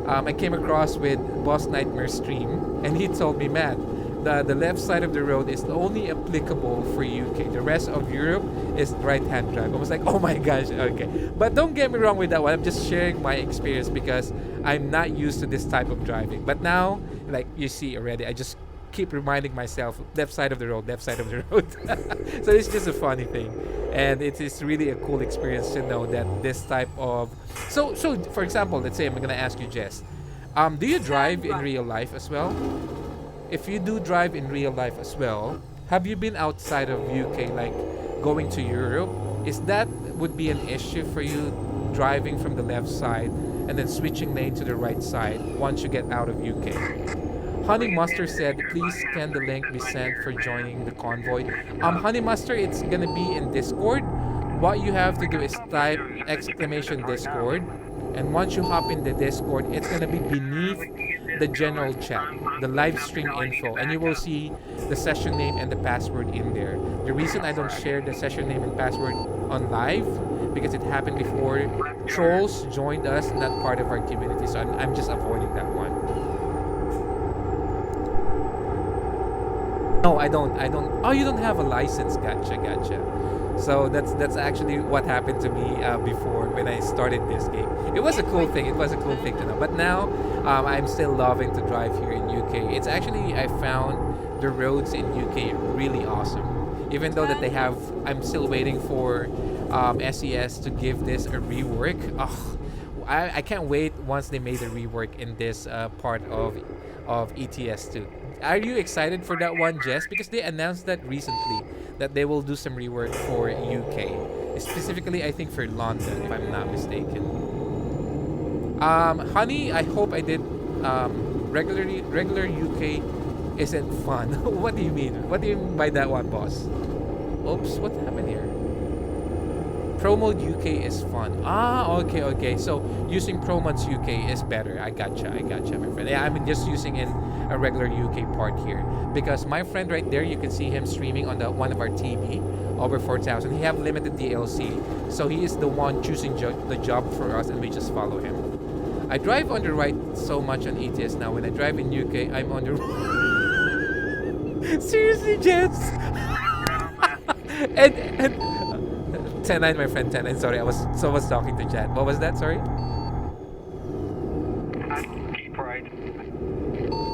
I came across with Boss Nightmare stream, and he told me, Matt, the left side of the road is only applicable for UK. The rest of Europe is right-hand drive. I was like, oh my gosh, okay. But don't get me wrong with that one. I'm just sharing my experience because I'm not used to this type of driving. But now, like you see already, I just keep reminding myself, left side of the road. So it's just a funny thing. And it is really a cool experience to know that this type of... So for example, let's say I'm going to ask you, Jess. Do you drive in real life as well? If you do drive in real life as well, have you been outside of UK, like going to Europe? Is that would be an issue for you driving from the left side and then switching lane to the right side once you get out of UK? Honey Mustard said, please scan the link we sent for joining the convoy. Honey Mustard, it's gonna be in Discord. What you have to do is type !Discord, and once you hop in the Discord, it's gonna be beneath the general chat, the live stream info, and you will see the session name and the password in there. The reason I don't share the session name and password on live, because it happened before. Trolls joined us, not part of our community, so I'm just avoiding that one. No, I don't. Oh, you don't have a license. Gotcha. So that's actually what happened to me before when I started this game. It was a cool thing. It was a cool thing to know. But now I'm still loving to drive here in UK. It's actually, I found the roads in UK really awesome. Even though that they have, I'm still waiting for SES to give this a rework. Oh, I can't wait once they made a rework in this part of ETS2. Are you excited for that one, Jess? Because they announced that recently that they will do some rework for UK, specifically I think for London, if I'm not mistaken. Honey, I hope I did. Regular UK isn't fun. What do you mean? What do you mean by that one, boss? Oops, what happened here? Pro Mode UK is fun. Okay. So using Pro Modes UK is better. I gotcha, my friend. Yeah, I'm just using in a regular UK part here because my friend right there, you can see him streaming on one of our TV over 4,000. He have limited DLC, so he is the one choosing the job for us, and we just follow him. I drive on the right so much on ETS now. When I drive in UK, I'm on the seriously, Jets. and 10-9, my friend, 10-9. Sorry, I was talking to Chad. What was that? Sorry. Keep right.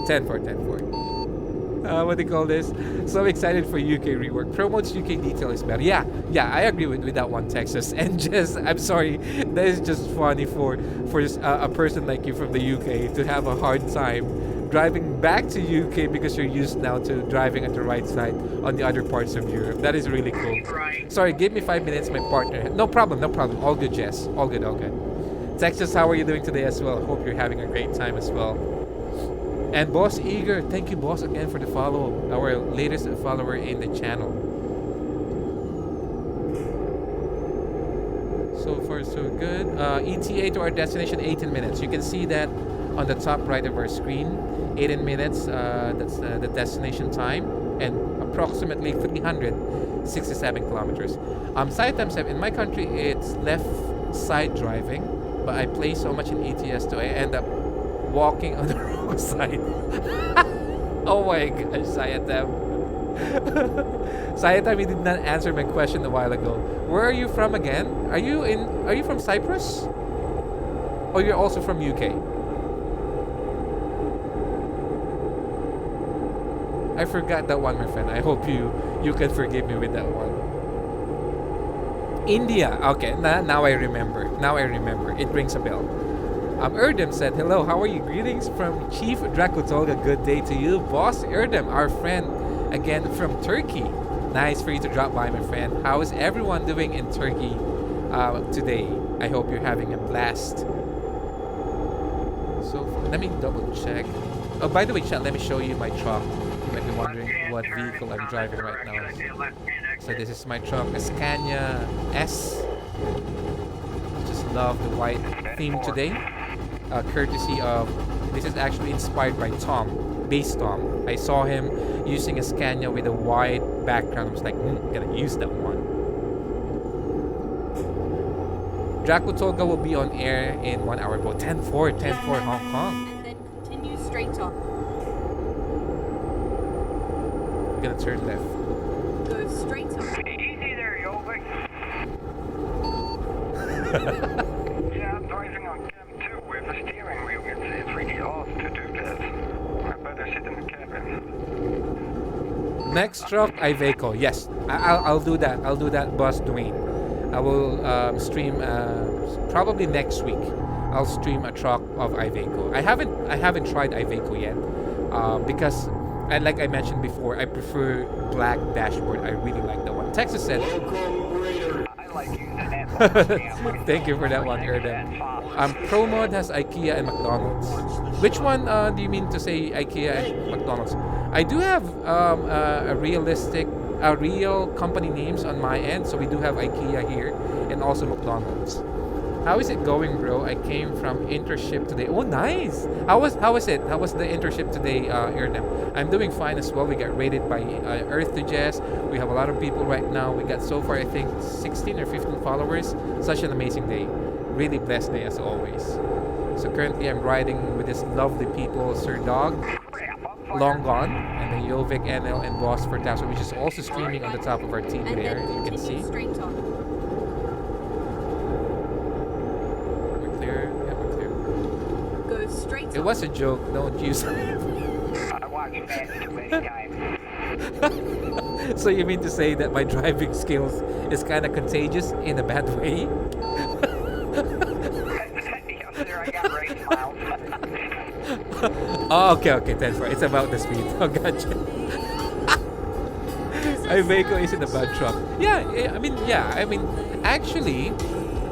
10-4. What do you call this? So excited for UK rework. Pro Modes UK detail is better. Yeah, I agree with that one, Texas. And just, I'm sorry, that is just funny for a person like you from the UK to have a hard time driving back to UK because you're used now to driving at the right side on the other parts of Europe. That is really cool. Sorry, give me 5 minutes, my partner. No problem. All good, Jess. All good. Texas, how are you doing today as well? Hope you're having a great time as well. And Boss Eager, thank you, Boss, again for the follow. Our latest follower in the channel. So far, so good. ETA to our destination, 18 minutes. You can see that on the top right of our screen. 18 minutes, that's the destination time. And approximately 367 kilometers. Side time 7. In my country, it's left side driving. But I play so much in ETS, so I end up walking on the wrong side. Oh my gosh, Sayatam. Sayatam, you did not answer my question a while ago. Where are you from again? Are you from Cyprus? Or you're also from UK? I forgot that one, my friend. I hope you can forgive me with that one. India. Okay, now I remember. It rings a bell. Erdem said, hello, how are you? Greetings from Chief Drakotolga. Good day to you. Boss Erdem, our friend, again from Turkey. Nice for you to drop by, my friend. How is everyone doing in Turkey today? I hope you're having a blast. So, let me double check. Oh, by the way, chat, let me show you my truck. You might be wondering what vehicle I'm driving right now. So this is my truck, a Scania S. Just love the white theme today. Courtesy of, this is actually inspired by Bass Tom. I saw him using a Scania with a white background. I was like, gonna use that one. Drakotolga will be on air in 1 hour, bro. 10-4 Hong Kong. And then continue straight on. I'm gonna turn left. Go straight on. Easy there, Jovic. Yeah, I'm driving on Cam 2 with a steering wheel. It's really odd to do that. I better sit in the cabin. Next truck, Iveco. Yes, I'll do that. I'll do that, Boss Dwayne. I will stream probably next week. I'll stream a truck of Iveco. I haven't tried Iveco yet because, and like I mentioned before, I prefer black dashboard. I really like that one. Texas said. I like using that. Thank you for that one, Erdem. Pro Mod has IKEA and McDonald's. Which one do you mean to say IKEA and McDonald's? I do have real company names on my end, so we do have IKEA here and also McDonald's. How is it going, bro? I came from internship today. Oh, nice. How was it? How was the internship today, Erdem? I'm doing fine as well. We got rated by Earth to Jazz. We have a lot of people right now. We got so far, I think, 16 or 15 followers. Such an amazing day. Really blessed day as always. So currently, I'm riding with this lovely people, Sir Dog. Long Gone, and then Jovic, NL, and Boss for Tasso, which is also streaming on the top of our TV And there. then You can see. continue straight on. We're clear. Yeah, we're clear. Go straight It on. was a joke. Don't use. I watched that too many times. So you mean to say that my driving skills is kind of contagious in a bad way? Yes, sir, I got race miles. Oh, okay, 10-4. It's about the speed. Oh, gotcha. Iveco isn't a bad truck. Yeah, I mean, actually,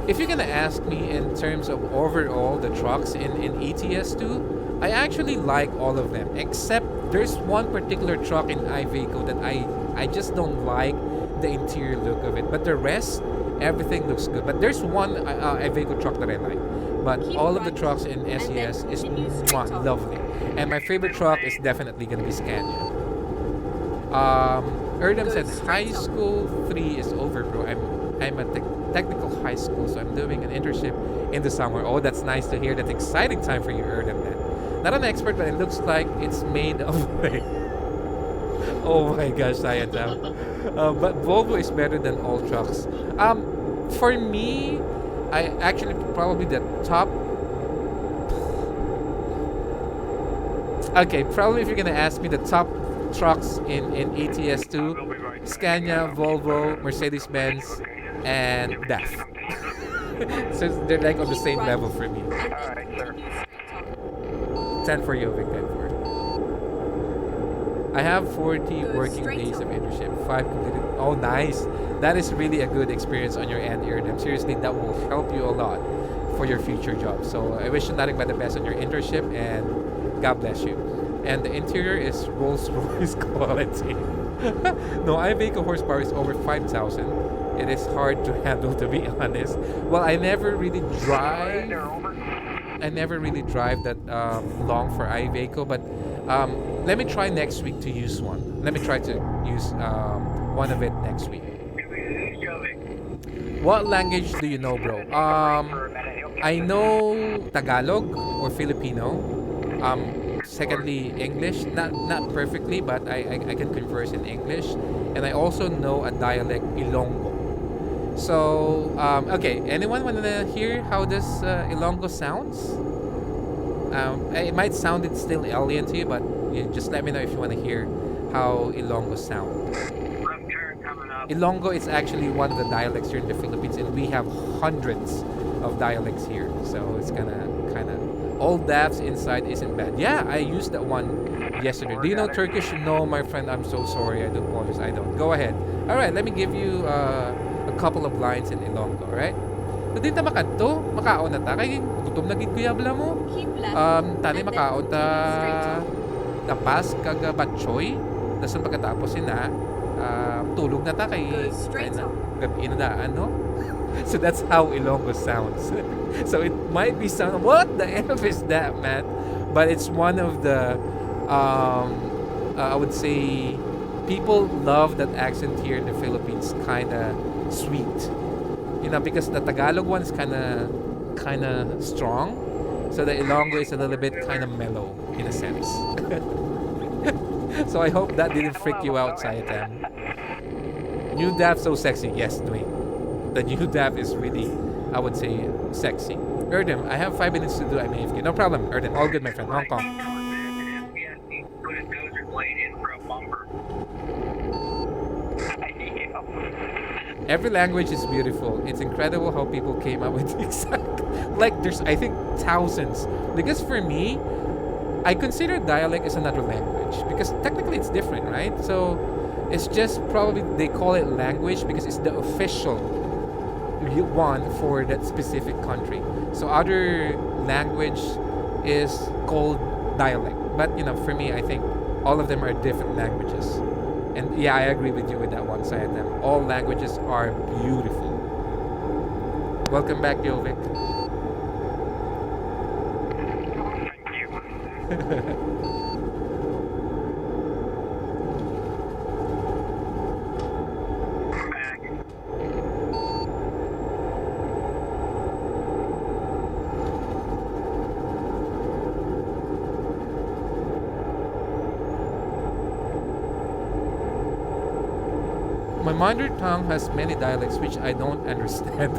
if you're gonna ask me in terms of overall the trucks in ETS2, I actually like all of them, except there's one particular truck in Iveco that I just don't like the interior look of it. But the rest, everything looks good. But there's one Iveco truck that I like. But Keep all of the right, trucks in and then SES is continue straight on. lovely. And my favorite truck is definitely gonna be Scania. Erdem Go said straight high on. school 3 is over, bro. I'm a technical high school, so I'm doing an internship in the summer. Oh, that's nice to hear. That's exciting time for you, Erdem, man. Not an expert, but it looks like it's made of. Oh my gosh, I am down. But Volvo is better than all trucks. For me, I actually probably the top. Okay, probably if you're gonna ask me the top trucks in ETS2, Scania, Volvo, Mercedes-Benz, and DAF. So they're like on the same level for me. And then Alright, sir. continue straight on. 10 for you, Vic, 10 for. I have 40 Go working straight days on. of internship, 5 completed. Oh, nice. That is really a good experience on your end, Erdem. Seriously, that will help you a lot for your future job. So I wish you nothing but the best on your internship, and God bless you. And the interior is Rolls-Royce quality. No, Iveco horsepower is over 5,000. It is hard to handle, to be honest. Well, I never really drive. I never really drive that long for Iveco, but let me try next week to use one. Let me try to use one of it next week. What language do you know, bro? I know Tagalog or Filipino. Secondly, English. Not perfectly, but I can converse in English. And I also know a dialect, Ilonggo. So, okay, anyone want to hear how this Ilonggo sounds? It might sound it still alien to you, but just let me know if you want to hear how Ilonggo sound. Ilonggo is actually one of the dialects here in the Philippines, and we have hundreds of dialects here. So it's kind of all DAFs inside isn't bad. Yeah, I used that one yesterday. Do you know Turkish? No, my friend, I'm so sorry. I do apologize. I don't. Go ahead. All right, let me give you a couple of lines in Ilonggo, all right? Hindi ta makadto, makaon na ta kay gutom na gid kuya bla mo. Keep left. Tani and then makaon continue straight ta on. tapas kag batchoy. Dason pagkatapos ina tulog na ta kay Go straight on. gabi na daan, no? So that's how Ilonggo sounds. So it might be sound, what the F is that, man? But it's one of the I would say people love that accent here in the Philippines, kind of sweet. You know, because the Tagalog one is kind of strong. So the Ilonggo is a little bit kind of mellow in a sense. So I hope that didn't freak you out, Sayatam. New DAF so sexy. Yes, Dwayne. The new DAF is really, I would say, sexy. Erdem, I have 5 minutes to do IMAFK. No problem, Erdem. All good, my friend. Hong Kong. Put his dozer blade in for a bumper. Every language is beautiful. It's incredible how people came up with exact. Like, there's, I think, thousands. Because for me, I consider dialect as another language. Because technically it's different, right? So, it's just probably they call it language because it's the official one for that specific country. So other language is called dialect. But you know, for me, I think all of them are different languages. And yeah, I agree with you with that one side. Them all languages are beautiful. Welcome back, Jovic. Thank you. mother tongue has many dialects which I don't understand.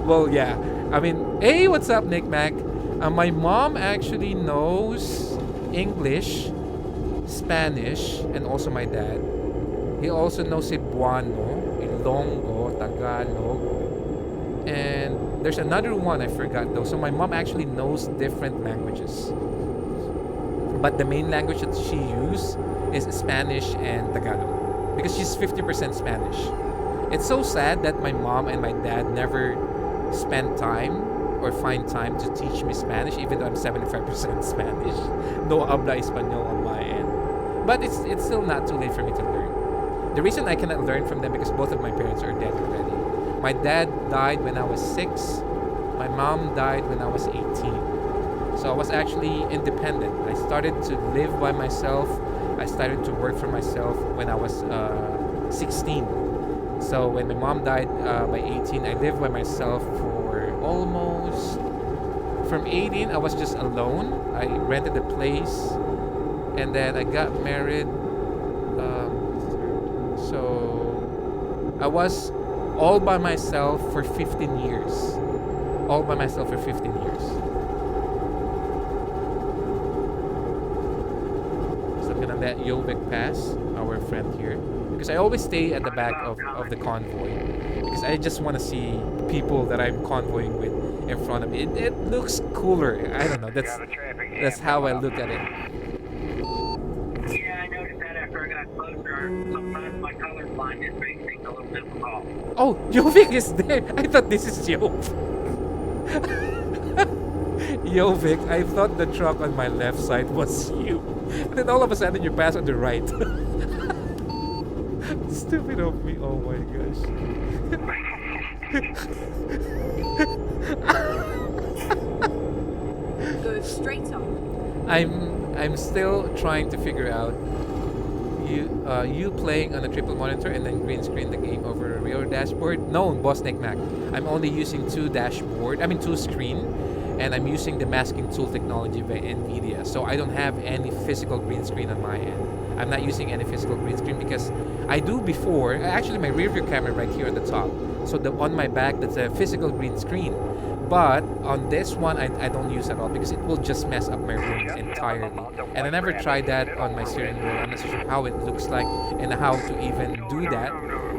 Well, yeah. I mean, hey, what's up, Nick Mac? My mom actually knows English, Spanish, and also my dad. He also knows Cebuano, Ilonggo, Tagalog, and there's another one I forgot though. So my mom actually knows different languages, but the main language that she uses is Spanish and Tagalog because she's 50% Spanish. It's so sad that my mom and my dad never spend time or find time to teach me Spanish, even though I'm 75% Spanish. No habla español on my end. But it's still not too late for me to learn. The reason I cannot learn from them because both of my parents are dead already. My dad died when I was 6. My mom died when I was 18. So I was actually independent. I started to live by myself. I started to work for myself when I was 16. So when my mom died by 18, I lived by myself for almost... From 18, I was just alone. I rented a place. And then I got married. So I was all by myself for 15 years. All by myself for 15 years. So I'm gonna let Jovic pass, our friend here. Because I always stay at the back of the convoy. Because I just want to see people that I'm convoying with in front of me. It looks cooler. I don't know. That's how I look at it. Yeah, I noticed that after I got closer. Sometimes my color blindness makes things a little difficult. Oh, Jovic is there. I thought this is Jov. Jovic, I thought the truck on my left side was you. And then all of a sudden you pass on the right. Stupid of me. Oh my gosh. Go straight on. I'm still trying to figure out you playing on a triple monitor and then green screen the game over a real dashboard. No, Boss Nick Mac. I'm only using two screen, and I'm using the masking tool technology by NVIDIA. So I don't have any physical green screen on my end. I'm not using any physical green screen because I do before. Actually, my rear view camera right here on the top. So on my back, that's a physical green screen. But on this one, I don't use at all because it will just mess up my rooms entirely. And I never tried that on my steering wheel. I'm not sure how it looks like and how to even do that.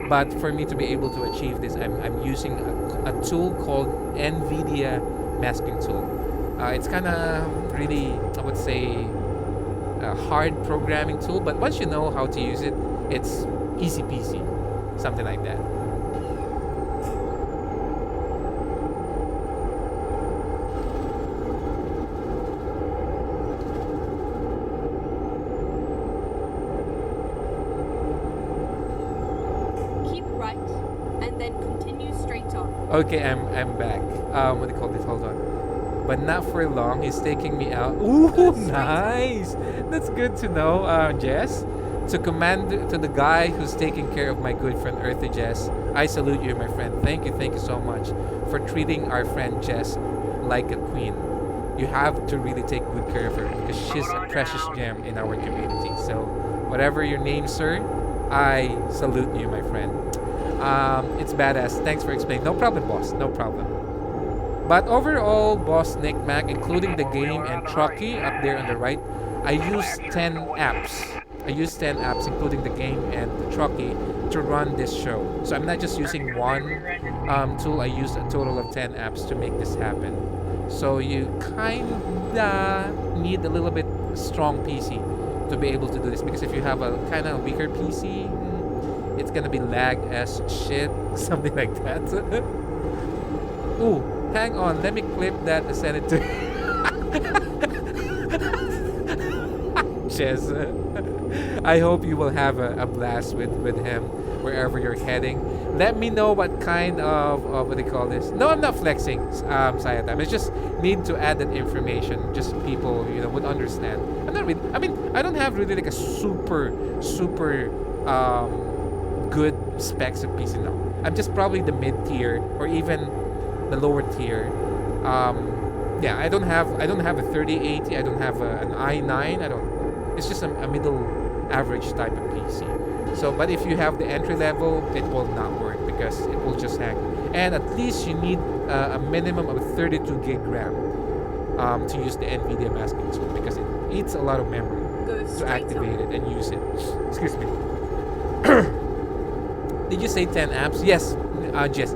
But for me to be able to achieve this, I'm using a tool called NVIDIA masking tool. It's kind of really, I would say, a hard programming tool. But once you know how to use it, it's easy peasy. Something like that. Okay, I'm back. What do you call this? Hold on. But not for long. He's taking me out. Ooh, nice. That's good to know, Jess. To the guy who's taking care of my good friend Earthy Jess, I salute you, my friend. Thank you so much for treating our friend Jess like a queen. You have to really take good care of her because she's a precious gem in our community. So, whatever your name, sir, I salute you, my friend. It's badass. Thanks for explaining. No problem, boss. No problem. But overall, boss Nick Mac, including the game and Truckee up there on the right, I use 10 apps. I use 10 apps, including the game and the Truckee, to run this show. So I'm not just using one tool. I use a total of 10 apps to make this happen. So you kinda need a little bit strong PC to be able to do this, because if you have a kind of weaker PC, it's gonna be lag as shit, something like that. Ooh, hang on, let me clip that and send it to Jess. I hope you will have a blast with him wherever you're heading. Let me know what kind of what do you call this? No, I'm not flexing, Sayatime. It's just need to add that information, just people would understand. I'm not really. I mean, I don't have really like a super good specs of PC now. I'm just probably the mid tier or even the lower tier. Yeah, I don't have a 3080. I don't have an i9. It's just a middle average type of PC. So, but if you have the entry level, it will not work because it will just hang. And at least you need a minimum of 32 gig RAM to use the NVIDIA masking tool because it eats a lot of memory Go to straight activate on. it and use it. Excuse me. Did you say 10 apps? Yes, yes.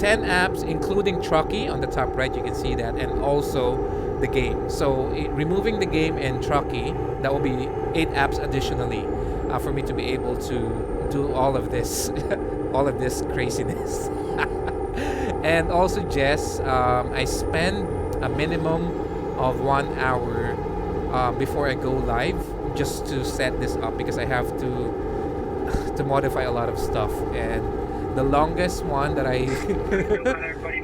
10 apps, including Truckee on the top right. You can see that, and also the game. So removing the game and Truckee, that will be 8 apps additionally for me to be able to do all of this, all of this craziness. And also, Jess, I spend a minimum of 1 hour before I go live just to set this up because I have to modify a lot of stuff. And the longest one that I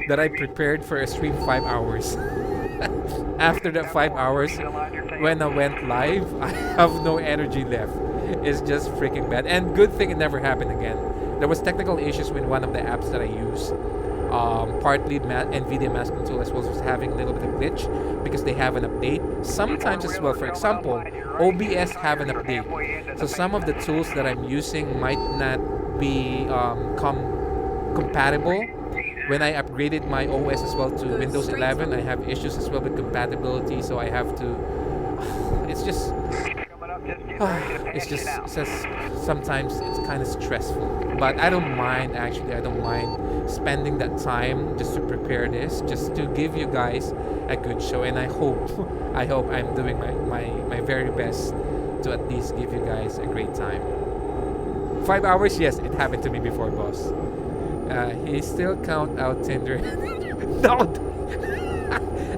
that I prepared for a stream 5 hours. After that 5 hours, when I went live, I have no energy left. It's just freaking bad. And good thing it never happened again. There was technical issues with one of the apps that I use. Partly NVIDIA masking tool as well was having a little bit of glitch because they have an update. Sometimes as well, for example, OBS have an update. So some of the tools that I'm using might not be compatible. When I upgraded my OS as well to Windows 11, I have issues as well with compatibility. So I have to. It's just sometimes it's kind of stressful, but I don't mind. Actually, I don't mind spending that time just to prepare this, just to give you guys a good show. And I hope I'm doing my very best to at least give you guys a great time. 5 hours, yes, it happened to me before, boss. He still count out Tinder. No.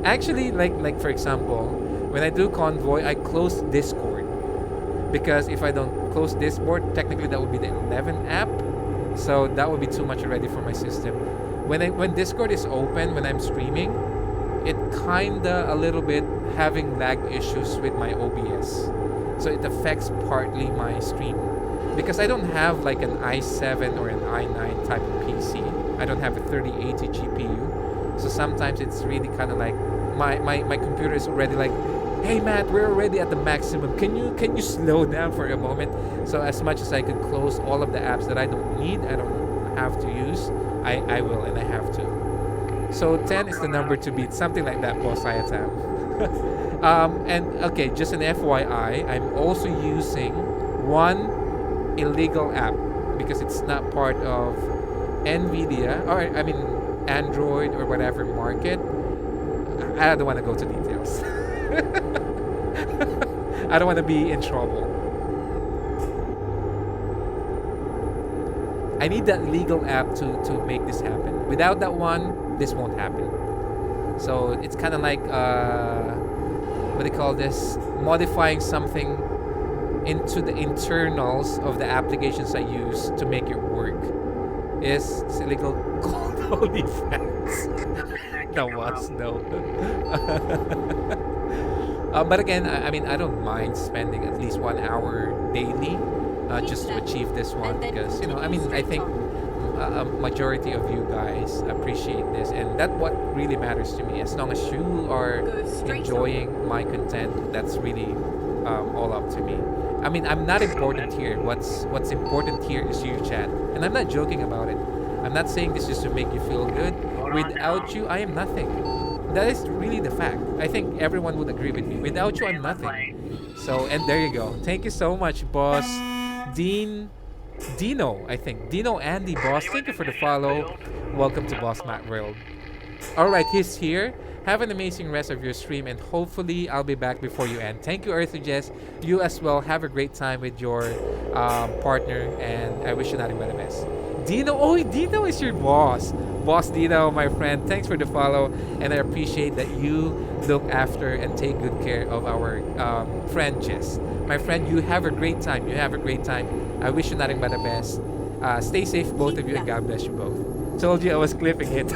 Actually, like for example, when I do Convoy, I close Discord. Because if I don't close Discord, technically that would be the 11 app. So that would be too much already for my system. When Discord is open, when I'm streaming, it kinda a little bit having lag issues with my OBS. So it affects partly my stream. Because I don't have like an i7 or an i9 type of PC. I don't have a 3080 GPU. So sometimes it's really kind of like my computer is already like, hey Matt, we're already at the maximum. Can you slow down for a moment? So as much as I could close all of the apps that I don't need, I don't have to use, I will and I have to. So 10 is the number to beat, something like that, boss Ayatam. And okay, just an FYI, I'm also using one illegal app because it's not part of NVIDIA or I mean Android or whatever market. I don't want to go to details. I don't want to be in trouble. I need that legal app to make this happen. Without that one, this won't happen. So it's kind of like what do you call this? Modifying something into the internals of the applications I use to make it work. It's illegal called OnlyFans. No, what's no. But again, I mean, I don't mind spending at least 1 hour daily just to achieve this one because, you know, I mean, I think a majority of you guys appreciate this and that's what really matters to me. As long as you are enjoying my content, that's really all up to me. I mean, I'm not important here. What's important here is you, chat. And I'm not joking about it. I'm not saying this just to make you feel good. Without you, I am nothing. That is really the fact. I think everyone would agree with me. Without you, I'm nothing. So, and there you go. Thank you so much, boss. Dino, I think. Dino Andy, boss. Thank you for the follow. Welcome to Boss Matt World. Alright, he's here. Have an amazing rest of your stream and hopefully I'll be back before you end. Thank you, Earthy Jess. You as well. Have a great time with your partner and I wish you nothing but the best. Dino, oh, Dino is your boss. Boss Dino, my friend. Thanks for the follow and I appreciate that you look after and take good care of our friend Jess. My friend, you have a great time. You have a great time. I wish you nothing but the best. Stay safe, both of you, and God bless you both. Told you I was clipping it.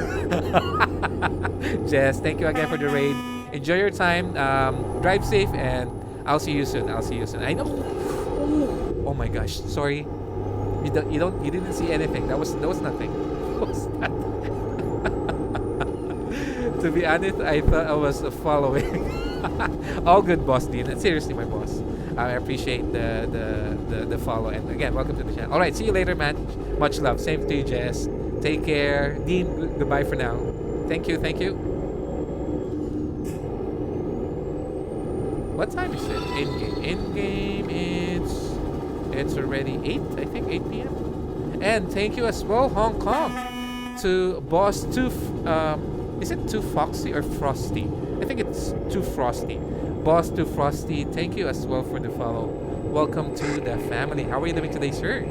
Jess, thank you again for the raid. Enjoy your time. Drive safe, and I'll see you soon. I'll see you soon. I know. Oh my gosh, sorry. You didn't see anything. That was nothing. To be honest, I thought I was following. All good, boss Dean. Seriously, my boss. I appreciate the follow, and again, welcome to the channel. All right, see you later, man. Much love. Same to you, Jess. Take care, Dean. Goodbye for now. Thank you. What time is it? In game, it's already 8. I think 8 p.m. And thank you as well, Hong Kong, to Boss Too. Is it Too Foxy or Frosty? I think it's Too Frosty. Boss Too Frosty, thank you as well for the follow. Welcome to the family. How are you doing today, sir?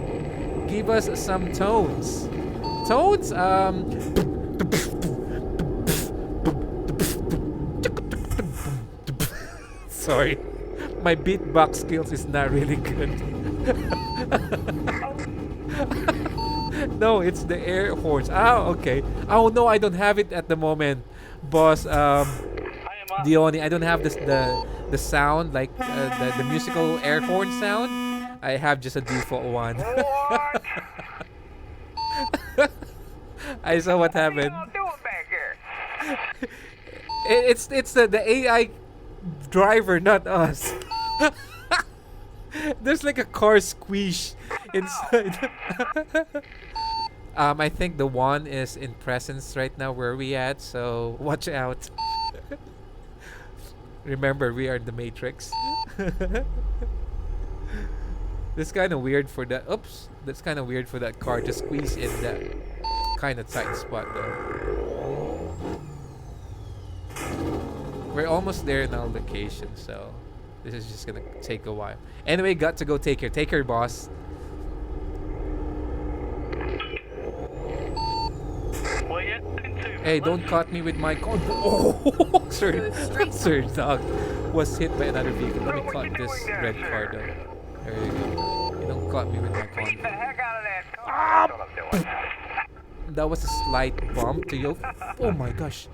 Give us some tones. Tones? Sorry. My beatbox skills is not really good. No, it's the air horns. Okay. Oh no, I don't have it at the moment, boss. Dione, I don't have the sound like the musical air horn sound. I have just a default one. I saw what happened. What are you doing back here? It's the AI driver, not us. There's like a car squish inside. I think the one is in presence right now where we at, so watch out. Remember, we are in the Matrix. That's kind of weird for that. Oops, that's kind of weird for that car to squeeze in that kind of tight spot, though. We're almost there in our location, so this is just gonna take a while. Anyway, got to go take care. Take care, boss. Hey, don't cut me with my con. Oh, sir, sir, dog was hit by another vehicle. Let me cut this red car, though. There you go. You don't cut me with my con. Beat the heck out of that car. That's what I'm doing. That was a slight bump to you. Oh my gosh.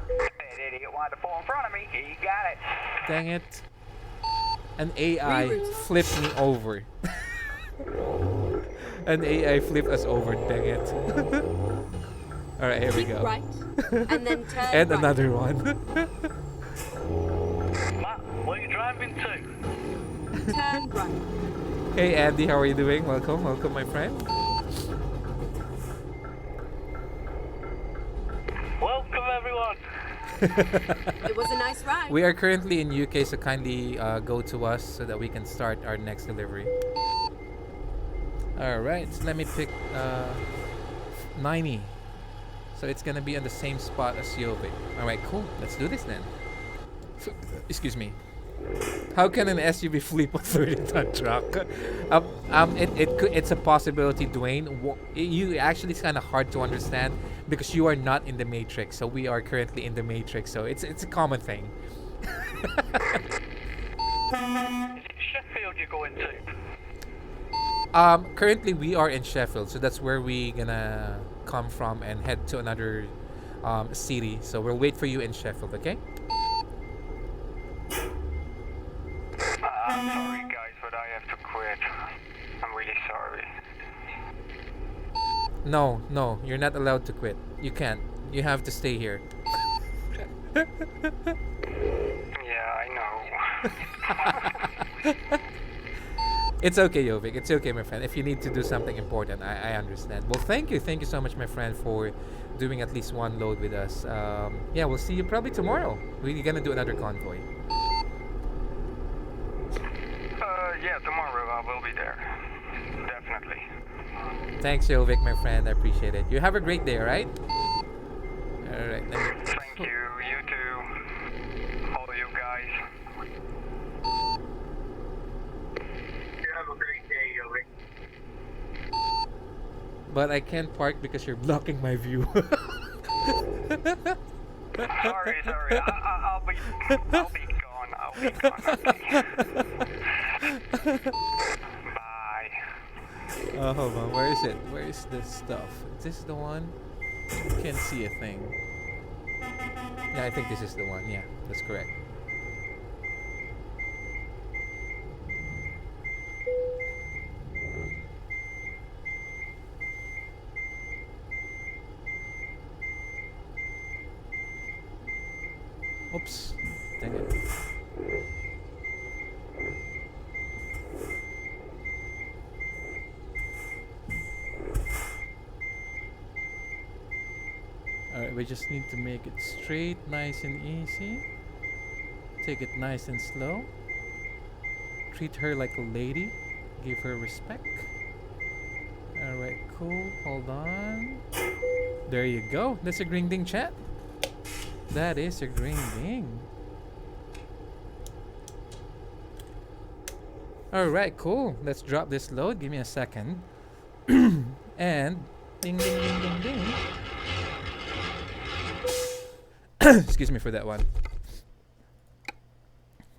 That idiot wanted to pull in front of me. He got it. Dang it. An AI flipped me over. An AI flipped us over, dang it. Alright, here we go. Right, and then turn And right. another one. Where are you driving to? Turn right. Hey Andy, how are you doing? Welcome, my friend. Welcome, everyone. It was a nice ride. We are currently in UK, so kindly go to us so that we can start our next delivery. Alright, so let me pick 90. So it's gonna be on the same spot as Jovic. Alright, cool. Let's do this then. Excuse me. How can an SUV flip a 30-ton truck? It's a possibility, Dwayne. You actually, it's kind of hard to understand because you are not in the Matrix. So we are currently in the Matrix. So it's a common thing. Is it Sheffield you're going to? Currently we are in Sheffield, so that's where we gonna come from and head to another city. So we'll wait for you in Sheffield, okay? I'm sorry, guys, but I have to quit. I'm really sorry. No, you're not allowed to quit. You can't. You have to stay here. Yeah, I know. It's okay, Jovic. It's okay, my friend. If you need to do something important, I understand. Well, thank you so much, my friend, for doing at least one load with us. Yeah, we'll see you probably tomorrow. We're gonna do another convoy. Yeah, tomorrow I will be there. Definitely. Thanks, Jovic, my friend. I appreciate it. You have a great day, alright? Alright, let me... Thank you. You too. All of you guys. You have a great day, Joey. But I can't park because you're blocking my view. Sorry. I'll be gone. Bye. Oh, hold on. Where is it? Where is this stuff? Is this the one? Can't see a thing. Yeah, I think this is the one. Yeah, that's correct. Oops. Dang it. Alright, we just need to make it straight, nice and easy. Take it nice and slow. Treat her like a lady. Give her respect. Alright, cool. Hold on. There you go. That's a green ding, chat. That is a green ding. Alright, cool. Let's drop this load. Give me a second. And ding ding ding ding ding. Excuse me for that one.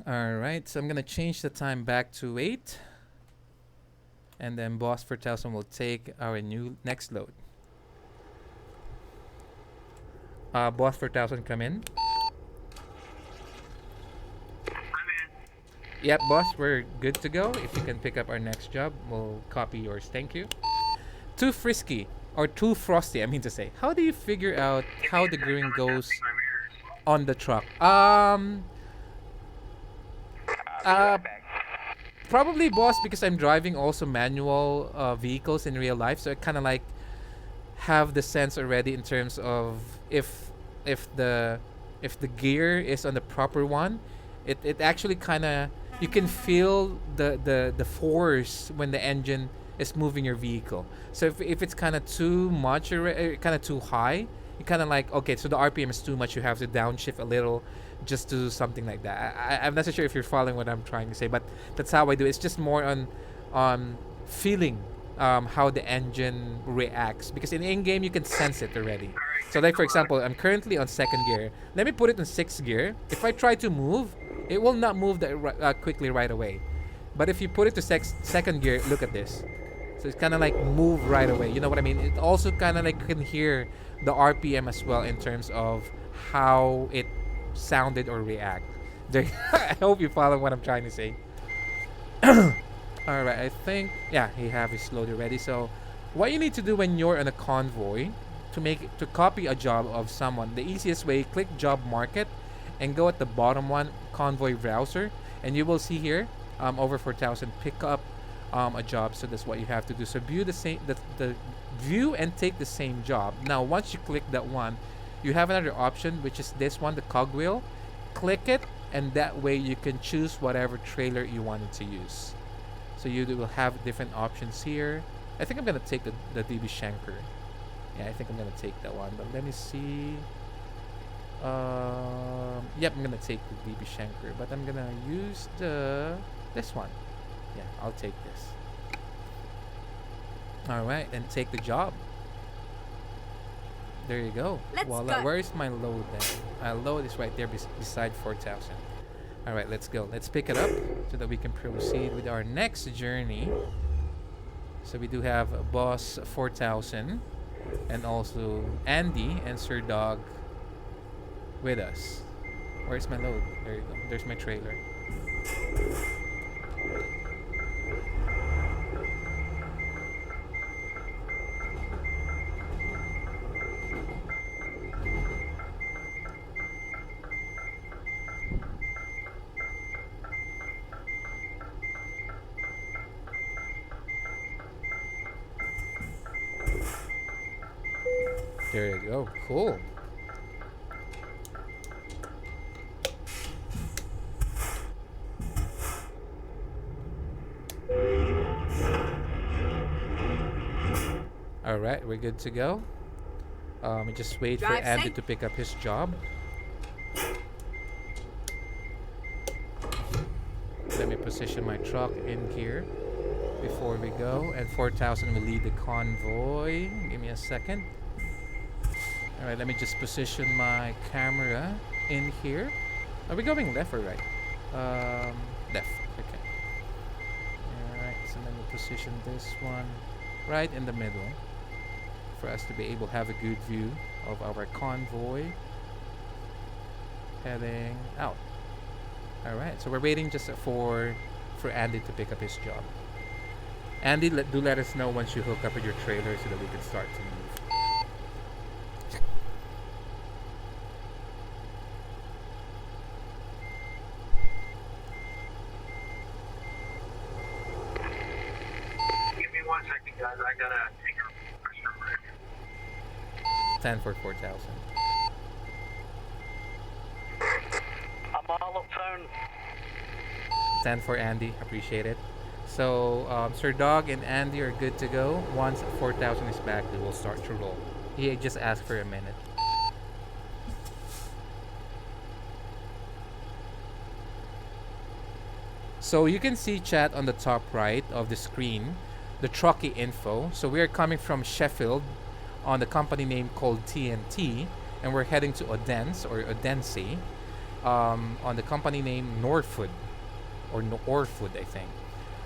Alright, so I'm gonna change the time back to 8. And then Boss 4000 will take our new next load. Boss 4000, come in. I'm in. Yep, boss, we're good to go. If you can pick up our next job, we'll copy yours. Thank you. Too frisky, or too frosty, I mean to say. How do you figure out how the gearing goes on the truck? Probably, boss, because I'm driving also manual vehicles in real life, so I kind of like have the sense already in terms of if the gear is on the proper one, it actually kind of, you can feel the force when the engine is moving your vehicle. So if it's kind of too much or kind of too high, you kind of like, okay, so the RPM is too much, you have to downshift a little just to do something like that. I'm not so sure if you're following what I'm trying to say, but that's how I do it. It's just more on feeling how the engine reacts, because in game you can sense it already. So like for example, I'm currently on 2nd gear. Let me put it in 6th gear. If I try to move, it will not move that quickly right away. But if you put it to 2nd gear, look at this. So it's kind of like move right away. You know what I mean? It also kind of like you can hear the RPM as well in terms of how it sounded or react. I hope you follow what I'm trying to say. Alright, I think, yeah, he have his load already. So what you need to do when you're on a convoy to copy a job of someone, the easiest way, click job market and go at the bottom one, convoy browser, and you will see here over 4000 pick up a job. So that's what you have to do. So view the view and take the same job. Now once you click that one, you have another option, which is this one, the cogwheel. Click it, and that way you can choose whatever trailer you wanted to use. So you will have different options here. I think I'm gonna take the DB Schenker. Yeah, I think I'm gonna take that one. But let me see. Yep, I'm gonna take the DB Schenker, but I'm gonna use this one. Yeah, I'll take this. All right, and take the job. There you go. Voila. Where is my load then? My load is right there beside 4000. All right, let's go. Let's pick it up so that we can proceed with our next journey. So we do have Boss 4000 and also Andy and Sir Dog with us. Where's my load? There you go. There's my trailer. There you go. Cool. Alright, we're good to go. We just wait for Andy to pick up his job. Let me position my truck in here before we go. And 4000 will lead the convoy. Give me a second. Alright, let me just position my camera in here. Are we going left or right? Left. Okay. Alright, so let me position this one right in the middle for us to be able to have a good view of our convoy heading out. Alright, so we're waiting just for Andy to pick up his job. Andy, do let us know once you hook up with your trailer so that we can start to move. 10 for 4,000. I'm all uptown. 10 for Andy. Appreciate it. So, Sir Dog and Andy are good to go. Once 4,000 is back, we will start to roll. He just asked for a minute. So you can see, chat, on the top right of the screen, the trucky info. So we are coming from Sheffield on the company name called TNT, and we're heading to Odense or Odense on the company name Norfood or Orfood, I think.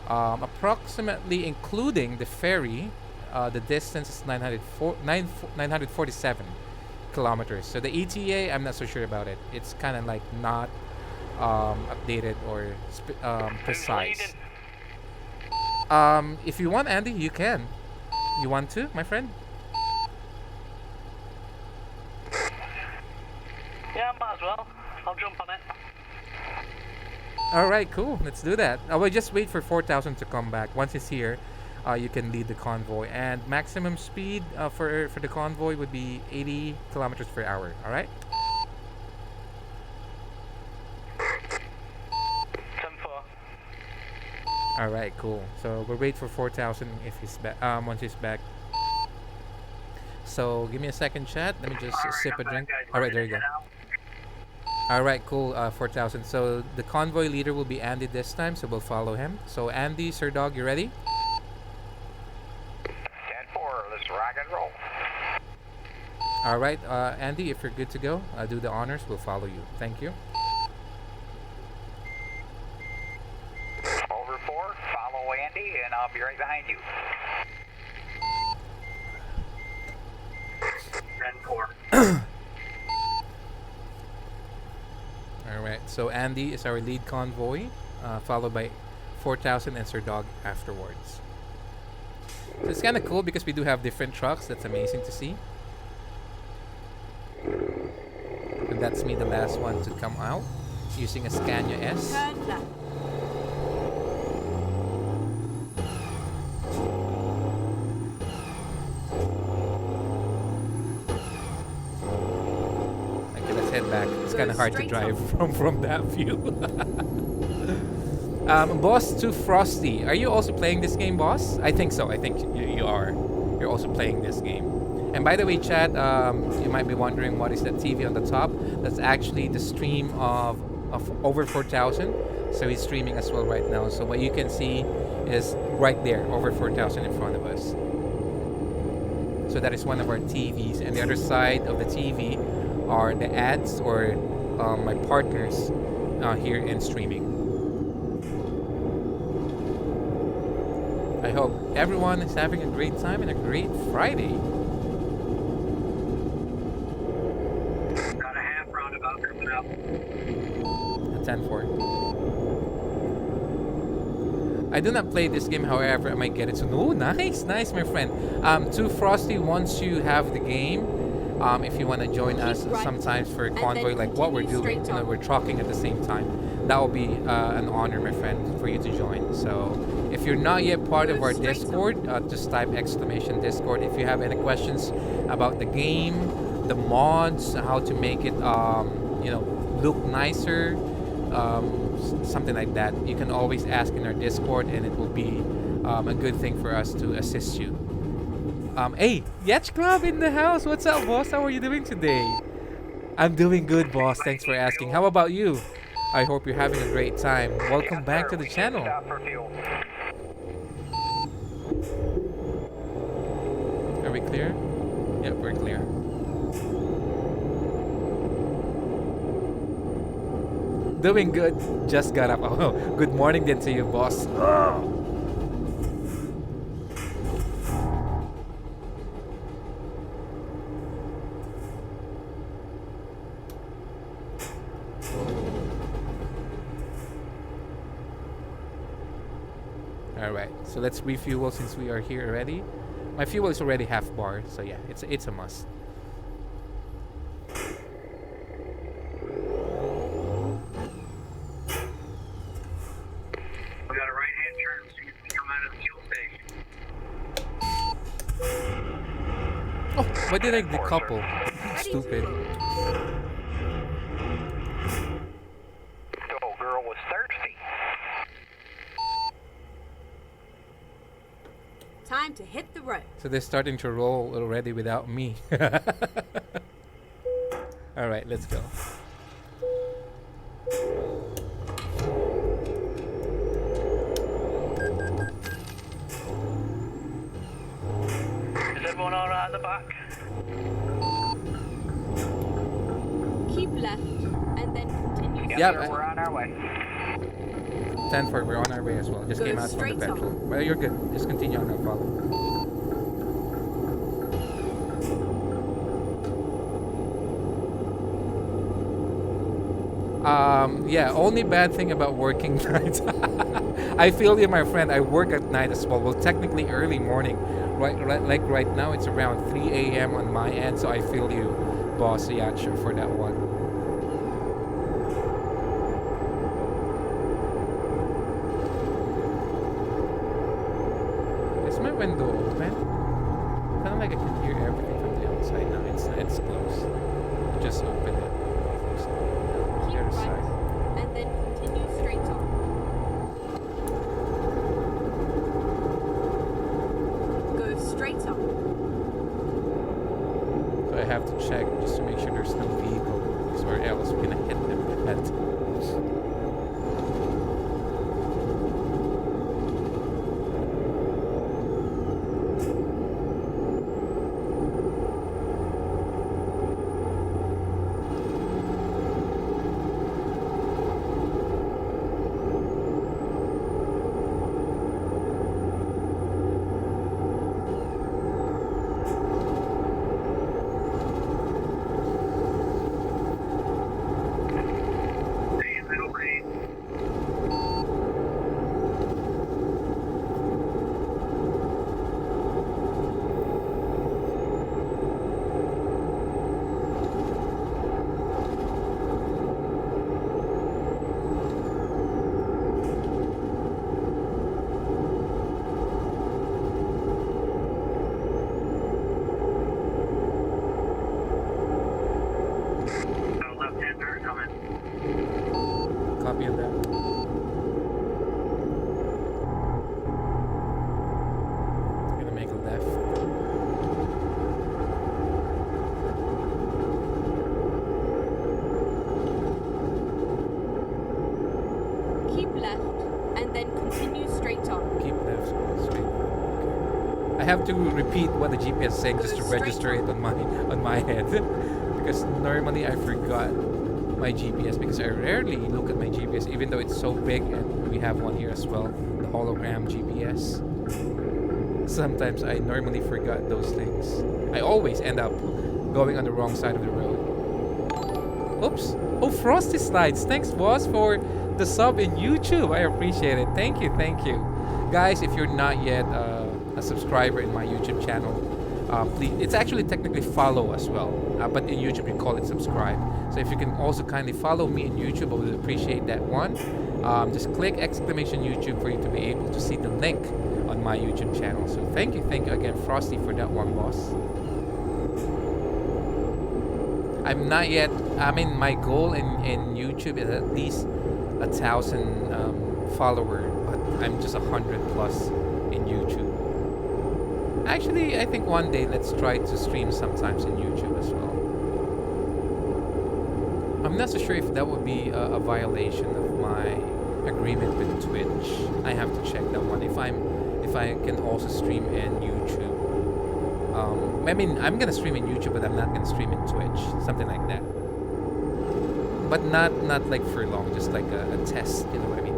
Approximately, including the ferry, the distance is 947 kilometers. So the ETA, I'm not so sure about it. It's kind of like not updated or precise. If you want, Andy, you can. You want to, my friend? Yeah, might as well. I'll jump on it. All right, cool. Let's do that. I will just wait for 4,000 to come back. Once it's here, you can lead the convoy. And maximum speed for the convoy would be 80 kilometers per hour. All right? 10-4. All right, cool. So we'll wait for 4,000 if he's back. Once he's back. So give me a second, chat. Let me just sip a drink. All right, there you go. All right, cool. 4,000. So the convoy leader will be Andy this time, so we'll follow him. So Andy, Sir Dog, you ready? 10-4, let's rock and roll. All right, Andy, if you're good to go, do the honors. We'll follow you. Thank you. Over 4, follow Andy, and I'll be right behind you. 10-4. Alright, so Andy is our lead convoy, followed by 4,000 and Sir Dog afterwards. So it's kind of cool because we do have different trucks. That's amazing to see. And that's me, the last one to come out, using a Scania S. Turn left. Okay, let's head back. It's kind of hard to straight drive from that view. Boss Too Frosty, are you also playing this game, boss? I think so. I think you are. You're also playing this game. And by the way, chat, you might be wondering what is that TV on the top. That's actually the stream of over 4,000. So he's streaming as well right now. So what you can see is right there, over 4,000 in front of us. So that is one of our TVs. And the other side of the TV are the ads or my partners here in streaming. I hope everyone is having a great time and a great Friday. Got a half roundabout coming up. 10-4. I do not play this game, however, I might get it soon. Oh, nice, my friend. Too Frosty, once you have the game, if you want to join us sometimes for a convoy, like what we're doing, we're trucking at the same time, that will be an honor, my friend, for you to join. So if you're not yet part of our Discord, just type !Discord. If you have any questions about the game, the mods, how to make it, look nicer, something like that, you can always ask in our Discord, and it will be a good thing for us to assist you. Hey, Yetch Club in the house. What's up, boss? How are you doing today? I'm doing good, boss. Thanks for asking. How about you? I hope you're having a great time. Welcome back to the channel. Stop for fuel. Are we clear? Yep, we're clear. Doing good. Just got up. Oh, good morning then to you, boss. Alright, so let's refuel since we are here already. My fuel is already half bar, so yeah, it's a must. We got a right-hand turn as soon as we come out of the fuel station. Oh, why did I 10-4, decouple? Ready to Stupid. move. The old girl was thirsty. Time to hit the road. So they're starting to roll already without me. All right, let's go. Is everyone alright at the back? Keep left and then continue. Yes, Yeah, sir, we're on our way. 10-4, we're on our way as well. Just Go came out from the straight petrol. on. Well, you're good. Just continue on our follow. Yeah, only bad thing about working nights. I feel you, my friend. I work at night as well. Well, technically early morning. Like right now, it's around 3 a.m. on my end, so I feel you, boss Yacha, for that one. Is my window open? Kind of like I can hear everything from the outside now. It's closed. I just opened it. Close it. Keep The other right side. and then continue straight on. Go straight on. So I have to check just to make sure there's no vehicles, or else we're gonna hit them with that. Stay in middle lane. Left-hander coming. Copy of that. Gonna make a left. Keep left and then continue straight on. Keep left straight. Okay. I have to repeat what the GPS is saying just to register it on my head because normally I forgot my GPS because I rarely look at my GPS even though it's so big and we have one here as well, the hologram GPS. Sometimes I normally forgot those things. I always end up going on the wrong side of the road. Oops. Oh, Frosty Slides. Thanks, boss, for the sub in YouTube. I appreciate it. Thank you, thank you. Guys, if you're not yet a subscriber in my YouTube channel, please, it's actually technically follow as well, but in YouTube you call it subscribe. So if you can also kindly follow me in YouTube, I would appreciate that one. Just click exclamation YouTube for you to be able to see the link on my YouTube channel. So thank you again, Frosty, for that one, boss. I'm not yet, I mean, my goal in YouTube is at least 1,000 follower, but I'm just 100 plus in YouTube. Actually, I think one day let's try to stream sometimes in YouTube as well. I'm not so sure if that would be a violation of my agreement with Twitch. I have to check that one. If I can also stream in YouTube. I mean, I'm gonna stream in YouTube, but I'm not gonna stream in Twitch. Something like that. But not like for long, just like a test. You know what I mean?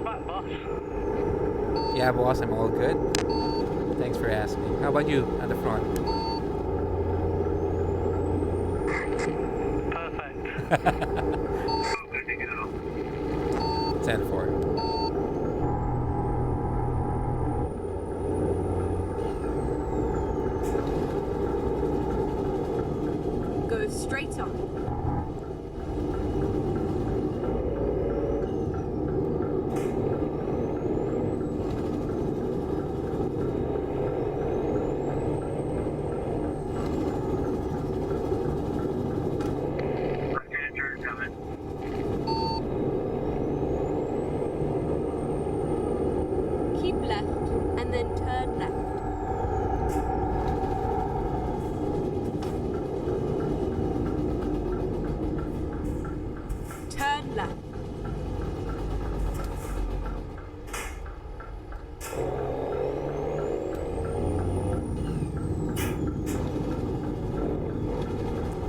back, boss? Yeah, boss, I'm all good. Thanks for asking. How about you at the front? Perfect. Good to go. 10-4. Go straight on. Left-hand turn coming. Keep left and then turn left. Turn left.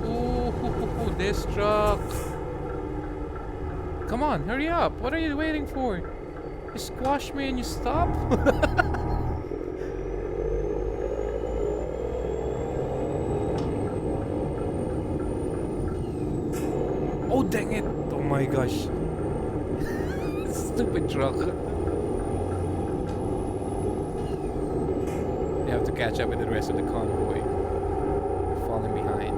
Ooh, this truck. Come on, hurry up. What are you waiting for? You squash me and you stop? Oh, dang it. Oh my gosh. Stupid truck. You have to catch up with the rest of the convoy. You're falling behind.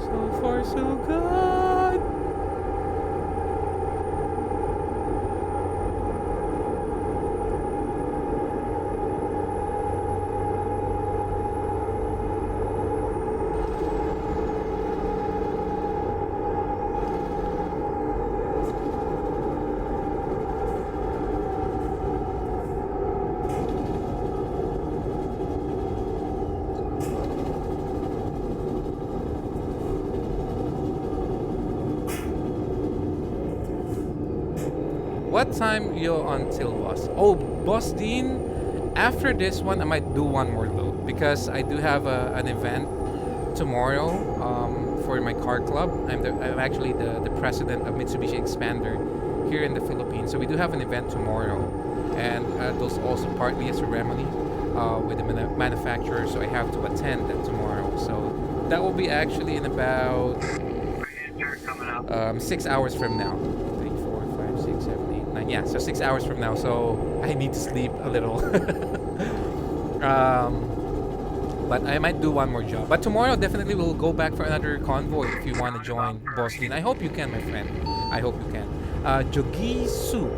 So far, so good. What time you until boss? Oh, boss Dean. After this one, I might do one more load because I do have an event tomorrow for my car club. I'm actually the president of Mitsubishi Expander here in the Philippines. So we do have an event tomorrow, and there's also partly a ceremony with the manufacturer. So I have to attend that tomorrow. So that will be actually in about Right-hand turn coming up. 6 hours from now. 3, 4, 5, 6, 7, 8, 9. Yeah, so 6 hours from now. So I need to sleep a little. But I might do one more job. But tomorrow definitely we'll go back for another convoy if you want to join Boss Dean. I hope you can, my friend. I hope you can. Jogisu.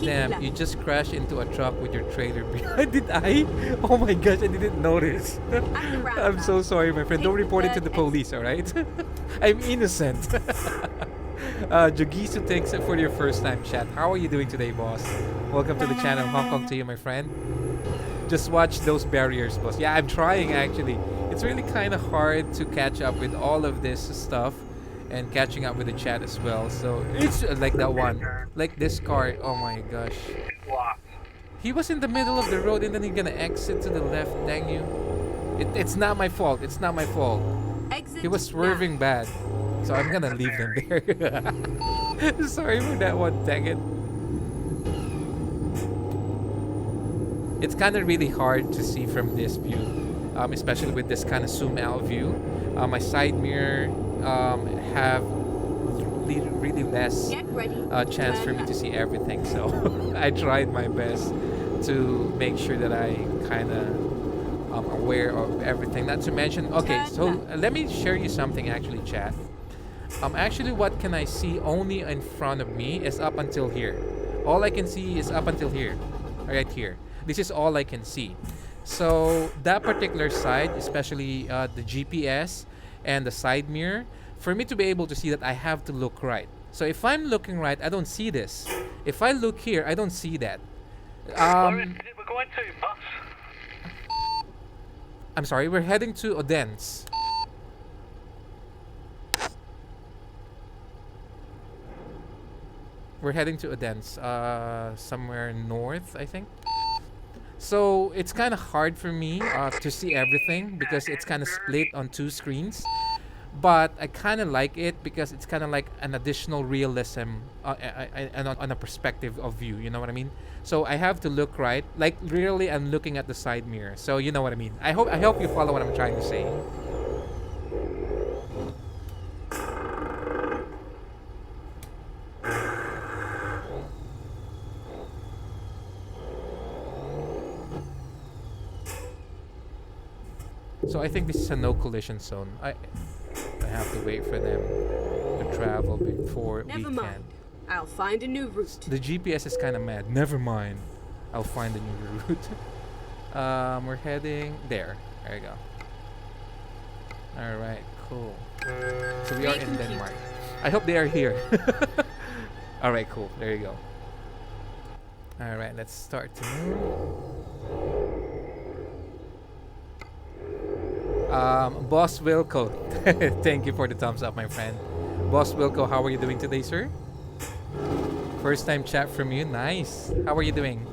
Damn, you just crashed into a truck with your trailer. Did I? Oh my gosh, I didn't notice. I'm so sorry, my friend. Don't report it to the police, alright? I'm innocent. Jogisu, thanks for your first time chat. How are you doing today, boss? Welcome to the channel. Hong Kong to you, my friend. Just watch those barriers, boss. Yeah, I'm trying actually. It's really kind of hard to catch up with all of this stuff and catching up with the chat as well. So it's like that one. Like this car. Oh my gosh. Blocked. He was in the middle of the road and then he's gonna exit to the left. Dang you. It's not my fault. It's not my fault. Exit He was swerving bad. So I'm gonna leave him there. Sorry for that one. Dang it. It's kind of really hard to see from this view, especially with this kind of zoom out view. My side mirror have really less Get ready. chance for me to see everything. So I tried my best to make sure that I kind of aware of everything. Not to mention, okay, so let me share you something actually, chat. Actually, what can I see only in front of me is up until here. All I can see is up until here, right here. This is all I can see. So that particular side, especially the GPS and the side mirror, for me to be able to see that, I have to look right. So if I'm looking right, I don't see this. If I look here, I don't see that. Where is it we're going to, boss? I'm sorry, we're heading to Odense. We're heading to Odense, somewhere north, I think. So it's kind of hard for me to see everything because it's kind of split on two screens. But I kind of like it because it's kind of like an additional realism on a perspective of view. You know what I mean? So I have to look right. Like really, I'm looking at the side mirror. So you know what I mean. I hope you follow what I'm trying to say. So I think this is a no collision zone. I have to wait for them to travel before we Never mind. can. I'll find a new route. The GPS is kind of mad. Never mind. I'll find a new route. We're heading there. There you go. All right, cool. So we are in Denmark. I hope they are here. All right, cool. There you go. All right, let's start to move. Boss Wilco, thank you for the thumbs up, my friend. Boss Wilco, how are you doing today, sir? First time chat from you. Nice. How are you doing?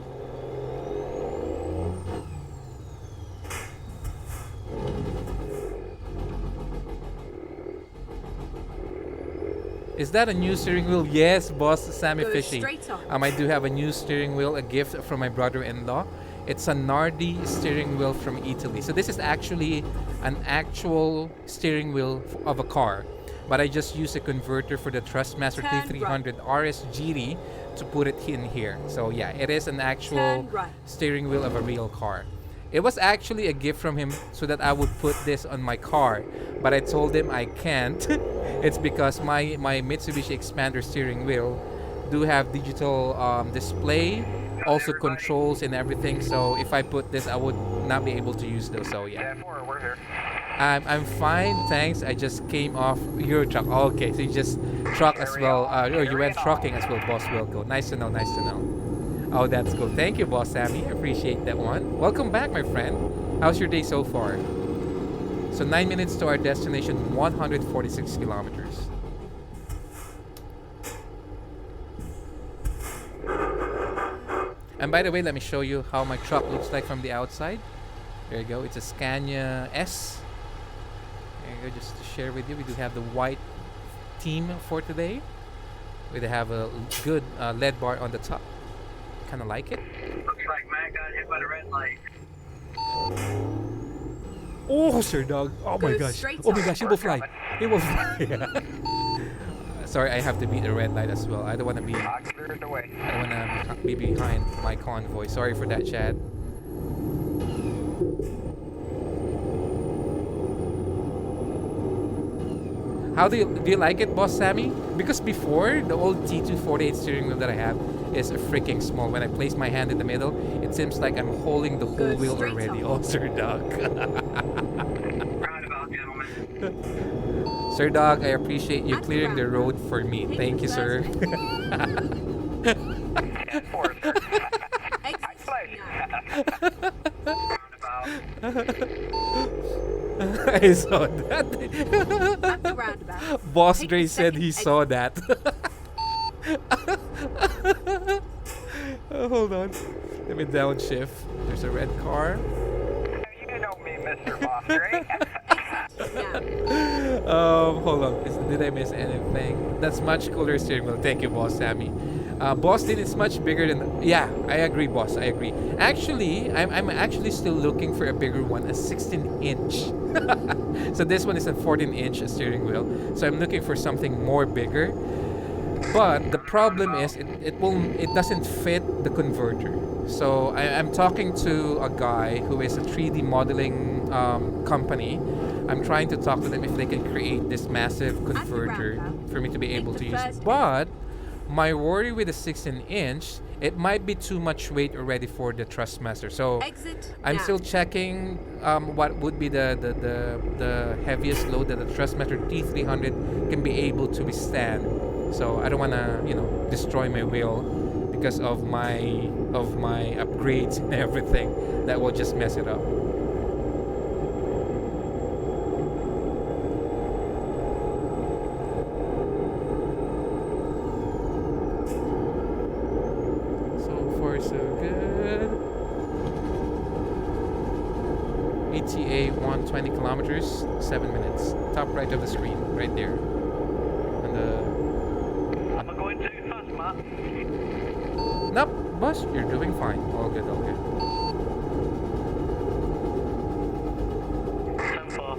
Is that a new steering wheel? Yes, boss Sammy Go Fishy. straight on. I do have a new steering wheel, a gift from my brother-in-law. It's a Nardi steering wheel from Italy. So this is actually an actual steering wheel of a car. But I just use a converter for the Trustmaster T300 RS GT to put it in here. So yeah, it is an actual steering wheel of a real car. It was actually a gift from him so that I would put this on my car. But I told him I can't. It's because my Mitsubishi Expander steering wheel do have digital display, also controls and everything. So if I put this, I would not be able to use those. So yeah. We're here. I'm fine, thanks. I just came off your truck. Oh, okay, so you just truck as well. Or you went trucking as well, Boss Wilco. Nice to know, nice to know. Oh, that's cool. Thank you, Boss Sammy. Appreciate that one. Welcome back, my friend. How's your day so far? So 9 minutes to our destination, 146 kilometers. And by the way, let me show you how my truck looks like from the outside. There you go. It's a Scania S. There you go. Just to share with you, we do have the white theme for today. We do have a good LED bar on the top. Kind of like it. Looks like Matt got hit by the red light. Oh, sir dog. Oh my gosh. Oh my gosh, it will fly. It will fly. Sorry, I have to beat the red light as well. I don't want to be. I don't want to be behind my convoy. Sorry for that, Chad. How do you like it, Boss Sammy? Because before, the old T248 steering wheel that I have is freaking small. When I place my hand in the middle, it seems like I'm holding the whole wheel already. Oh, Sir Dog. Roundabout, gentlemen. Sir Dog, I appreciate you clearing the road for me. Thank you, sir. I saw that. Boss Dre said he saw that. Oh, hold on. Let me downshift. There's a red car. You know me, Mr. Boss Dre. Hold on. Did I miss anything? That's much cooler steering wheel. Thank you, Boss Sammy. Boston is much bigger than. Yeah, I agree, boss. I agree. Actually, I'm actually still looking for a bigger one, a 16-inch. So this one is a 14-inch steering wheel. So I'm looking for something more bigger. But the problem is it doesn't fit the converter. So I'm talking to a guy who is a 3D modeling company. I'm trying to talk to them if they can create this massive converter for me to be able to use. But my worry with the 16-inch, it might be too much weight already for the Trustmaster. So I'm still checking what would be the heaviest load that the Trustmaster T300 can be able to withstand. So I don't want to, destroy my wheel because of my upgrades and everything. That will just mess it up. So far, so good. ETA 120 kilometers, 7 minutes. Top right of the screen, right there. And I'm going too fast, Matt. nope, boss, you're doing fine. All good, all good. 10-4.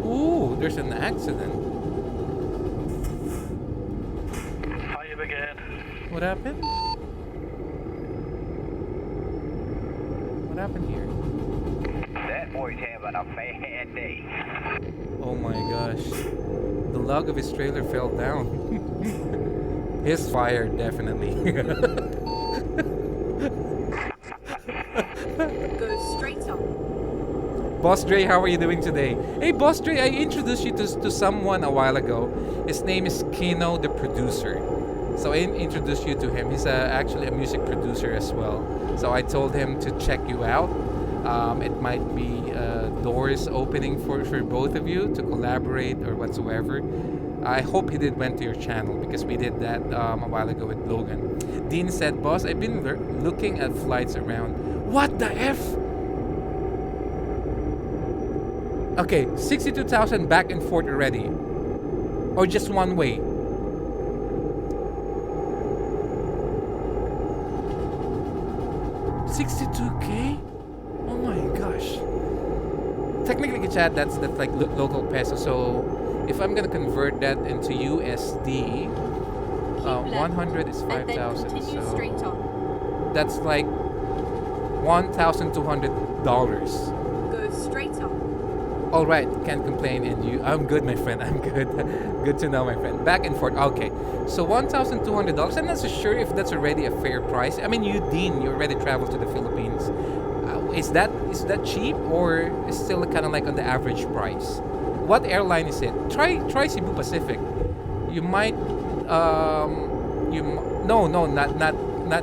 Ooh, there's an accident. Fire brigade. What happened? What happened here? That boy's having a bad day. Oh my gosh. The log of his trailer fell down. His fire, definitely. Go straight on. Boss Dre, how are you doing today? Hey, Boss Dre, I introduced you to someone a while ago. His name is Kino, the producer. So I introduced you to him. He's actually a music producer as well. So I told him to check you out. It might be doors opening for both of you to collaborate or whatsoever. I hope he did went to your channel because we did that a while ago with Logan. Dean said, boss, I've been looking at flights around. What the F? Okay, 62,000 back and forth already. Or just one way. $62K? Oh my gosh. Technically, chat, that's like local peso. So if I'm gonna convert that into USD, 100 is 5,000. Continue So straight on. that's like $1,200. Go straight on. All right, can't complain. And you, I'm good, my friend. I'm good. Good to know, my friend. Back and forth. Okay, so $1,200. I'm not so sure if that's already a fair price. I mean, you, Dean, you already traveled to the Philippines. Is that cheap or is still kind of like on the average price? What airline is it? Try Cebu Pacific. You might no, not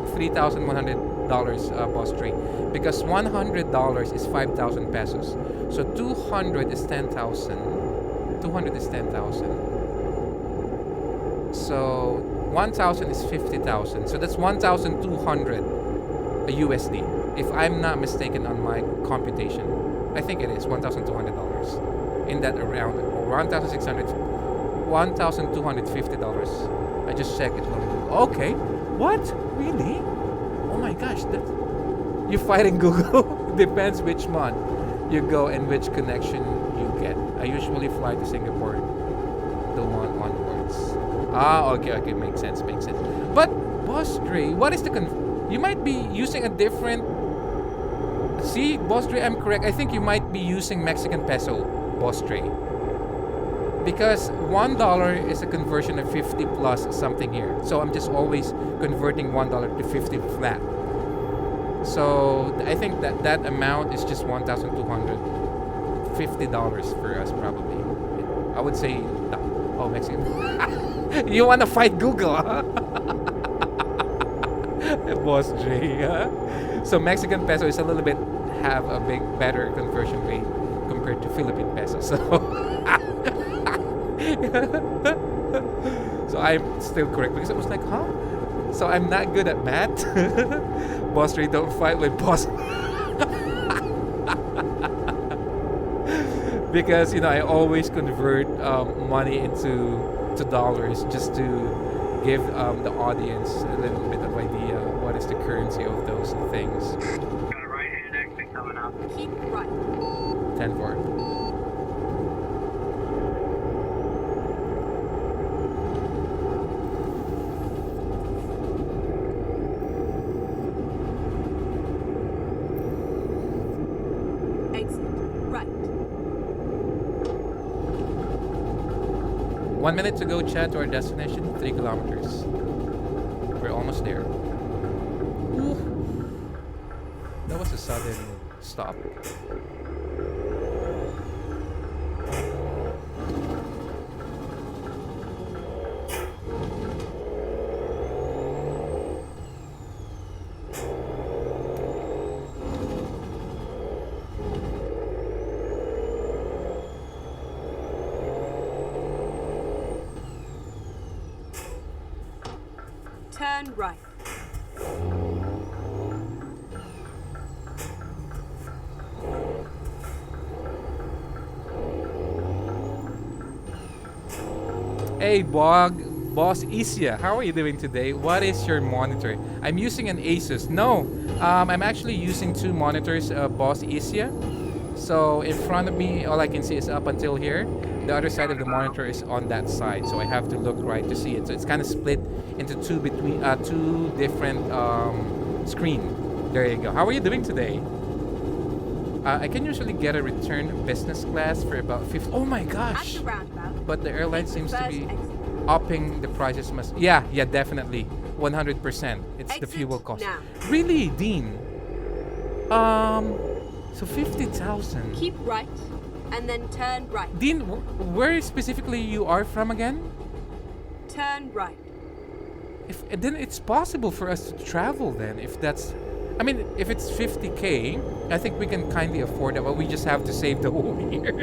$3,100, Boss Tree, because $100 is 5,000 pesos. So 200 is 10,000. 200 is 10,000. So 1,000 is 50,000. So that's 1,200 USD. If I'm not mistaken on my computation, I think it is $1,200 in that around, or $1,250. I just checked it. Okay, what? Really? Oh my gosh, you're fighting Google. Depends which month you go and which connection you get. I usually fly to Singapore, the one onwards. Ah, okay, makes sense. But Boss Dre, what is the you might be using a different. See, Boss Dre, I'm correct. I think you might be using Mexican peso, Boss Dre, because $1 is a conversion of 50 plus something here. So I'm just always converting $1 to 50 flat. So I think that amount is just $1,250 for us probably. I would say, oh, Mexican. You want to fight Google, huh? Boss J, huh? So Mexican peso is a little bit have a better conversion rate compared to Philippine peso. So so I'm still correct because I was like, huh? So I'm not good at math. Boss Ray, don't fight with boss. Because I always convert money into dollars just to give the audience a little bit of idea what is the currency of those things. Got a right-hand exit coming up. Keep right. 10-4. Exit right. 1 minute to go, chat, to our destination, 3 kilometers. We're almost there. Ooh. That was a sudden stop. turn right. Hey, Boss Isia, how are you doing today? What is your monitor? I'm using an Asus. No, I'm actually using two monitors, Boss Isia. So in front of me, all I can see is up until here. The other side of the monitor is on that side, so I have to look right to see it. So it's kind of split into two different screen. There you go. How are you doing today? I can usually get a return business class for about 50. Oh my At gosh! the roundabout, But the airline take the seems to first be exit. upping the prices. Yeah, definitely, 100%. It's the Exit fuel cost. now. Really, Dean? So 50,000. Keep right, and then turn right. Dean, where specifically you are from again? Turn right. Then it's possible for us to travel then. If that's, I mean, if it's 50K, I think we can kindly afford it. But we just have to save the whole year.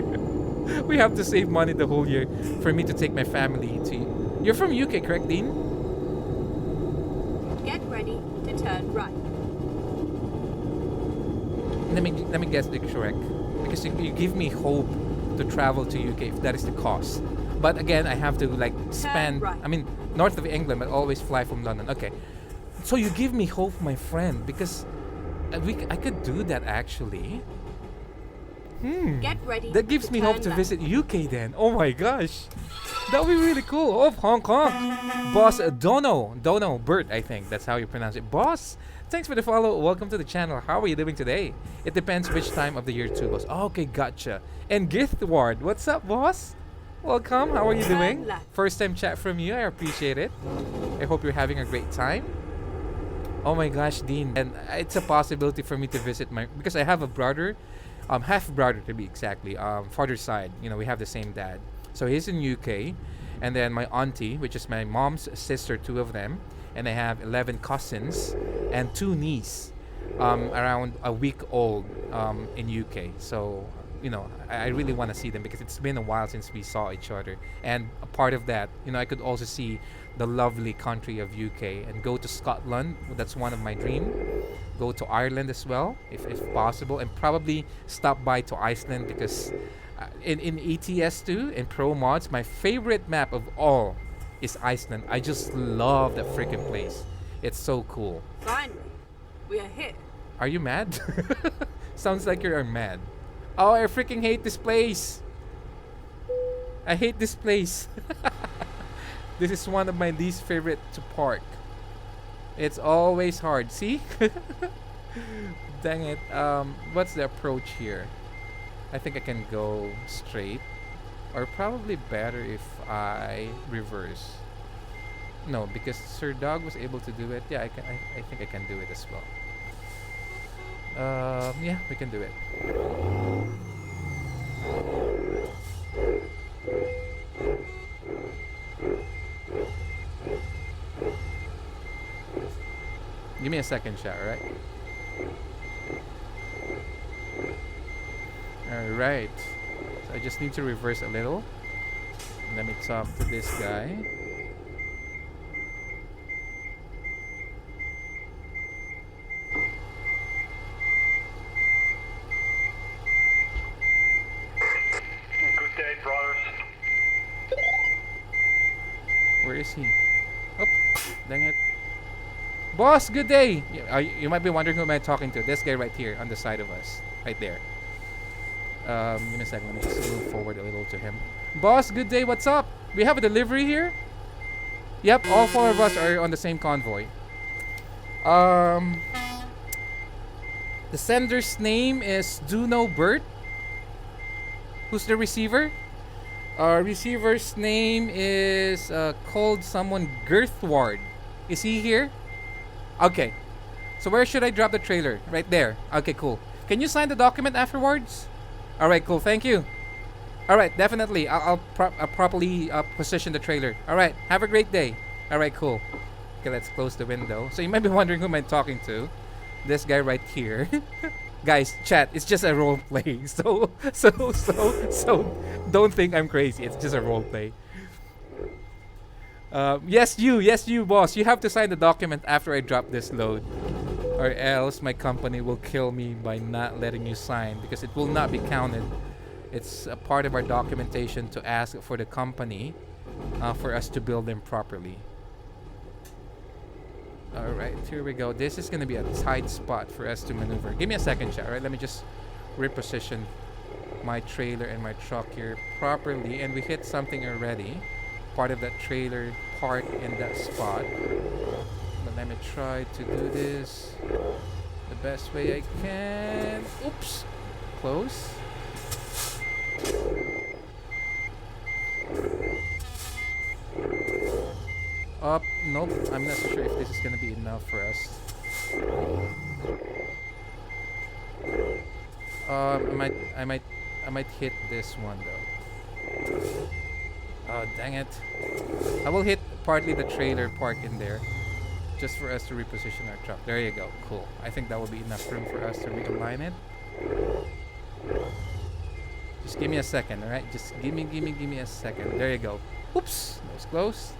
We have to save money the whole year for me to take my family to. You're from UK, correct, Dean? Get ready to turn right. Let me guess the correct, because you give me hope to travel to UK if that is the cost. But again, I have to like spend. right. I mean, north of England, but always fly from London. Okay, so you give me hope, my friend, because I could do that actually. Get ready. That gives to me hope turn to left. visit UK then. Oh my gosh, that would be really cool. Oh, Hong Kong, Boss Dono Bert, I think that's how you pronounce it. Boss, thanks for the follow. Welcome to the channel. How are you doing today? It depends which time of the year too, boss. Okay, gotcha. And Githward, what's up, boss? Welcome. How are you doing? Turn left. First time chat from you. I appreciate it. I hope you're having a great time. Oh my gosh, Dean. And it's a possibility for me to visit because I have a brother, half brother to be exactly, father's side. You know, we have the same dad. So he's in UK, and then my auntie, which is my mom's sister, two of them, and I have 11 cousins and two nieces, around a week old, in UK. So, you know, I really want to see them because it's been a while since we saw each other. And a part of that, you know, I could also see the lovely country of UK and go to Scotland. That's one of my dreams. Go to Ireland as well, if possible, and probably stop by to Iceland because in ETS2 and Pro Mods, my favorite map of all is Iceland. I just love that freaking place. It's so cool. Finally, we are here. Are you mad? Sounds like you're mad. Oh, I freaking hate this place. I hate this place. This is one of my least favorite to park. It's always hard. See? Dang it. What's the approach here? I think I can go straight. Or probably better if I reverse. No, because Sir Dog was able to do it. Yeah, I think I can do it as well. Yeah, we can do it. Give me a second shot, alright? Alright. So I just need to reverse a little. Let me talk to this guy. Good day, brothers. Where is he? Oh, dang it. Boss, good day! You might be wondering who am I talking to. This guy right here on the side of us. Right there. Give me a second. Let me just move forward a little to him. Boss, good day. What's up? We have a delivery here? Yep, all four of us are on the same convoy. The sender's name is Duno Bert. Who's the receiver? Receiver's name is called someone Girthward. Is he here? Okay. So where should I drop the trailer? Right there. Okay, cool. Can you sign the document afterwards? All right, cool. Thank you. All right, definitely. I'll properly position the trailer. All right. Have a great day. All right, cool. Okay, let's close the window. So you might be wondering who am I talking to? This guy right here. Guys, chat, it's just a role play. So don't think I'm crazy. It's just a role play. Yes, you, boss. You have to sign the document after I drop this load, or else my company will kill me by not letting you sign because it will not be counted. It's a part of our documentation to ask for the company for us to bill them properly. All right, here we go. This is gonna be a tight spot for us to maneuver. Give me a second, chat. All right, let me just reposition my trailer and my truck here properly, and we hit something already. Part of that trailer parked in that spot. But let me try to do this the best way I can. Oops, close. Up, nope. I'm not so sure if this is gonna be enough for us. I might hit this one though. Oh, dang it. I will hit partly the trailer park in there just for us to reposition our truck. There you go. Cool. I think that will be enough room for us to realign it. Just give me a second, all right? Just give me a second. There you go. Oops, that was close.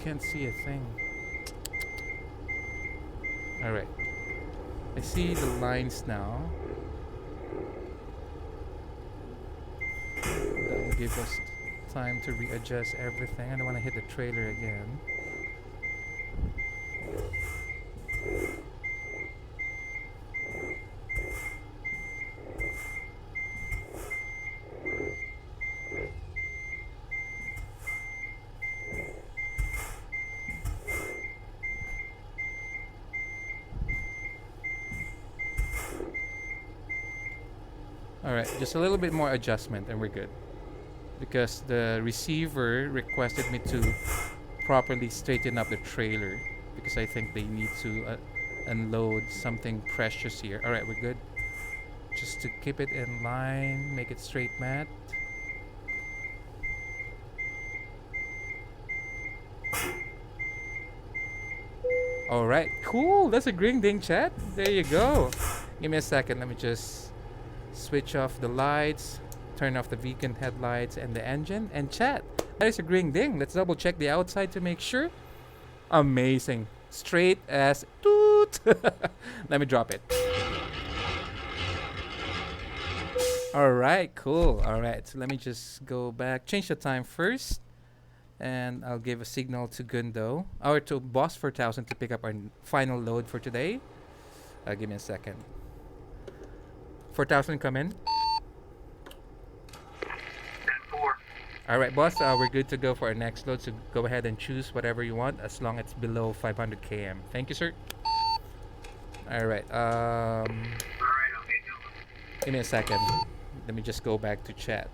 Can't see a thing. All right, I see the lines now. That will give us time to readjust everything. I don't want to hit the trailer again. Alright, just a little bit more adjustment and we're good. Because the receiver requested me to properly straighten up the trailer. Because I think they need to unload something precious here. Alright, we're good. Just to keep it in line, make it straight, Matt. Alright, cool. That's a green ding, chat. There you go. Give me a second. Let me just switch off the lights, turn off the beacon headlights and the engine, and chat. That is a green ding. Let's double check the outside to make sure. Amazing. Straight as toot. Let me drop it. Alright, cool. Alright, so let me just go back. Change the time first. And I'll give a signal to Gundo, or to Boss 4000 to pick up our final load for today. Give me a second. 4000, come in. 10-4. Alright, boss, we're good to go for our next load, so go ahead and choose whatever you want as long as it's below 500 km. Thank you, sir. Alright, Alright, I'll get you. give me a second. Let me just go back to chat.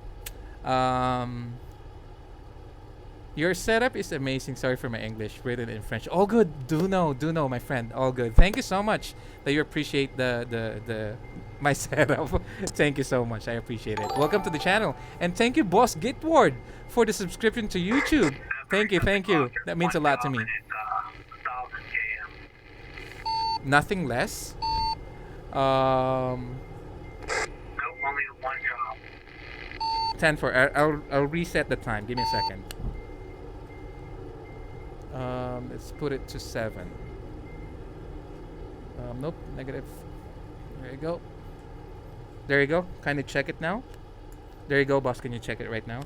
Your setup is amazing. Sorry for my English, written in French. All good. Do know, my friend. All good. Thank you so much that you appreciate the my setup. Thank you so much. I appreciate it. Welcome to the channel, and thank you, Boss Gitward, for the subscription to YouTube. Thank you. That means a lot to me. 1,000 km. Nothing less. Nope, only one job. 10-4. I'll reset the time. Give me a second. Let's put it to 7. Nope, negative. There you go. There you go. Kindly check it now. There you go, boss. Can you check it right now?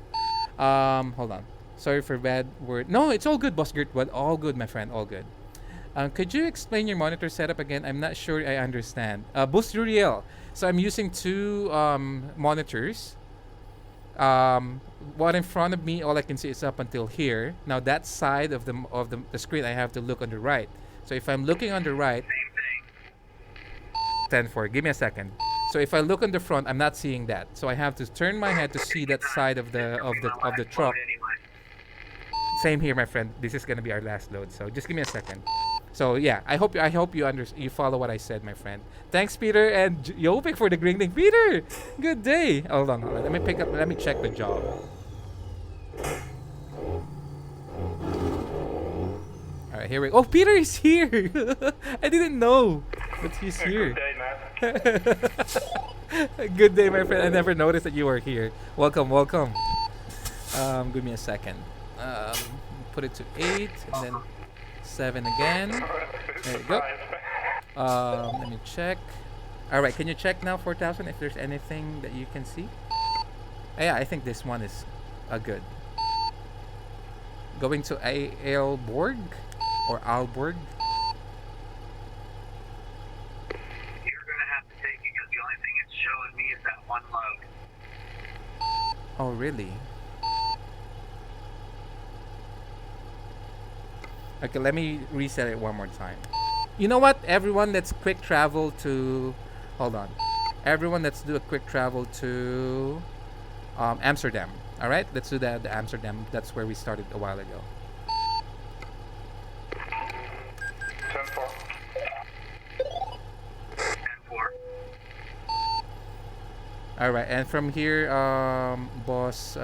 Hold on. Sorry for bad word. No, it's all good, boss Gertwood. All good, my friend. All good. Could you explain your monitor setup again? I'm not sure I understand. Boost Uriel. So I'm using two monitors. What in front of me, all I can see is up until here. Now that side of the screen, I have to look on the right. So if I'm looking on the right, Same thing. 10-4. Give me a second. So if I look on the front, I'm not seeing that. So I have to turn my head to see that side of the truck. Anyway. Same here, my friend. This is gonna be our last load. So just give me a second. So yeah, I hope you follow what I said, my friend. Thanks, Peter and Yopik for the green link. Peter, good day. Hold on. Let me check the job. All right, here we go. Oh, Peter is here. I didn't know, but he's here. Good day, man. Good day, my friend. I never noticed that you were here. Welcome. Give me a second. Put it to 8 and then 7 again. There you go. Let me check. All right, can you check now 4,000 if there's anything that you can see? Yeah, I think this one is good. Going to Aalborg or Aalborg. You're gonna have to take it because the only thing it's showing me is that one load. Oh, really? Okay, let me reset it one more time. You know what? Everyone, let's quick travel to... Hold on. Everyone, let's do a quick travel to Amsterdam. All right? Let's do the Amsterdam. That's where we started a while ago. 10-4. 10-4. All right, and from here, boss,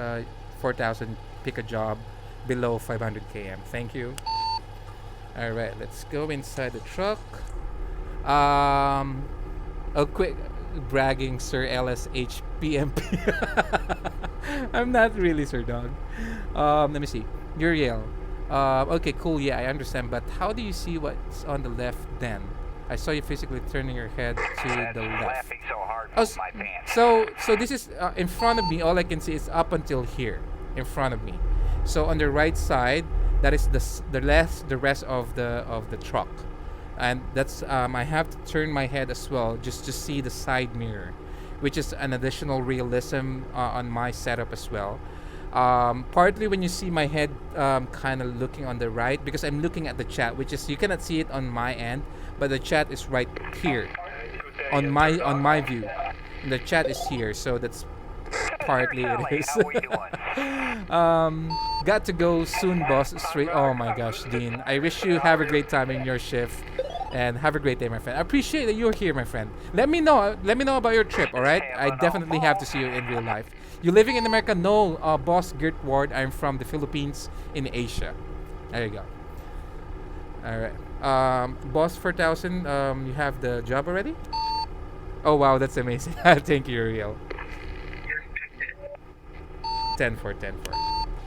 4,000, pick a job below 500 km. Thank you. All right, let's go inside the truck. A quick bragging, Sir LSHPMP. I'm not really, Sir Dog. Let me see. Uriel. Okay, cool. Yeah, I understand. But how do you see what's on the left then? I saw you physically turning your head to the left. Laughing so hard Oh, with my pants. so this is in front of me. All I can see is up until here, in front of me. So on the right side, that is the rest of the truck, and that's I have to turn my head as well just to see the side mirror, which is an additional realism on my setup as well. Partly when you see my head kind of looking on the right, because I'm looking at the chat, which is you cannot see it on my end, but the chat is right here on my view, and the chat is here, so that's partly it is. How we doing? Got to go soon, boss. Straight. Oh my gosh, Dean. I wish you have a great time in your shift, and have a great day, my friend. I appreciate that you're here, my friend. Let me know about your trip. All right. I definitely have to see you in real life. You living in America? No, boss Gert Ward. I'm from the Philippines in Asia. There you go. All right. Boss 4,000. You have the job already? Oh wow, that's amazing. Thank you, Uriel. 10-4.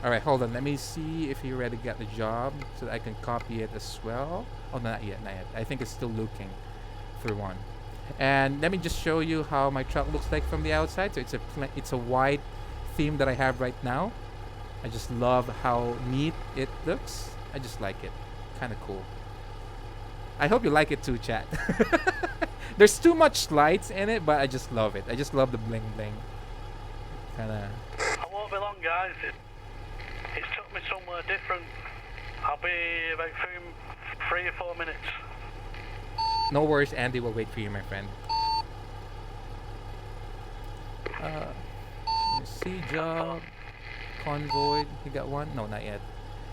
All right, hold on. Let me see if he already got the job so that I can copy it as well. Oh, not yet. I think it's still looking for one. And let me just show you how my truck looks like from the outside. So it's a white theme that I have right now. I just love how neat it looks. I just like it. Kind of cool. I hope you like it too, chat. There's too much lights in it, but I just love it. I just love the bling bling. Kinda. I won't be long, guys. It's took me somewhere different. I'll be about 3 or 4 minutes. No worries, Andy will wait for you, my friend. Let me see, job, convoy. You got one? No, not yet.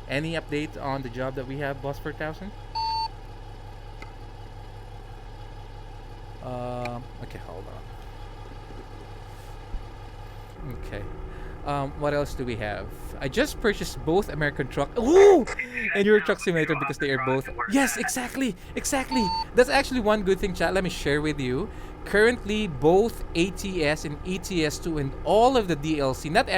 Any update on the job that we have, boss 4,000? Okay, hold on. Okay. What else do we have? I just purchased both American Truck. Ooh! And Euro Truck Simulator because they are both. Yes, exactly. That's actually one good thing, chat. Let me share with you. Currently, both ATS and ETS2 and all of the DLC, not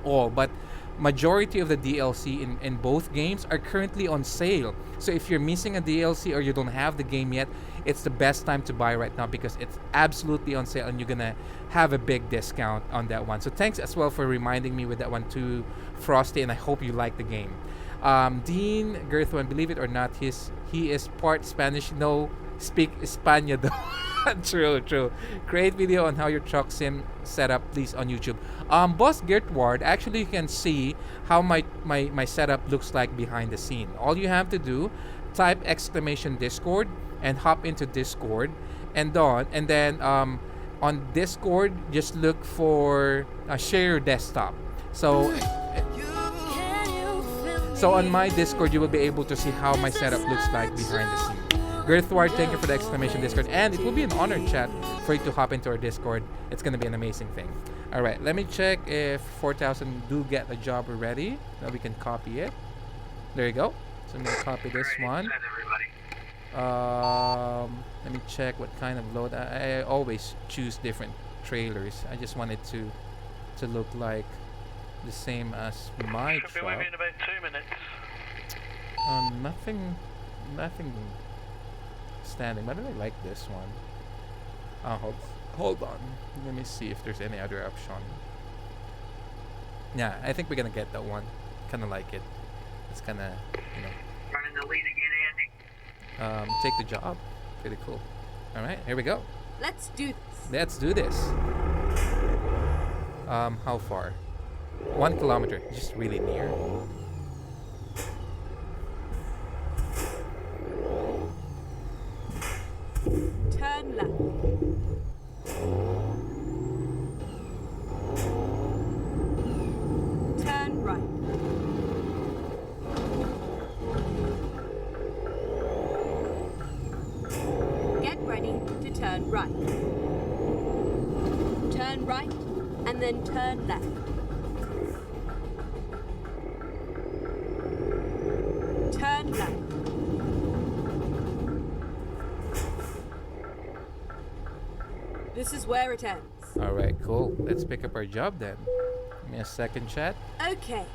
all, but majority of the DLC in both games are currently on sale. So if you're missing a DLC or you don't have the game yet, it's the best time to buy right now because it's absolutely on sale and you're gonna have a big discount on that one. So thanks as well for reminding me with that one too, Frosty, and I hope you like the game. Dean Gerthwan, believe it or not, he is part Spanish. No, speak España though. True. Create video on how your truck sim setup, please, on YouTube. Boss Gert Ward, actually you can see how my setup looks like behind the scene. All you have to do, type !Discord and hop into Discord, and then on Discord just look for share your desktop. So So on my Discord, you will be able to see how my setup looks like behind the scene. Girthward, thank you for the exclamation Discord. And it will be an honor, chat, for you to hop into our Discord. It's going to be an amazing thing. Alright, let me check if 4000 do get the job already. Now we can copy it. There you go. So I'm going to copy this one. Let me check what kind of load. I always choose different trailers. I just wanted to look like the same as my Should be truck. with you in about 2 minutes. Nothing standing, but I really like this one. Hold on. Let me see if there's any other option. Yeah, I think we're gonna get that one. Kinda like it. It's kinda, Running the lead again, Andy. take the job. Pretty cool. Alright, here we go. Let's do this. Let's do this. How far? 1 kilometer. Just really near. Turn left. Turn right. Get ready to turn right. Turn right and then turn left. Turn left. This is where it ends. Alright, cool. Let's pick up our job then. Give me a second, chat. Okay,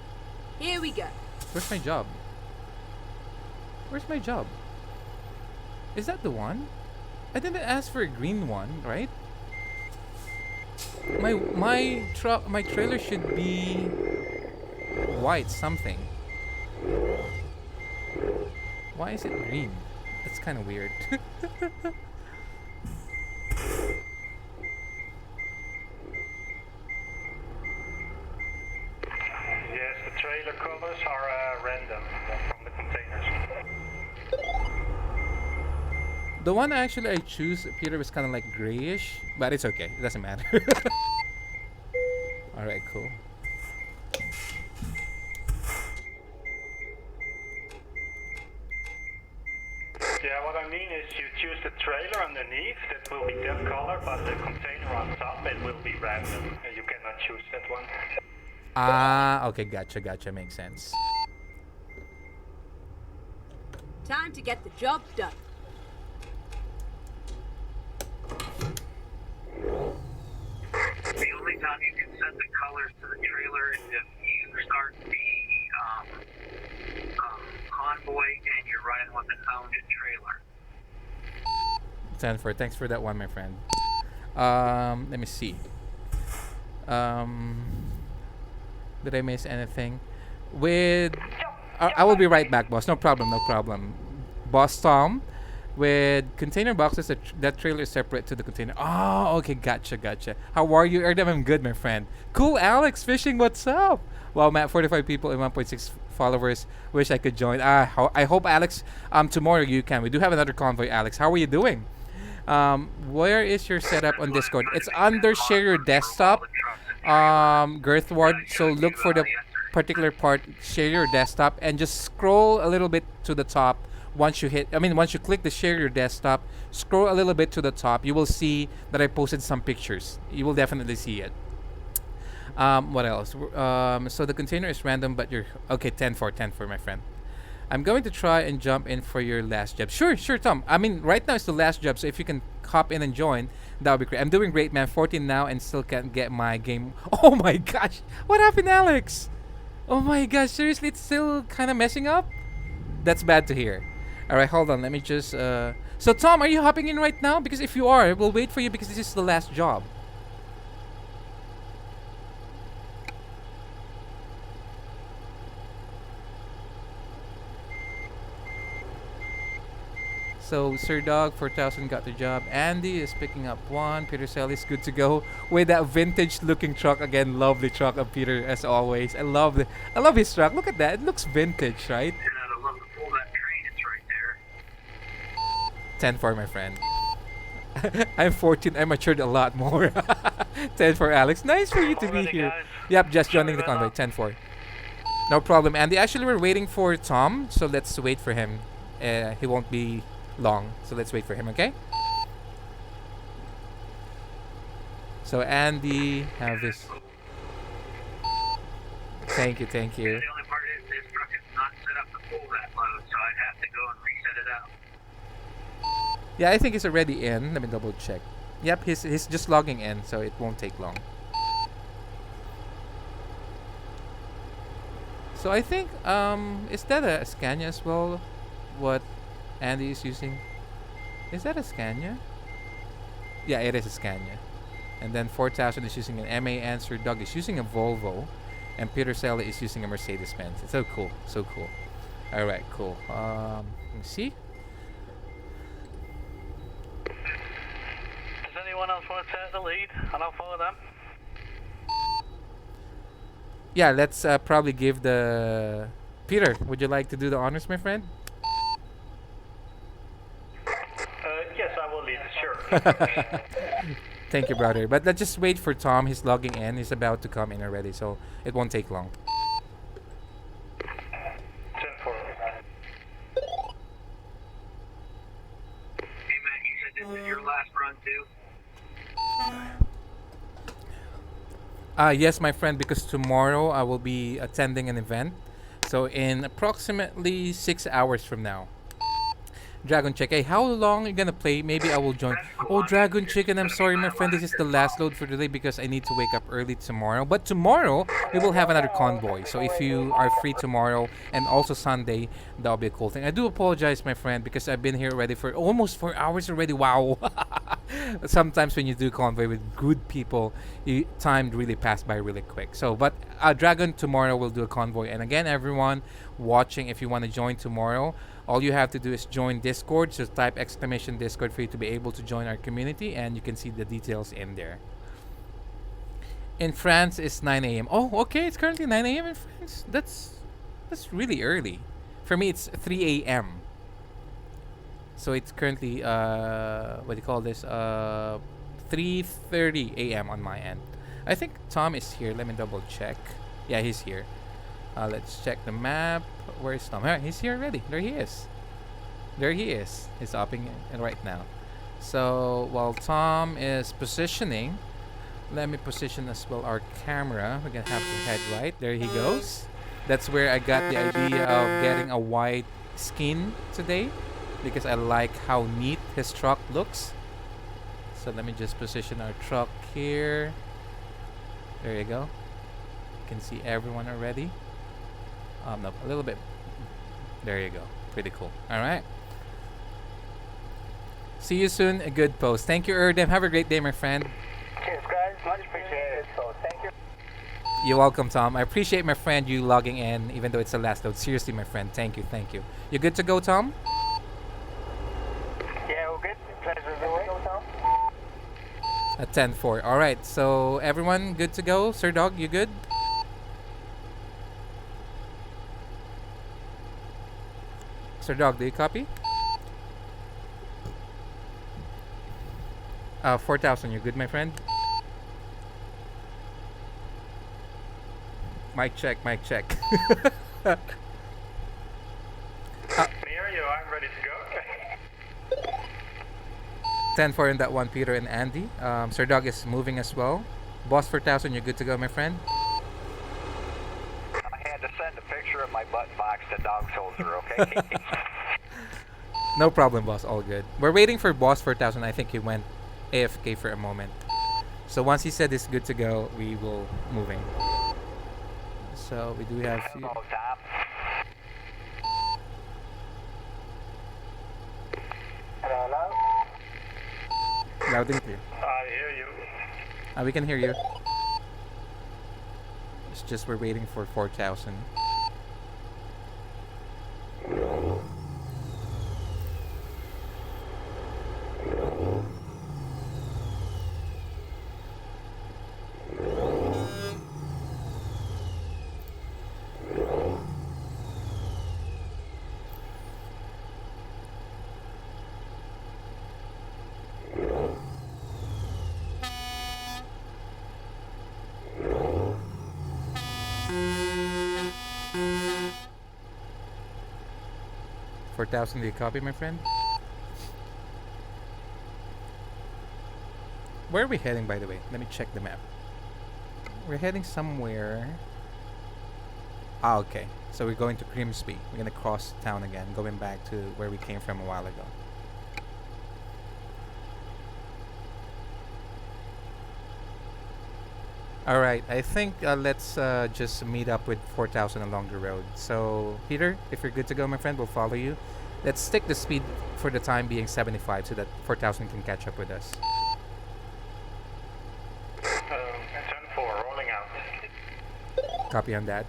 here we go. Where's my job? Where's my job? Is that the one? I didn't ask for a green one, right? My trailer should be white something. Why is it green? That's kind of weird. Yes, the trailer colors are random from the containers. The one actually I choose, Peter, was kind of like grayish, but it's okay. It doesn't matter. Alright, cool. Yeah, what I mean is you choose the trailer underneath, that will be that color, but the container on top, it will be random. And you cannot choose that one. Ah, okay, gotcha, makes sense. Time to get the job done. The only time you can set the colors to the trailer is if you start the convoy and you're running with an owned trailer. Sanford, thanks for that one, my friend. Let me see. Did I miss anything? I will be right back, boss. No problem. Boss Tom, with container boxes, that trailer is separate to the container. Oh, okay, gotcha. How are you, Erdem? I'm good, my friend. Cool, Alex Fishing, what's up? Wow, Matt, 45 people and 1.6 followers. Wish I could join. I hope, Alex, tomorrow you can. We do have another convoy, Alex. How are you doing? Where is your setup on Discord? It's under share your desktop, Girthward. So look for the particular part, share your desktop, and just scroll a little bit to the top. Once you click the share your desktop, scroll a little bit to the top, you will see that I posted some pictures. You will definitely see it. What else? So the container is random, but you're okay. 10-4, my friend. I'm going to try and jump in for your last job. Sure, Tom. I mean, right now it's the last job, so if you can hop in and join, that would be great. I'm doing great, man. 14 now and still can't get my game. Oh my gosh, what happened, Alex? Oh my gosh, seriously, it's still kind of messing up? That's bad to hear. Alright, hold on, let me just So Tom, are you hopping in right now? Because if you are, we'll wait for you because this is the last job. So Sir Dog 4000 got the job. Andy is picking up one. Peter Sell is good to go with that vintage looking truck again. Lovely truck of Peter as always. I love his truck. Look at that. It looks vintage, right? And I'd love to pull that train. It's right there. 10-4, my friend. I'm 14. I matured a lot more. 10-4, Alex. Nice for you to be Already, here. guys. Yep, just joining the Sorry convoy. about 10-4. No problem, Andy. Actually, we're waiting for Tom, so let's wait for him. He won't be long, so let's wait for him, okay? So Andy, have this. Thank you, thank The you. only part is this truck is not set up to pull that load, so I'd have to go and reset it out. Yeah, I think he's already in. Let me double check. Yep, he's just logging in, so it won't take long. So I think is that a Scania as well? What Andy is using? Is that a Scania? Yeah, it is a Scania. And then 4000 is using an MAN. Sir Doug is using a Volvo, and Peter Sella is using a Mercedes-Benz. It's so cool, so cool. All right, cool. Let me see. Does anyone else want to take the lead? And I'll follow them. Yeah, let's probably give the Peter. Would you like to do the honors, my friend? Yes, I will lead. Sure. Thank you, brother. But let's just wait for Tom. He's logging in. He's about to come in already, so it won't take long. 10-4. Hey, Matt, you said this is your last run, too? Yes, my friend, because tomorrow I will be attending an event. So in approximately 6 hours from now. Dragon Chick, hey, how long are you gonna play? Maybe I will join. Oh, Dragon Chicken, I'm sorry, my friend. This is the last load for today because I need to wake up early tomorrow. But tomorrow, we will have another convoy. So if you are free tomorrow and also Sunday, that'll be a cool thing. I do apologize, my friend, because I've been here already for almost 4 hours already. Wow. Sometimes when you do convoy with good people, time really passed by really quick. So, but Dragon, tomorrow will do a convoy. And again, everyone watching, if you want to join tomorrow, all you have to do is join Discord. So type exclamation Discord for you to be able to join our community, and you can see the details in there. In France, it's 9 a.m. Oh, okay. It's currently 9 a.m. in France. That's really early. For me, it's 3 a.m. So it's currently what do you call this? 3:30 a.m. on my end. I think Tom is here. Let me double check. Yeah, he's here. Let's check the map. Where is Tom? Alright, he's here already. There he is. There he is. He's hopping in right now. So while Tom is positioning, let me position as well our camera. We're gonna have to head right. There he goes. That's where I got the idea of getting a white skin today, because I like how neat his truck looks. So let me just position our truck here. There you go. You can see everyone already. No, a little bit. There you go. Pretty cool. All right. See you soon. A good post. Thank you, Erdem. Have a great day, my friend. Cheers, guys. Much appreciated. So, thank you. You're welcome, Tom. I appreciate, my friend, you logging in, even though it's the last load. Seriously, my friend. Thank you. Thank you. You good to go, Tom? Yeah, we're good. Pleasure to go, Tom. At 10-4. All right. So everyone good to go? Sir Dog, you good? Sir Dog, do you copy? 4,000, you good, my friend? Mic check, mic check. Me or you? I'm ready to go. 10-4 in that one, Peter and Andy. Sir Dog is moving as well. Boss 4,000, you're good to go, my friend? I had to send a picture of my button box to Dog Soldier, okay? No problem, boss. All good. We're waiting for Boss 4,000. I think he went AFK for a moment. So once he said it's good to go, we will moving. So we do have... Hello, Tom. Hello? Loud and clear. I hear you. We can hear you. It's just we're waiting for 4,000. 4,000, do you copy, my friend? Where are we heading, by the way? Let me check the map. We're heading somewhere. Ah, okay. So we're going to Grimsby. We're gonna cross town again, going back to where we came from a while ago. Alright, I think let's just meet up with 4,000 along the road. So, Peter, if you're good to go, my friend, we'll follow you. Let's stick the speed for the time being 75 so that 4,000 can catch up with us. 10-4, rolling out. Copy on that.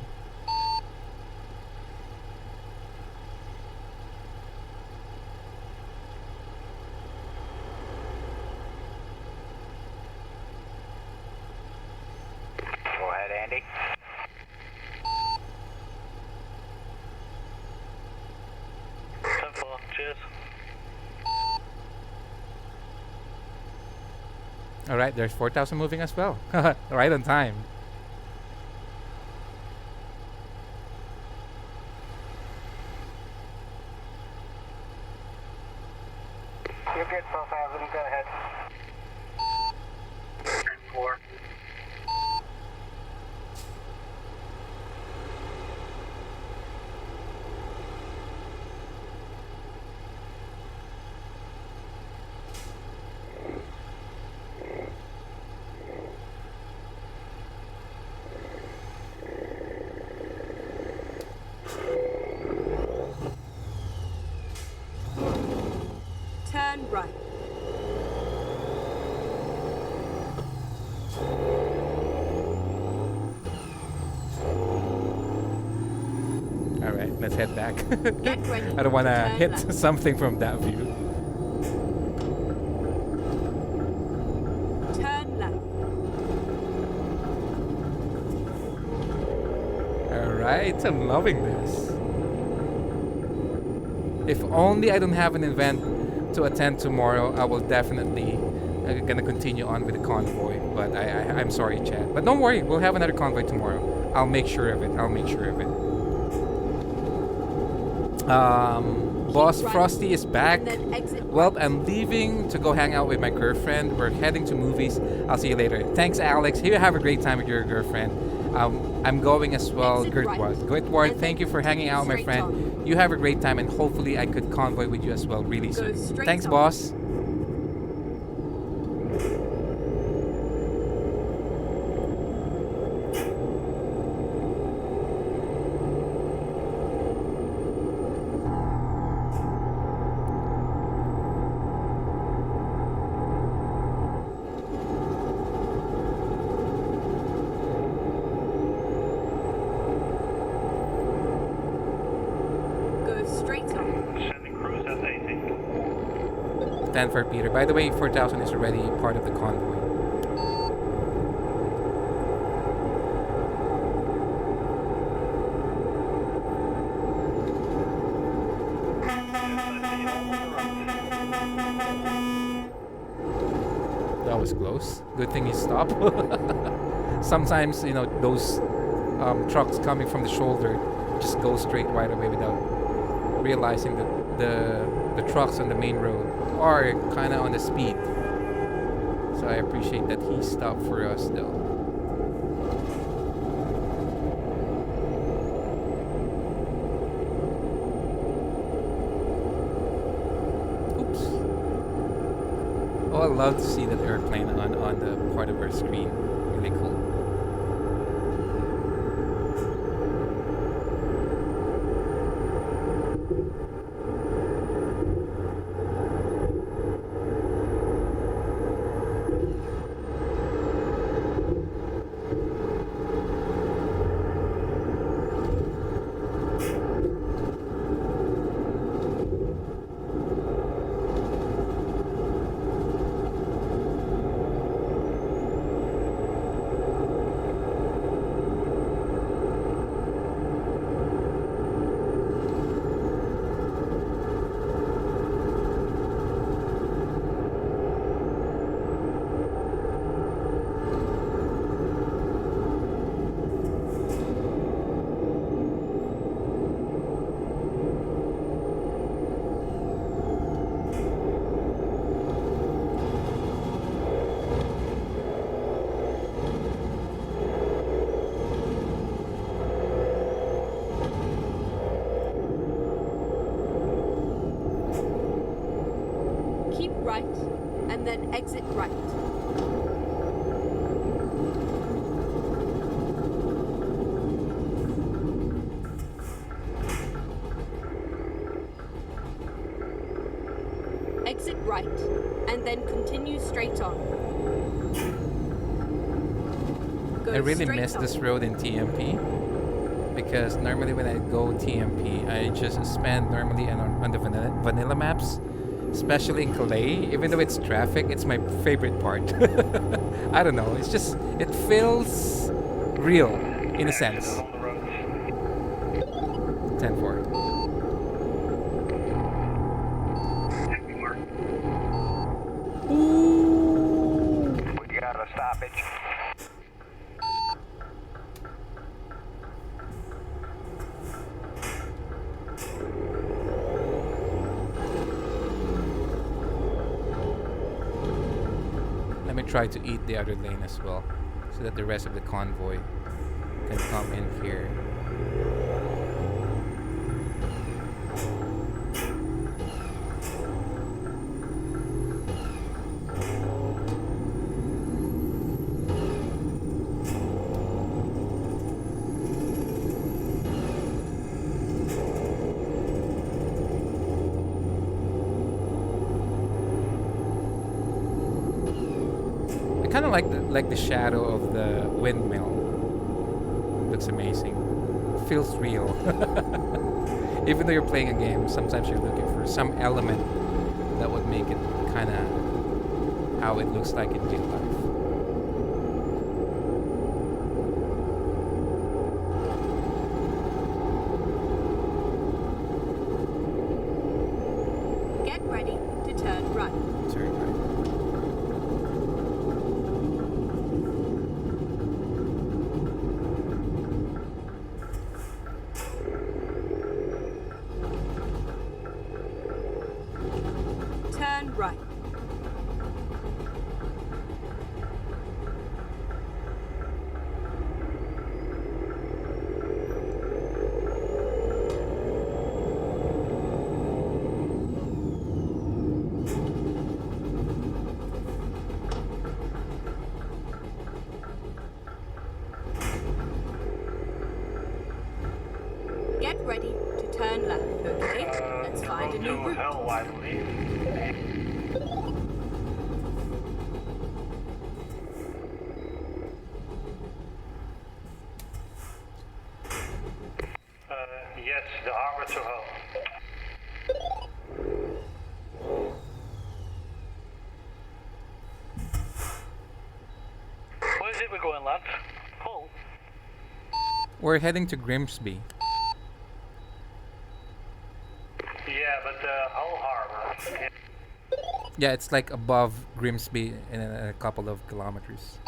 Go ahead, Andy. Cheers. Alright, there's 4,000 moving as well. Right on time. You're good, 4,000. Go ahead. 10-4. Turn right. Alright, let's head back. Get ready. I don't want to Turn hit left. something from that view. Turn left. Alright, I'm loving this. If only I don't have an event to attend tomorrow, I will definitely gonna continue on with the convoy. But I'm sorry, Chad. But don't worry, we'll have another convoy tomorrow. I'll make sure of it. I'll make sure of it. Boss right, Frosty is back. And then exit Well, right. I'm leaving to go hang out with my girlfriend. We're heading to movies. I'll see you later. Thanks, Alex. You have a great time with your girlfriend. I'm going as well, Exit right. Gritward. Gritward, And thank you then for hanging out, my straight friend. on. You have a great time, and hopefully I could convoy with you as well really Go soon. straight Thanks, on. boss. Go straight on. Sending cruise at 80. Stand for Peter. By the way, 4,000 is already part of the convoy. That was close. Good thing he stopped. Sometimes, you know, those trucks coming from the shoulder just go straight right away without realizing that the trucks on the main road are kind of on the speed. So I appreciate that he stopped for us though. Oops. Oh, I love to see that airplane on the part of our screen. Really cool. then exit right. Exit right, and then continue straight on. Go I really straight miss on. this road in TMP because normally when I go TMP, I just spend normally on the vanilla maps, especially in Calais. Even though it's traffic, it's my favorite part. I don't know. It's just it feels real in a sense. Accident on the road. 10-4. We got a stoppage. Let me try to eat the other lane as well, so that the rest of the convoy can come in here. Kind of like the shadow of the windmill. Looks amazing. Feels real. Even though you're playing a game, sometimes you're looking for some element that would make it kind of how it looks like in real life. Get ready to turn right. Turn right. Turn right. Get ready to turn left, okay? Let's find a Road new to route. hell, I believe. Yes, the harbor to hell. Where is it we're going, lads? Hull? We're heading to Grimsby. Yeah, but Hull Harbor. Yeah, it's like above Grimsby in a couple of kilometers.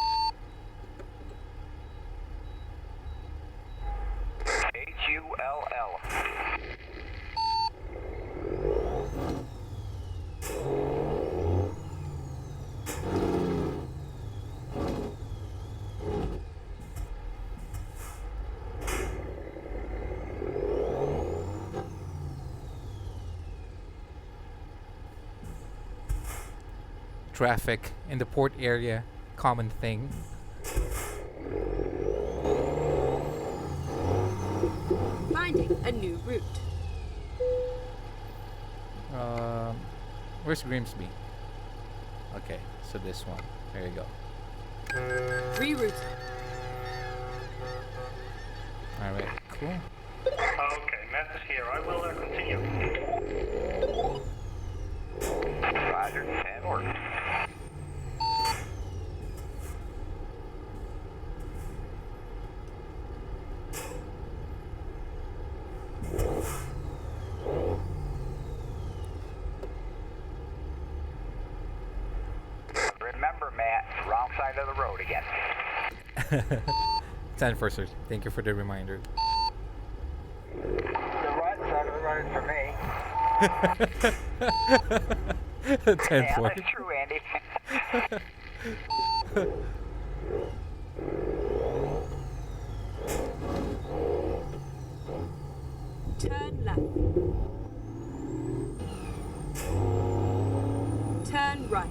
HULL. Traffic in the port area, common thing. Finding a new route. Where's Grimsby? Okay, so this one. There you go. Reroute. Alright, cool. Okay, map is here. I will continue. Roger, and work. Remember, Matt, wrong side of the road again. 10 for sir. Thank you for the reminder. The right side of the road for me. 10 Yeah, for. that's true, Andy. Turn left. Turn right.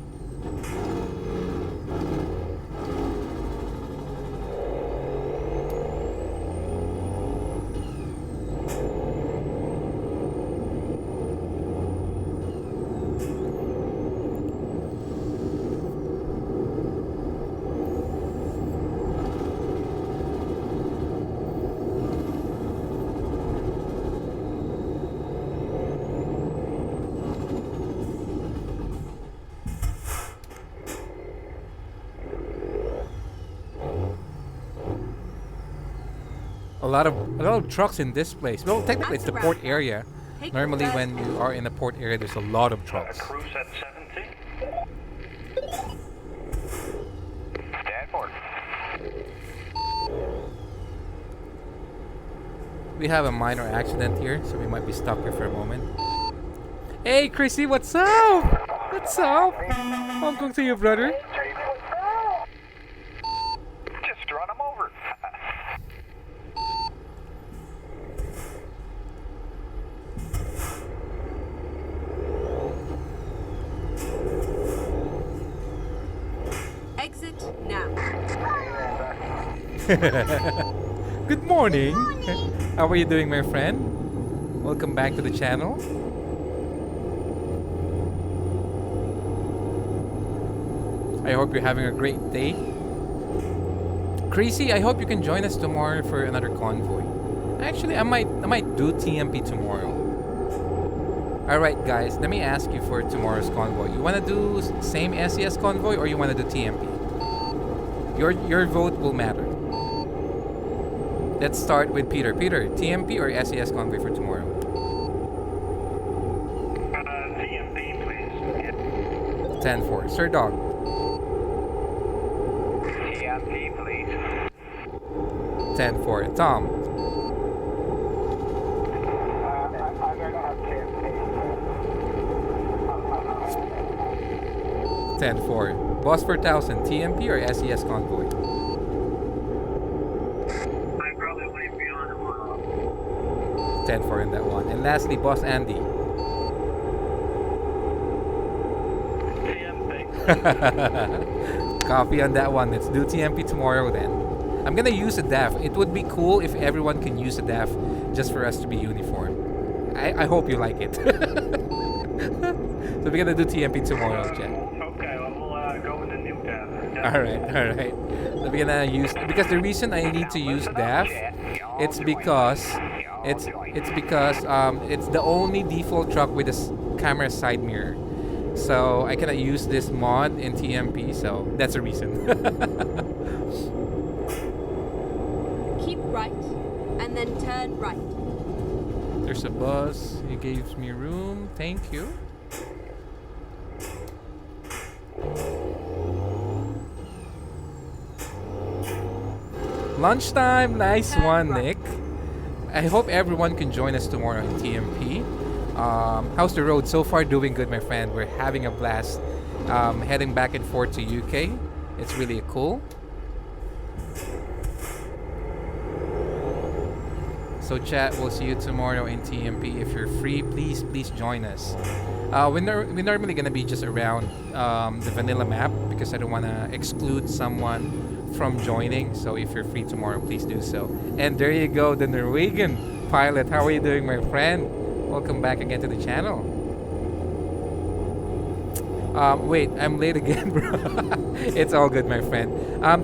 A lot of trucks in this place. Well, technically it's the port area. Normally when you are in the port area, there's a lot of trucks. Cruise at 70. Stand for it. We have a minor accident here, so we might be stuck here for a moment. Hey, Chrissy, what's up? What's up? Hong Kong to you, brother. Just run them over. Exit now. Good morning. How are you doing, my friend? Welcome back to the channel. I hope you're having a great day. Chrissy, I hope you can join us tomorrow for another convoy. Actually, I might do TMP tomorrow. Alright guys, let me ask you for tomorrow's convoy. You wanna do same SES convoy or you wanna do TMP? Your vote will matter. Let's start with Peter. Peter, TMP or SES convoy for tomorrow? TMP, please. 10-4. Sir Dog. TMP, please. 10-4. Tom. I'm going to have TMP. 10-4. Boss 4000, TMP or SES convoy? I probably wouldn't be on tomorrow. 10-4 in that one. And lastly, Boss Andy. TMP. Copy on that one. Let's do TMP tomorrow then. I'm gonna use a DAF. It would be cool if everyone can use a DAF just for us to be uniform. I hope you like it. So we're gonna do TMP tomorrow, Jen. Okay, well, we'll go with the new tab. Alright. So we're gonna use, because the reason I need to use DAF, it's because it's the only default truck with a camera side mirror. So I cannot use this mod in TMP, so that's the reason. Keep right, and then turn right. There's a bus. He gives me room. Thank you. Lunchtime. Nice one, Nick. I hope everyone can join us tomorrow in TMP. How's the road? So far doing good, my friend. We're having a blast heading back and forth to UK. It's really cool. So chat, we'll see you tomorrow in TMP. If you're free, please join us. We're normally gonna be just around the vanilla map because I don't wanna exclude someone from joining. So if you're free tomorrow, please do so. And there you go, the Norwegian pilot. How are you doing, my friend? Welcome back again to the channel. Wait, I'm late again, bro. It's all good, my friend.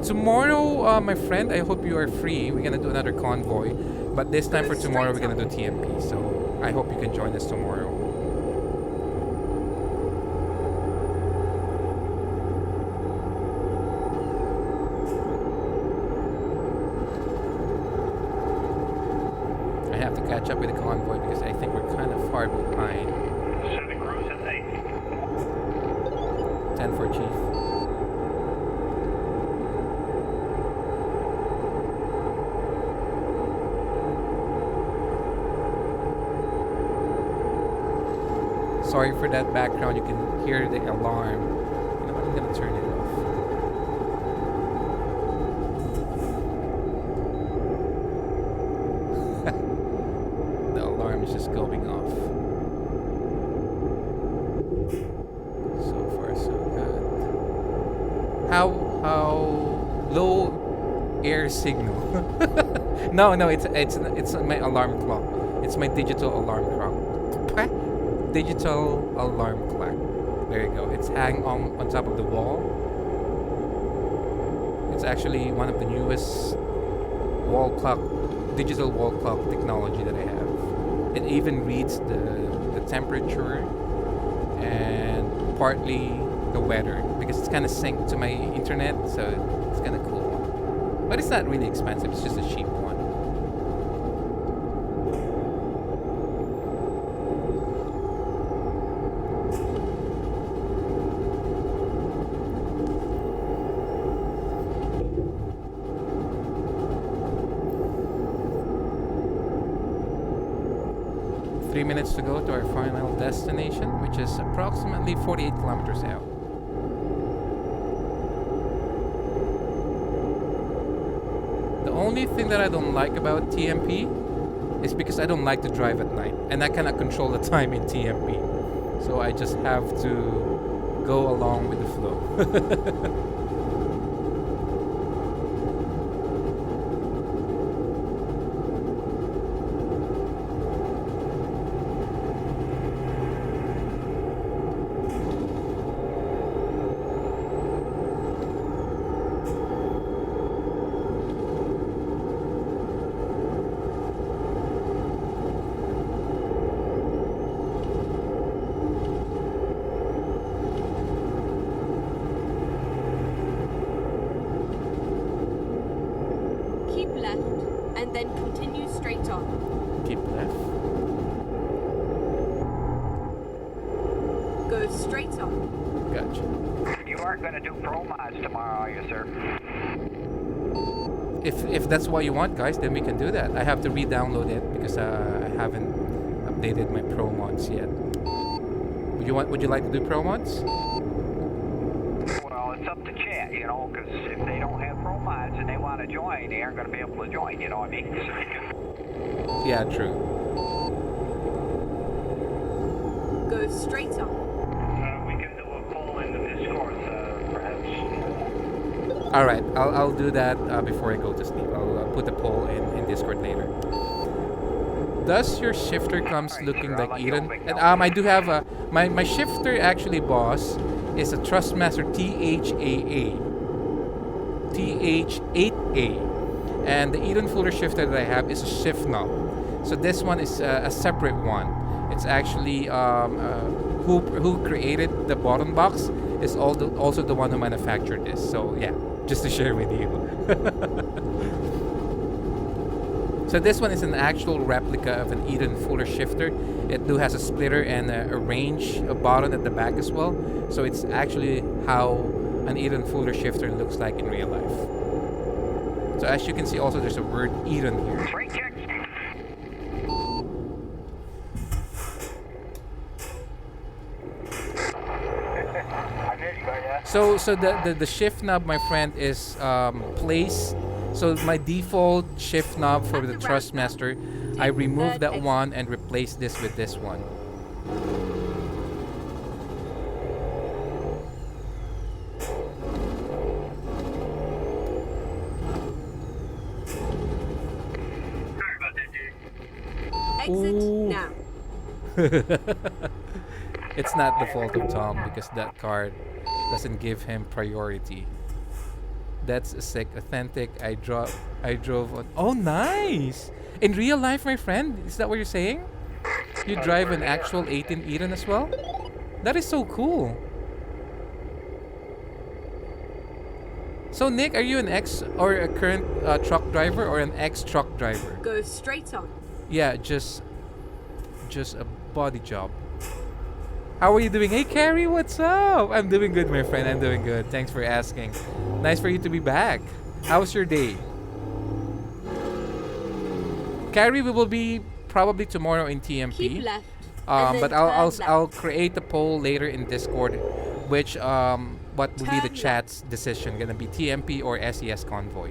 Tomorrow, my friend, I hope you are free. We're gonna do another convoy, but this time for tomorrow, we're gonna do TMP. So I hope you can join us tomorrow. I have to catch up with the convoy because I think we're kind of far behind. Set the cruise at 80. 10 for Chief. Sorry for that background. You can hear the alarm. You know what? I'm gonna turn it off. The alarm is just going off. So far, so good. How low air signal? No, it's my alarm clock. It's my digital alarm clock. Digital alarm clock. There you go. It's hanging on top of the wall. It's actually one of the newest wall clock, digital wall clock technology that I have. It even reads the temperature and partly the weather because it's kind of synced to my internet, so it's kind of cool. But it's not really expensive. It's just a cheap one. minutes to go to our final destination, which is approximately 48 kilometers out. The only thing that I don't like about TMP is because I don't like to drive at night, and I cannot control the time in TMP. So I just have to go along with the flow. Keep left and then continue straight on. Keep left. Go straight on. Gotcha. You aren't going to do pro mods tomorrow, are you, sir? If that's what you want, guys, then we can do that. I have to re-download it because I haven't updated my pro mods yet. Would you like to do pro mods? Well, it's up to chat, you know, because if they don't have pro mods and they want to join, they aren't going to be able to join, you know what I mean? Yeah, true. Go straight on. We can do a poll in the Discord, perhaps. All right, I'll do that before I go to sleep. I'll put the poll in Discord later. Does your shifter comes looking like Eden? And I do have my shifter actually, boss, is a Trustmaster TH8A, and the Eden Fuller shifter that I have is a shift knob. So this one is a separate one. It's actually who created the bottom box is also the one who manufactured this. So yeah, just to share with you. So this one is an actual replica of an Eden Fuller shifter. It do has a splitter and a range button at the back as well. So it's actually how an Eden Fuller shifter looks like in real life. So as you can see, also there's a word Eden here. Straight checks. So the shift knob, my friend, is placed. So my default shift knob for the Trustmaster, I removed that one and replaced this with this one. Sorry about that, dude. Exit Ooh. now. It's not the fault of Tom because that card doesn't give him priority. That's sick. Authentic. I drove on. Oh, nice! In real life, my friend, is that what you're saying? You drive an actual 18 Eden as well? That is so cool. So Nick, are you an ex or a current truck driver or an ex-truck driver? Go straight on. Yeah, just a body job. How are you doing? Hey, Carrie, what's up? I'm doing good, my friend. I'm doing good. Thanks for asking. Nice for you to be back. How's your day? Carrie, we will be probably tomorrow in TMP. Keep left. and But then I'll turn I'll left. create a poll later in Discord, which what will be the Turn chat's decision? Gonna be TMP or SES Convoy?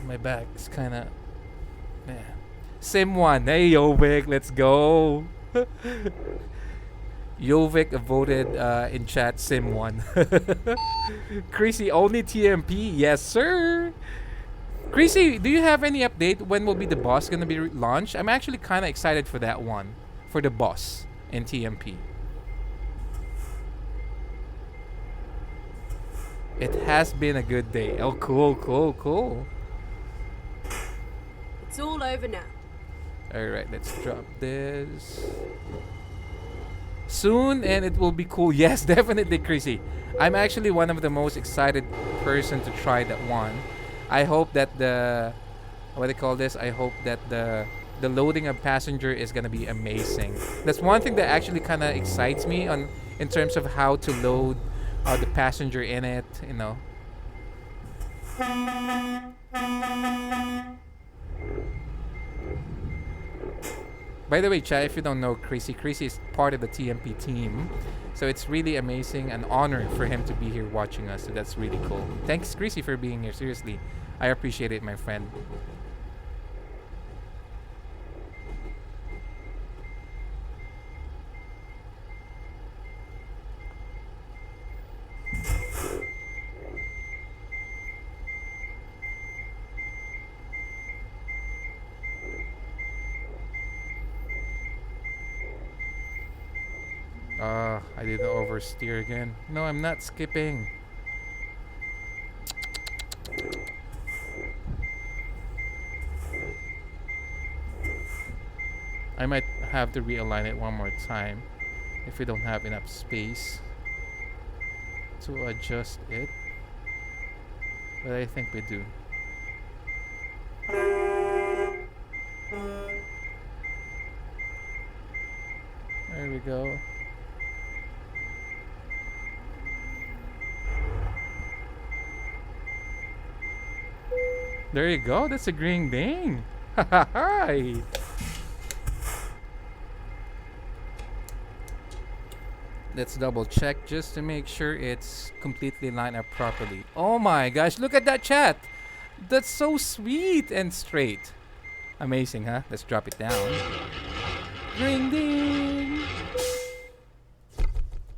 My back is kind of. Sim 1. Hey, Jovic, let's go. Jovic voted in chat Sim 1. Chrissy, only TMP. Yes, sir. Chrissy, do you have any update? When will be the boss going to be launched? I'm actually kind of excited for that one. For the boss in TMP. It has been a good day. Oh, cool, cool, cool. It's all over now. Alright, let's drop this. Soon, and it will be cool. Yes, definitely, Chrissy. I'm actually one of the most excited person to try that one. I hope that the... What do they call this? I hope that the the loading of passenger is gonna be amazing. That's one thing that actually kind of excites me on in terms of how to load the passenger in it. You know. By the way, chat, if you don't know Chrissy is part of the TMP team. So it's really amazing, an honor for him to be here watching us. So that's really cool. Thanks, Chrissy, for being here. Seriously, I appreciate it, my friend. I didn't oversteer again. No, I'm not skipping. I might have to realign it one more time if we don't have enough space to adjust it. But I think we do. There we go. There you go. That's a green ding. Hi. Let's double check just to make sure it's completely lined up properly. Oh my gosh, look at that chat. That's so sweet and straight. Amazing, huh? Let's drop it down. Ring ding.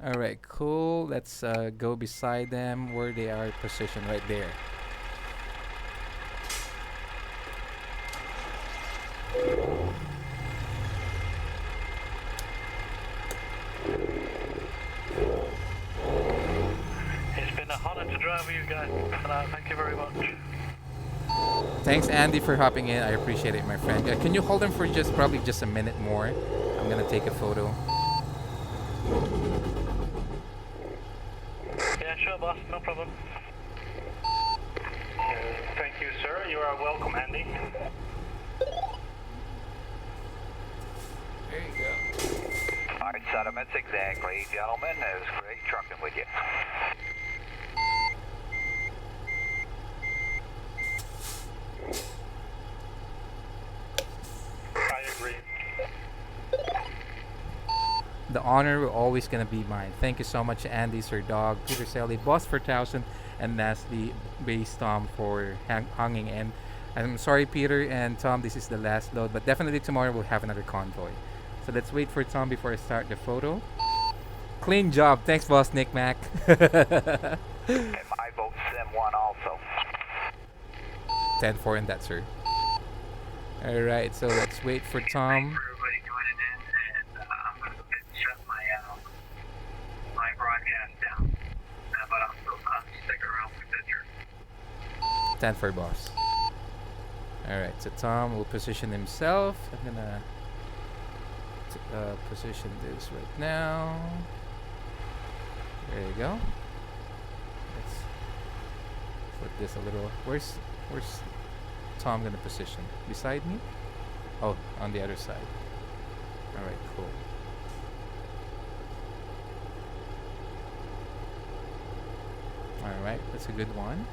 All right, cool. Let's go beside them where they are positioned right there. It's been an honor to drive with you guys. Thank you very much. Thanks, Andy, for hopping in. I appreciate it, my friend. Can you hold them for probably just a minute more? I'm gonna take a photo. Yeah, sure, boss. No problem. Thank you, sir. You are welcome, Andy. There you go. All right, sentiments exactly, gentlemen. It was great trucking with you. I agree. The honor will always gonna be mine. Thank you so much, Andy, Sir Dog, Peter Sally, Boss for 1000, and lastly, Base Tom for hanging in. I'm sorry, Peter and Tom, this is the last load, but definitely tomorrow we'll have another convoy. So let's wait for Tom before I start the photo. Clean job. Thanks, Boss Nick Mac. And my vote Sim 1 also. 10-4 in that, sir. Alright, so let's wait for Tom. Thanks for everybody joining in, and I'm going to go ahead and shut my broadcast down. But I'm sticking around for picture. 10-4, boss. Alright, so Tom will position himself. I'm gonna position this right now. There you go. Let's flip this a little. Where's Tom gonna position? Beside me? Oh, on the other side. Alright, cool. Alright, that's a good one.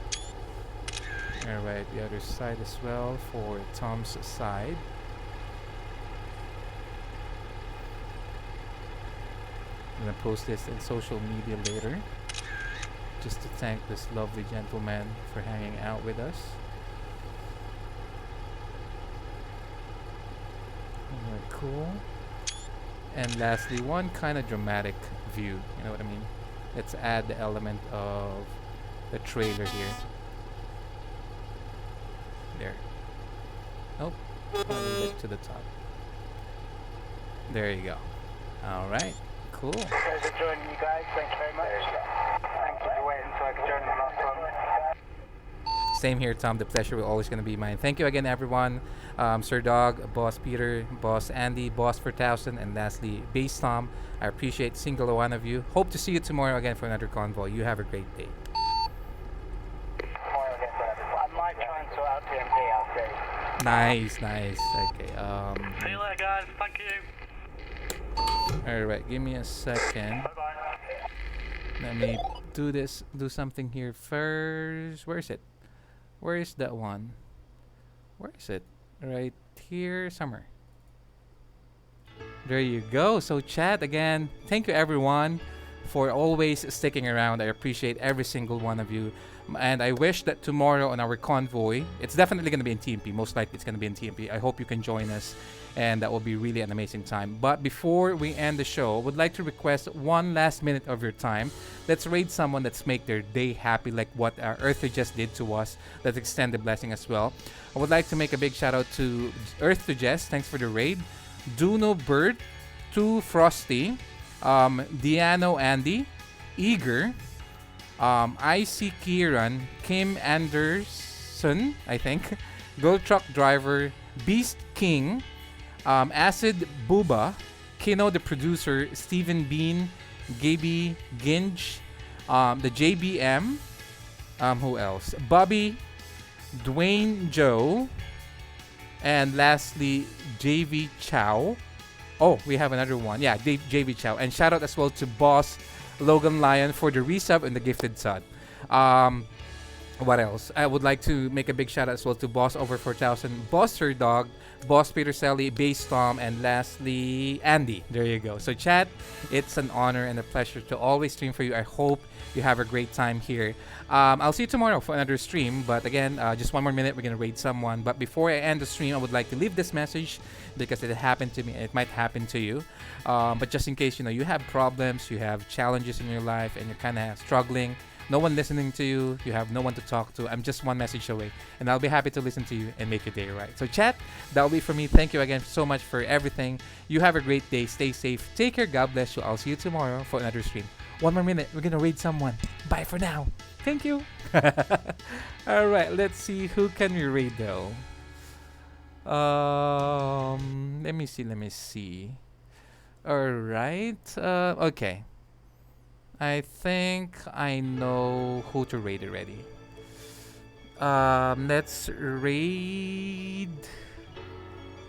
Alright, the other side as well for Tom's side. I'm gonna post this in social media later, just to thank this lovely gentleman for hanging out with us. Alright, cool. And lastly, one kind of dramatic view, you know what I mean? Let's add the element of the trailer here. There. Nope. A little bit to the top. There you go. Alright. Cool. Pleasure joining you guys. Thank you very much. Thank you for waiting so I could join in the last one. Same here, Tom. The pleasure will always going to be mine. Thank you again, everyone. Sir Dog, Boss Peter, Boss Andy, Boss for 1000, and lastly, Base Tom. I appreciate single one of you. Hope to see you tomorrow again for another convoy. You have a great day. I might try and sort out TMP, I'll see. Nice, nice. Okay. See you later, guys. Thank you. All right. Give me a second. Bye bye. Let me do this. Do something here first. Where is it? Where is that one? Where is it? Right here, somewhere. There you go. So chat again. Thank you everyone for always sticking around. I appreciate every single one of you. And I wish that tomorrow on our convoy, it's definitely going to be in TMP. Most likely it's going to be in TMP. I hope you can join us. And that will be really an amazing time. But before we end the show, I would like to request one last minute of your time. Let's raid someone that's make their day happy, like what our Earther just did to us. Let's extend the blessing as well. I would like to make a big shout out to Earth to Jess. Thanks for the raid. Duno Bird, To Frosty, Diano Andy, Eager, IC Kieran, Kim Anderson, I think, Gold Truck Driver, Beast King, Acid Booba, Kino the producer, Stephen Bean, Gaby Ginge, the JBM, who else? Bobby, Dwayne Joe, and lastly JV Chow. Oh, we have another one. Yeah, JV Chow. And shout out as well to Boss Logan Lion for the resub and the gifted sub. What else? I would like to make a big shout out as well to Boss Over 4000, Boss Sir Dog, Boss Peter Selly, Base Tom, and lastly Andy. There you go. So chat, it's an honor and a pleasure to always stream for you. I hope you have a great time here. I'll see you tomorrow for another stream. But again, just one more minute, we're gonna raid someone. But before I end the stream, I would like to leave this message because it happened to me and it might happen to you. But just in case you have problems, you have challenges in your life, and you're kind of struggling. No one listening to you. You have no one to talk to. I'm just one message away. And I'll be happy to listen to you and make your day right. So chat, that'll be for me. Thank you again so much for everything. You have a great day. Stay safe. Take care. God bless you. I'll see you tomorrow for another stream. One more minute. We're going to raid someone. Bye for now. Thank you. All right. Let's see. Who can we raid though? Let me see. All right. Okay. I think I know who to raid already. Let's raid.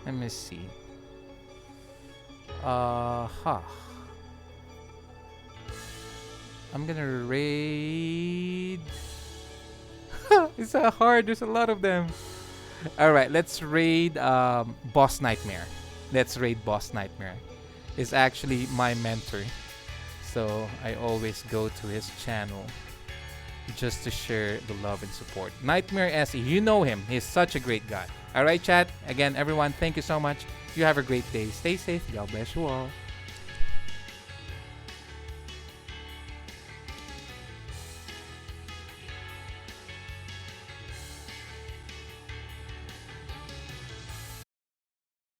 Let me see. I'm gonna raid. It's so hard. There's a lot of them. All right, let's raid Boss Nightmare. Let's raid Boss Nightmare. It's actually my mentor. So I always go to his channel just to share the love and support. Nightmare SE, you know him. He's such a great guy. All right, chat. Again, everyone, thank you so much. You have a great day. Stay safe. God bless you all.